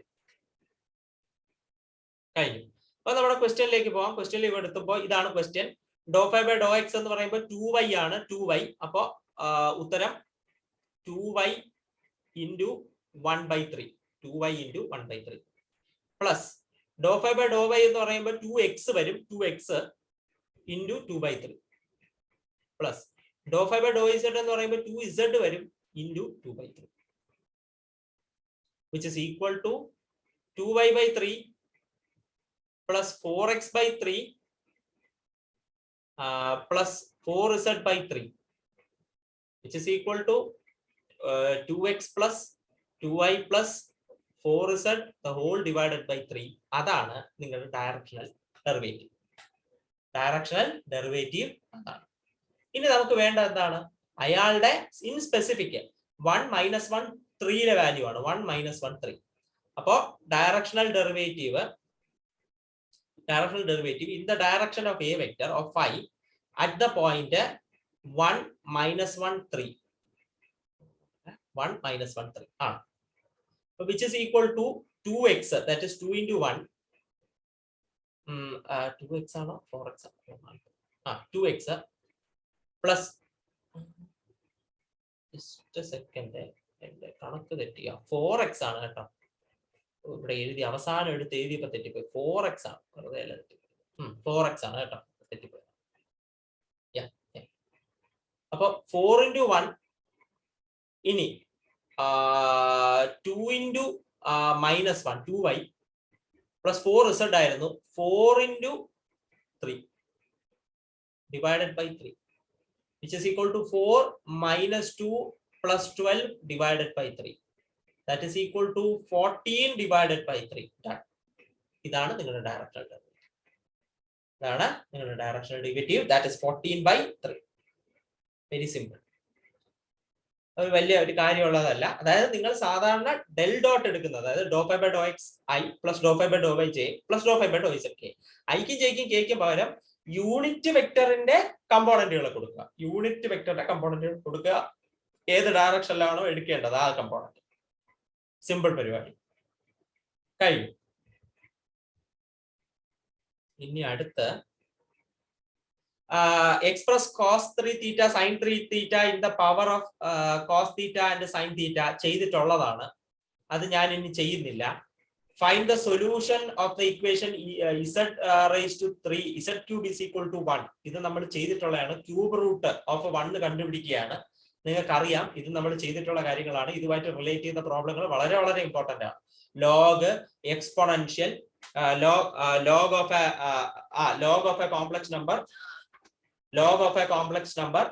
കഴിഞ്ഞു. അപ്പൊ നമ്മുടെ ക്വസ്റ്റ്യനിലേക്ക് പോകാം. ക്വസ്റ്റ്യനിലേക്ക് എടുത്തപ്പോൾ ഇതാണ് ക്വസ്റ്റ്യൻ. ∂φ/∂x എന്ന് പറയുമ്പോൾ 2y ആണ്, 2y. അപ്പൊ ഉത്തരം 2y into 1/3, 2y into 1/3, plus ∂φ/∂y എന്ന് പറയുമ്പോൾ 2x വരും, 2x into 2/3, പ്ലസ് ∂φ/∂z എന്ന് പറയുമ്പോൾ 2z വരും into 2/3, which is equal to 2y/3 plus 4x/3 plus 4z/3, which is equal to 2x plus 2y plus 4z the whole divided by 3. അതാണ് നിങ്ങളുടെ ഡയറക്ഷണൽ ഡെറിവേറ്റീവ്. ഡയറക്ഷണൽ ഡെറിവേറ്റീവ് അതാണ്. ഇനി നമുക്ക് വേണ്ട എന്താണ്? അയാളുടെ ഇൻ സ്പെസിഫിക് 1 - 1 3യിലെ വാല്യൂ ആണ്. 1 - 1 3. അപ്പോ directional derivative in the direction of A vector of phi at the point 1 - 1 3, 1 - 1 3 ആണ്. Which is equal to 2x, that is 2 into 1. 2x ആണോ 4x ആണോ? 2x plus just a second, കണക്ക് തെറ്റിയ 4x ആണ് കേട്ടോ. ഇവിടെ എഴുതി അവസാനം എടുത്ത് എഴുതിയപ്പോ തെറ്റിപ്പോയി. 4x ആണ്, വെറുതെ 4x ആണ് കേട്ടോ, തെറ്റിപ്പോയി. അപ്പൊ 4 into 1 ഇനി 2 into -1 2y plus 4z ആയിരുന്നു. 4 into 3 divided by 3, which is equal to 4 - 2 plus 12 divided by 3, that is equal to 14 divided by 3. ഇതാണ് നിങ്ങളുടെ ഡയറക്ഷണൽ ഡെറിവേറ്റീവ്. ഇതാണ് നിങ്ങളുടെ directional derivative, that is 14/3. Very simple. ഒരു വലിയ ഒരു കാര്യമുള്ളതല്ല. അതായത് നിങ്ങൾ സാധാരണ ഡെൽ ഡോട്ട് എടുക്കുന്നത്, അതായത് ∂φ/∂x i plus ∂φ/∂y j plus ∂φ/∂z k. ഐക്കും ജെയ്ക്കും കേക്കും പകരം യൂണിറ്റ് വെക്ടറിന്റെ കമ്പോണന്റുകൾ കൊടുക്കുക. യൂണിറ്റ് വെക്ടറിന്റെ കമ്പോണന്റുകൾ കൊടുക്കുക. ഏത് ഡയറക്ഷനിലാണോ എടുക്കേണ്ടത് ആ കമ്പോണന്റ്. സിമ്പിൾ പരിപാടി കഴിഞ്ഞു. ഇനി അടുത്ത് express cos 3 theta sin 3 theta in the power of cos theta and sin theta ചെയ്തിട്ടുള്ളതാണ്. അത് ഞാൻ ഇനി ചെയ്യുന്നില്ല. Find the solution of the equation z raised to 3 z cube is equal to 1. ഇത് നമ്മൾ ചെയ്തിട്ടുള്ളതാണ്. ക്യൂബ് റൂട്ട് ഓഫ് 1 കണ്ടുപിടിക്കുകയാണ്. നിങ്ങൾക്ക് അറിയാം ഇത് നമ്മൾ ചെയ്തിട്ടുള്ള കാര്യങ്ങളാണ്. ഇതുമായിട്ട് റിലേറ്റ് ചെയ്യുന്ന പ്രോബ്ലങ്ങൾ വളരെ വളരെ ഇമ്പോർട്ടന്റ് ആണ്. Log, exponential, log of a complex number, log of a complex number,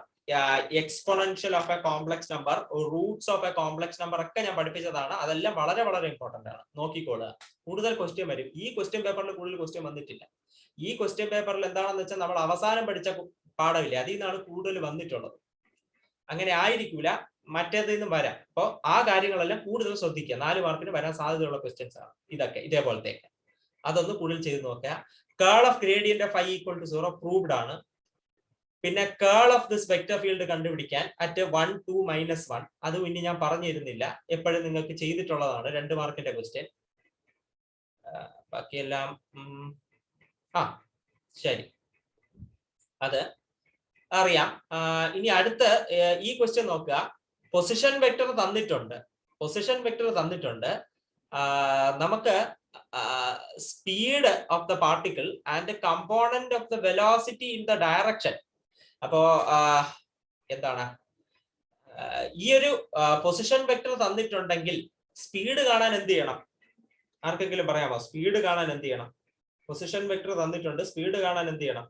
exponential of A complex number, Roots of A complex number ഒക്കെ ഞാൻ പഠിപ്പിച്ചതാണ്. അതെല്ലാം വളരെ വളരെ ഇമ്പോർട്ടന്റ് ആണ്, നോക്കിക്കോളുക. കൂടുതൽ ക്വസ്റ്റ്യൻ വരും. ഈ ക്വസ്റ്റ്യൻ പേപ്പറിൽ കൂടുതൽ ക്വസ്റ്റ്യൻ വന്നിട്ടില്ല. ഈ ക്വസ്റ്റ്യൻ പേപ്പറിൽ എന്താണെന്ന് വെച്ചാൽ നമ്മൾ അവസാനം പഠിച്ച പാഠമില്ല, അതിൽ നിന്നാണ് കൂടുതൽ വന്നിട്ടുള്ളത്. അങ്ങനെ ആയിരിക്കൂല, മറ്റേതിൽ നിന്നും വരാം. അപ്പോൾ ആ കാര്യങ്ങളെല്ലാം കൂടുതൽ ശ്രദ്ധിക്കുക. 4 മാർക്കിന് വരാൻ സാധ്യതയുള്ള ക്വസ്റ്റ്യൻസ് ആണ് ഇതൊക്കെ, ഇതേപോലത്തെ. അതൊന്ന് കൂടുതൽ ചെയ്ത് നോക്കുക. Curl of gradient of i = 0 proved ആണ്. പിന്നെ curl of this vector field കണ്ടുപിടിക്കാൻ അറ്റ് 1 2 -1, അതും ഇനി ഞാൻ പറഞ്ഞു തരുന്നില്ല, എപ്പോഴും നിങ്ങൾക്ക് ചെയ്തിട്ടുള്ളതാണ്, 2 മാർക്കിന്റെ ക്വസ്റ്റ്യൻ. ബാക്കിയെല്ലാം ശരി, അത് അറിയാം. ഇനി അടുത്ത് ഈ ക്വസ്റ്റ്യൻ നോക്കുക. പൊസിഷൻ വെക്ടർ തന്നിട്ടുണ്ട്. നമുക്ക് speed of the particle and component of the velocity in the direction. അപ്പോ എന്താണ് ഈ ഒരു പൊസിഷൻ വെക്ടർ തന്നിട്ടുണ്ടെങ്കിൽ സ്പീഡ് കാണാൻ എന്ത് ചെയ്യണം? ആർക്കെങ്കിലും പറയാമോ? സ്പീഡ് കാണാൻ എന്ത് ചെയ്യണം? പൊസിഷൻ വെക്ടർ തന്നിട്ടുണ്ട്, സ്പീഡ് കാണാൻ എന്ത് ചെയ്യണം?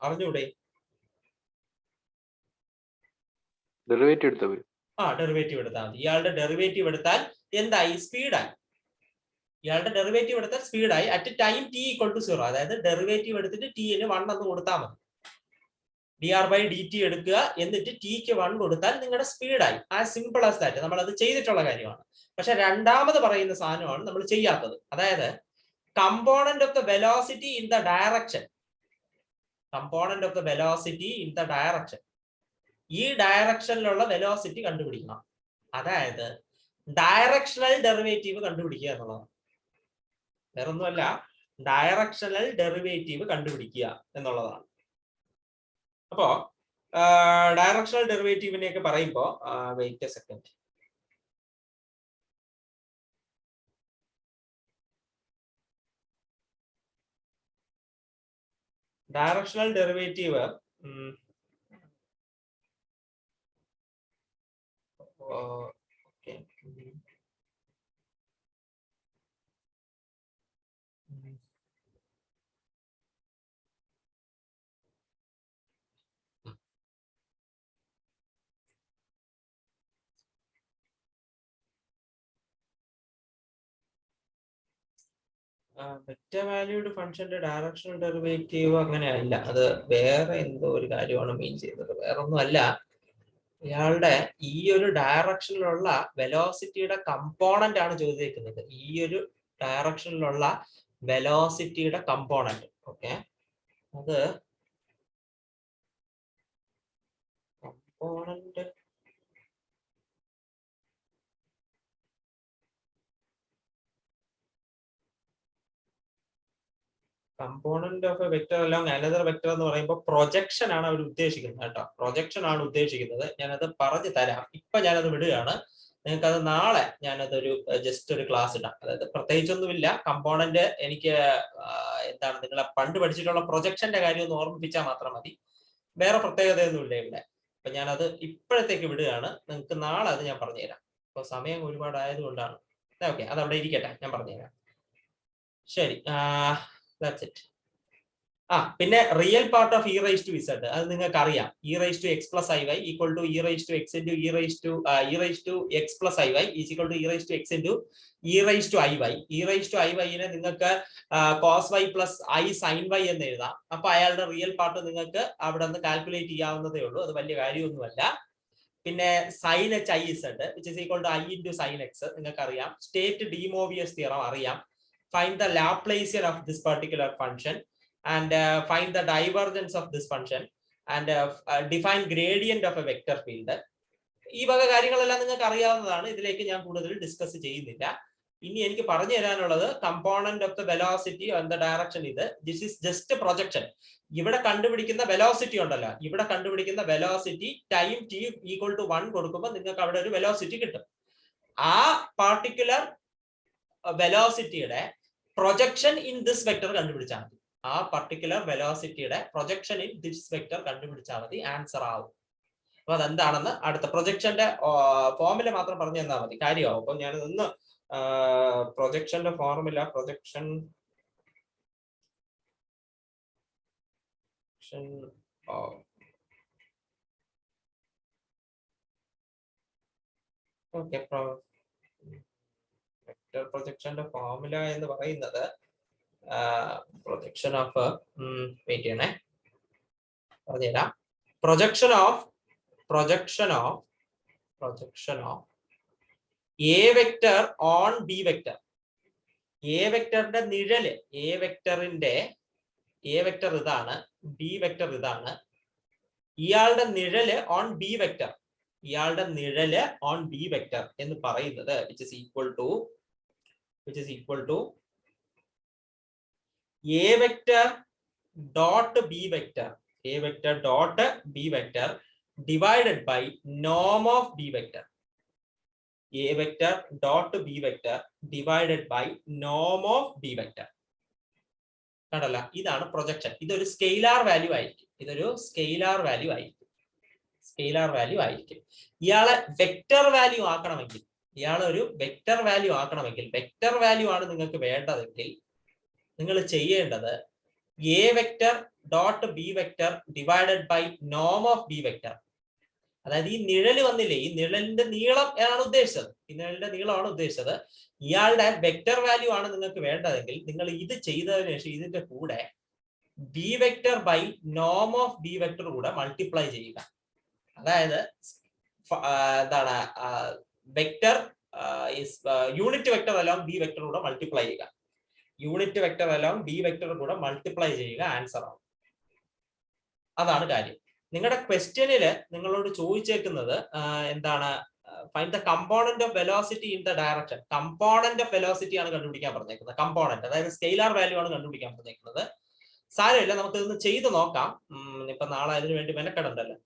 അറിഞ്ഞൂടെ? ഡെറിവേറ്റീവ് എടുത്താൽ മതി. ഡെറിവേറ്റീവ് എടുത്താൽ മതി. ഇയാളുടെ ഡെറിവേറ്റീവ് എടുത്താൽ എന്തായി? സ്പീഡായി. ഇയാളുടെ ഡെറിവേറ്റീവ് എടുത്താൽ സ്പീഡായി അറ്റ് ടൈം t = 0. അതായത് ഡെറിവേറ്റീവ് എടുത്തിട്ട് t ന് 1 എന്ന് കൊടുത്താൽ മതി. dr/dt എടുക്കുക, എന്നിട്ട് tക്ക് 1 കൊടുത്താൽ നിങ്ങളുടെ സ്പീഡായി. As simple as that. നമ്മൾ അത് ചെയ്തിട്ടുള്ള കാര്യമാണ്. പക്ഷെ രണ്ടാമത് പറയുന്ന സാധനമാണ് നമ്മൾ ചെയ്യാത്തത്. അതായത് component of the velocity in the direction. ഈ ഡയറക്ഷനിലുള്ള വെലോസിറ്റി കണ്ടുപിടിക്കണം. അതായത് ഡയറക്ഷണൽ ഡെറിവേറ്റീവ് കണ്ടുപിടിക്കുക എന്നുള്ളതാണ്. വേറൊന്നുമല്ല, ഡയറക്ഷണൽ ഡെറിവേറ്റീവ് കണ്ടുപിടിക്കുക എന്നുള്ളതാണ്. അപ്പോ ഡയറക്ഷണൽ ഡെറിവേറ്റീവിനെയൊക്കെ പറയുമ്പോ wait a second. Directional derivative vector valued ഫംഗ്ഷന്റെ ഡയറക്ഷണൽ ഡെറിവേറ്റീവ് അങ്ങനെയല്ല, അത് വേറെ എന്തോ ഒരു കാര്യമാണ് മീൻ ചെയ്തത്. വേറൊന്നും അല്ല, ഇയാളുടെ ഈ ഒരു ഡയറക്ഷനിലുള്ള വെലോസിറ്റിയുടെ കമ്പോണന്റ് ആണ് ചോദിച്ചിരിക്കുന്നത്. ഈ ഒരു ഡയറക്ഷനിലുള്ള വെലോസിറ്റിയുടെ കമ്പോണന്റ്. ഓക്കെ, അത് component component of A vector along another vector എന്ന് പറയുമ്പോൾ പ്രൊജക്ഷൻ ആണ് അവർ ഉദ്ദേശിക്കുന്നത് കേട്ടോ. പ്രൊജക്ഷൻ ആണ് ഉദ്ദേശിക്കുന്നത്. ഞാനത് പറഞ്ഞു തരാം. ഇപ്പൊ ഞാനത് വിടുകയാണ്. നിങ്ങൾക്ക് അത് നാളെ ഞാനതൊരു ജസ്റ്റ് ഒരു ക്ലാസ് ഇടാം. അതായത് പ്രത്യേകിച്ചൊന്നുമില്ല. കമ്പോണന്റ് എനിക്ക് എന്താണ് നിങ്ങളെ പണ്ട് പഠിച്ചിട്ടുള്ള പ്രൊജക്ഷന്റെ കാര്യം ഒന്ന് ഓർമ്മിപ്പിച്ചാൽ മാത്രം മതി. വേറെ പ്രത്യേകതയൊന്നുമില്ല ഇവിടെ. അപ്പൊ ഞാനത് ഇപ്പോഴത്തേക്ക് വിടുകയാണ്. നിങ്ങൾക്ക് നാളെ അത് ഞാൻ പറഞ്ഞുതരാം. അപ്പൊ സമയം ഒരുപാട് ആയതുകൊണ്ടാണ്. ഓക്കെ, അതവിടെ ഇരിക്കട്ടെ, ഞാൻ പറഞ്ഞുതരാം. ശരി, that's it. പിന്നെ റിയൽ പാർട്ട് ഓഫ് e⁻z, അത് നിങ്ങൾക്ക് അറിയാം. e⁻x + iy = e⁻x × e⁻x + iy = e⁻x × e⁻iy. നെ നിങ്ങൾക്ക് cos y + i sin y എന്ന് എഴുതാം. അപ്പൊ അയാളുടെ റിയൽ പാർട്ട് നിങ്ങൾക്ക് അവിടെ നിന്ന് കാൽക്കുലേറ്റ് ചെയ്യാവുന്നതേ ഉള്ളൂ. അത് വലിയ കാര്യമൊന്നുമല്ല. പിന്നെ sin h iz which is equal to i × sin x നിങ്ങൾക്ക് അറിയാം. സ്റ്റേറ്റ് ഡി മോവിയസ് തിയറം അറിയാം. Find the Laplacian of this particular function and find the divergence of this function and define gradient of a vector field. ഈ വക കാര്യങ്ങളെല്ലാം നിങ്ങൾക്ക് അറിയാവുന്നതാണ്. ഇതിലേക്ക് ഞാൻ കൂടുതൽ ഡിസ്കസ് ചെയ്യുന്നില്ല. ഇനി എനിക്ക് പറഞ്ഞു തരാനുള്ളത് component of the velocity on the direction. This is just projection. ഇവിടെ കണ്ടുപിടിക്കുന്ന വെലോസിറ്റി ഉണ്ടല്ലോ, ഇവിടെ കണ്ടുപിടിക്കുന്ന വെലോസിറ്റി ടൈം t = 1 കൊടുക്കുമ്പോൾ നിങ്ങൾക്ക് അവിടെ ഒരു വെലോസിറ്റി കിട്ടും. ആ പാർട്ടിക്കുലർ വെലോസിറ്റിയുടെ പ്രൊജക്ഷൻ ഇൻ ദിസ് വെക്ടർ കണ്ടുപിടിച്ചാൽ മതി. ആ പർട്ടിക്കുലർ വെലോസിറ്റിയുടെ പ്രൊജക്ഷൻ ഇൻ ദിസ് വെക്ടർ കണ്ടുപിടിച്ചാൽ മതി, ആൻസർ ആവും. അപ്പൊ അതെന്താണെന്ന് അടുത്ത പ്രൊജക്ഷന്റെ ഫോർമുല മാത്രം പറഞ്ഞു തന്നാൽ മതി, കാര്യമാവും. അപ്പൊ ഞാൻ ഒന്ന് പ്രൊജക്ഷന്റെ ഫോർമുല പ്രൊജക്ഷൻ ഓക്കെ. വെക്ടർ പ്രൊജക്ഷന്റെ ഫോർമുല എന്ന് പറയുന്നത് പ്രൊജക്ഷൻ ഓഫ് വെയിറ്റ് ചെയ്യണേ പറഞ്ഞുതരാം. Projection of A vector on B vector. A വെക്ടറിന്റെ നിഴല്, എ വെക്ടർ ഇതാണ്, ബി വെക്ടർ ഇതാണ്. ഇയാളുടെ നിഴല് ഓൺ ബി വെക്ടർ, എന്ന് പറയുന്നത് which is equal to a vector dot b vector, divided by norm of b vector. A vector dot b vector divided by norm of b vector. കണ്ടല്ല, ഇതാണ് പ്രൊജക്ഷൻ. ഇതൊരു സ്കെയിലാർ വാല്യൂ ആയിരിക്കും. ഇയാളെ വെക്ടർ വാല്യൂ ആക്കണമെങ്കിൽ, വെക്ടർ വാല്യൂ ആണ് നിങ്ങൾക്ക് വേണ്ടതെങ്കിൽ നിങ്ങൾ ചെയ്യേണ്ടത് a vector dot b vector divided by നോം ഓഫ് ബി വെക്ടർ. അതായത് ഈ നിഴല് വന്നില്ലേ, ഈ നിഴലിന്റെ നീളമാണ് ഉദ്ദേശിച്ചത്. ഇയാളുടെ വെക്ടർ വാല്യൂ ആണ് നിങ്ങൾക്ക് വേണ്ടതെങ്കിൽ നിങ്ങൾ ഇത് ചെയ്തതിനു ശേഷം ഇതിന്റെ കൂടെ ബി വെക്ടർ ബൈ നോം ഓഫ് ബി വെക്ടർ കൂടെ മൾട്ടിപ്ലൈ ചെയ്യുക. അതായത് എന്താണ്, vector unit vector along b vector കൂടെ മൾട്ടിപ്ലൈ ചെയ്യുക. മൾട്ടിപ്ലൈ ചെയ്യുക, ആൻസർ ആണ്. അതാണ് കാര്യം. നിങ്ങളുടെ ക്വസ്റ്റ്യനില് നിങ്ങളോട് ചോദിച്ചേക്കുന്നത് എന്താണ്, find the component of velocity in the direction. Component of velocity ആണ് കണ്ടുപിടിക്കാൻ പറഞ്ഞേക്കുന്നത്. കമ്പോണന്റ് അതായത് സ്കെയിലാർ വാല്യൂ ആണ് കണ്ടുപിടിക്കാൻ പറഞ്ഞേക്കുന്നത്. സാരമില്ല, നമുക്ക് ഇതൊന്ന് ചെയ്ത് നോക്കാം. ഇപ്പൊ നാളെ അതിനു വേണ്ടി മെനക്കെടണ്ടല്ലോ.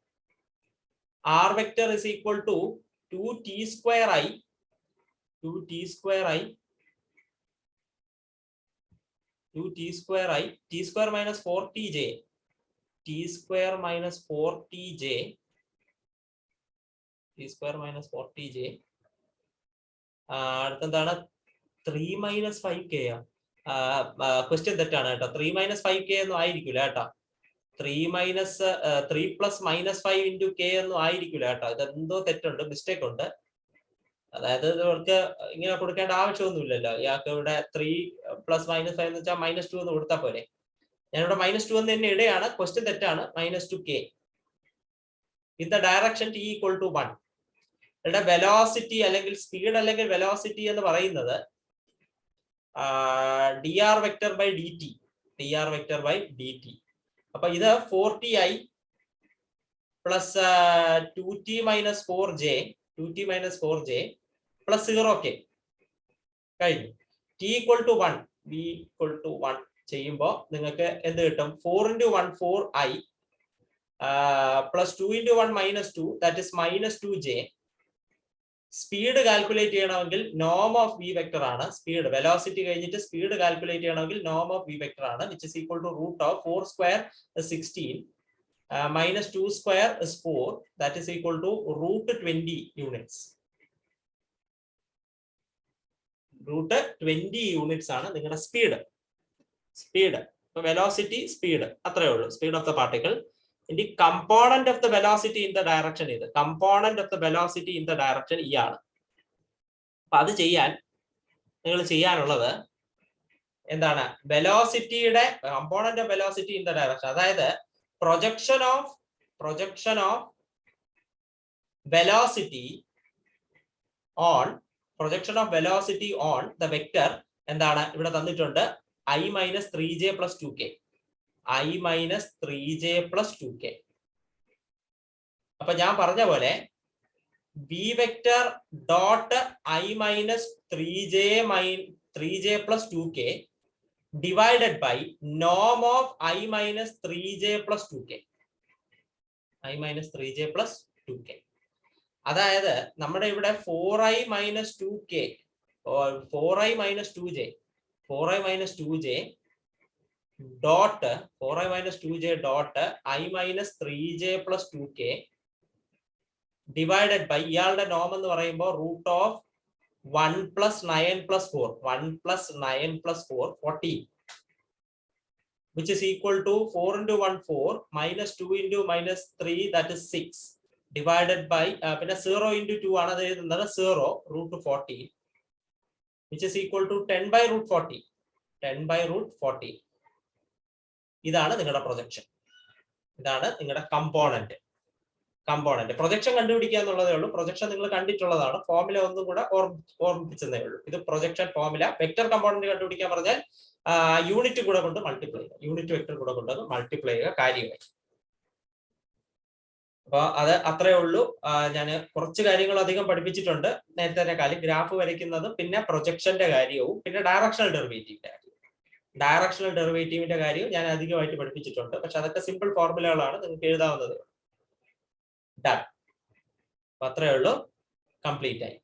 R vector is equal to 2t square i t square minus 4tj അടുത്തെന്താണ് 3 - 5k. ക്വസ്റ്റ്യൻ തെറ്റാണ് കേട്ടോ. 3 - 5k ഒന്നും ആയിരിക്കില്ല കേട്ടോ. 3 + -5 into k ഒന്നും ആയിരിക്കില്ല കേട്ടോ. ഇതെന്തോ തെറ്റുണ്ട്, മിസ്റ്റേക്ക് ഉണ്ട്. അതായത് ഇവർക്ക് ഇങ്ങനെ കൊടുക്കേണ്ട ആവശ്യമൊന്നുമില്ലല്ലോ. ഇയാൾക്ക് ഇവിടെ 3 + -5 എന്ന് വെച്ചാൽ -2 എന്ന് കൊടുത്താൽ പോലെ. ഞാനിവിടെ -2 എന്ന് തന്നെ ഇടയാണ്. ക്വസ്റ്റ്യൻ തെറ്റാണ്. -2k in the direction t = 1. ഇവിടെ വെലോസിറ്റി അല്ലെങ്കിൽ സ്പീഡ് അല്ലെങ്കിൽ വെലോസിറ്റി എന്ന് പറയുന്നത് dr വെക്ടർ ബൈ dt. അപ്പൊ ഇത് 4ti plus 2t - 4j plus 0k കഴിഞ്ഞു. t = 1 b = 1 ചെയ്യുമ്പോൾ നിങ്ങൾക്ക് എന്ത് കിട്ടും? 4 × 1 4i plus 2 × 1 -2 that is -2j. Speed calculate ചെയ്യണമെങ്കിൽ നോം ഓഫ് ബി വെക്ടർ ആണ്. സ്പീഡ് വെലോസിറ്റി കഴിഞ്ഞിട്ട് സ്പീഡ് കാൽക്കുലേറ്റ് ചെയ്യണമെങ്കിൽ നോം ഓഫ് ബി വെക്ടർ ആണ്, which is equal to √4² is 16 -2² is 4, that is equal to √20 units. √20 units ആണ് നിങ്ങളുടെ സ്പീഡ്. വെലോസിറ്റി സ്പീഡ് അത്രേ ഉള്ളൂ. Speed of the particle. ഇനി component of the velocity in the direction ഇയാണ്. അപ്പൊ അത് ചെയ്യാൻ നിങ്ങൾ ചെയ്യാനുള്ളത് എന്താണ്? വെലോസിറ്റിയുടെ component of velocity in the direction, അതായത് projection of velocity on the vector എന്താണ് ഇവിടെ തന്നിട്ടുണ്ട്? i - 3j + 2k. അപ്പൊ ഞാൻ പറഞ്ഞ പോലെ b vector dot i - 3j + 2k divided by നോം ഓഫ് i - 3j + 2k. അതായത് നമ്മുടെ ഇവിടെ 4i - 2j dot i - 3j + 2k divided by ഇയാളുടെ നോം എന്ന് പറയുമ്പോൾ root of 1 + 9 + 4 1 + 9 + 4 14, which is equal to 4 × 1 4 minus 2 × -3 that is 6 divided by പിന്നെ 0 × 2 ആണ് അത് എഴുതുന്നത് 0 √14, which is equal to 10/√40 10/√40. ഇതാണ് നിങ്ങളുടെ പ്രൊജക്ഷൻ, ഇതാണ് നിങ്ങളുടെ കമ്പോണന്റ്. പ്രൊജക്ഷൻ കണ്ടുപിടിക്കുക എന്നുള്ളതേ ഉള്ളൂ. പ്രൊജക്ഷൻ നിങ്ങൾ കണ്ടിട്ടുള്ളതാണ്, ഫോർമുല ഒന്നും കൂടെ ഓർമ്മിപ്പിച്ചതേ ഉള്ളൂ. ഇത് പ്രൊജക്ഷൻ ഫോർമുല. വെക്ടർ കമ്പോണന്റ് കണ്ടുപിടിക്കാൻ പറഞ്ഞാൽ യൂണിറ്റ് കൂടെ കൊണ്ട് മൾട്ടിപ്ലൈ ചെയ്യുക, യൂണിറ്റ് വെക്ടർ കൂടെ കൊണ്ട് മൾട്ടിപ്ലൈ ചെയ്യുക കാര്യമായി. അപ്പൊ അത് അത്രേ ഉള്ളൂ. ഞാൻ കുറച്ച് കാര്യങ്ങൾ അധികം പഠിപ്പിച്ചിട്ടുണ്ട് നേരത്തെ കാര്യം, ഗ്രാഫ് വരയ്ക്കുന്നതും പിന്നെ പ്രൊജക്ഷന്റെ കാര്യവും പിന്നെ ഡയറക്ഷണൽ ഡെറിവേറ്റീവിന്റെ കാര്യവും. ഡയറക്ഷണൽ ഡെറിവേറ്റീവിന്റെ കാര്യവും ഞാൻ അധികമായിട്ട് പഠിപ്പിച്ചിട്ടുണ്ട്. പക്ഷെ അതൊക്കെ സിമ്പിൾ ഫോർമുലകളാണ്, നിങ്ങൾക്ക് എഴുതാവുന്നത്. ഡൺ. അപ്പൊ അത്രേ ഉള്ളൂ, കംപ്ലീറ്റ് ആയി.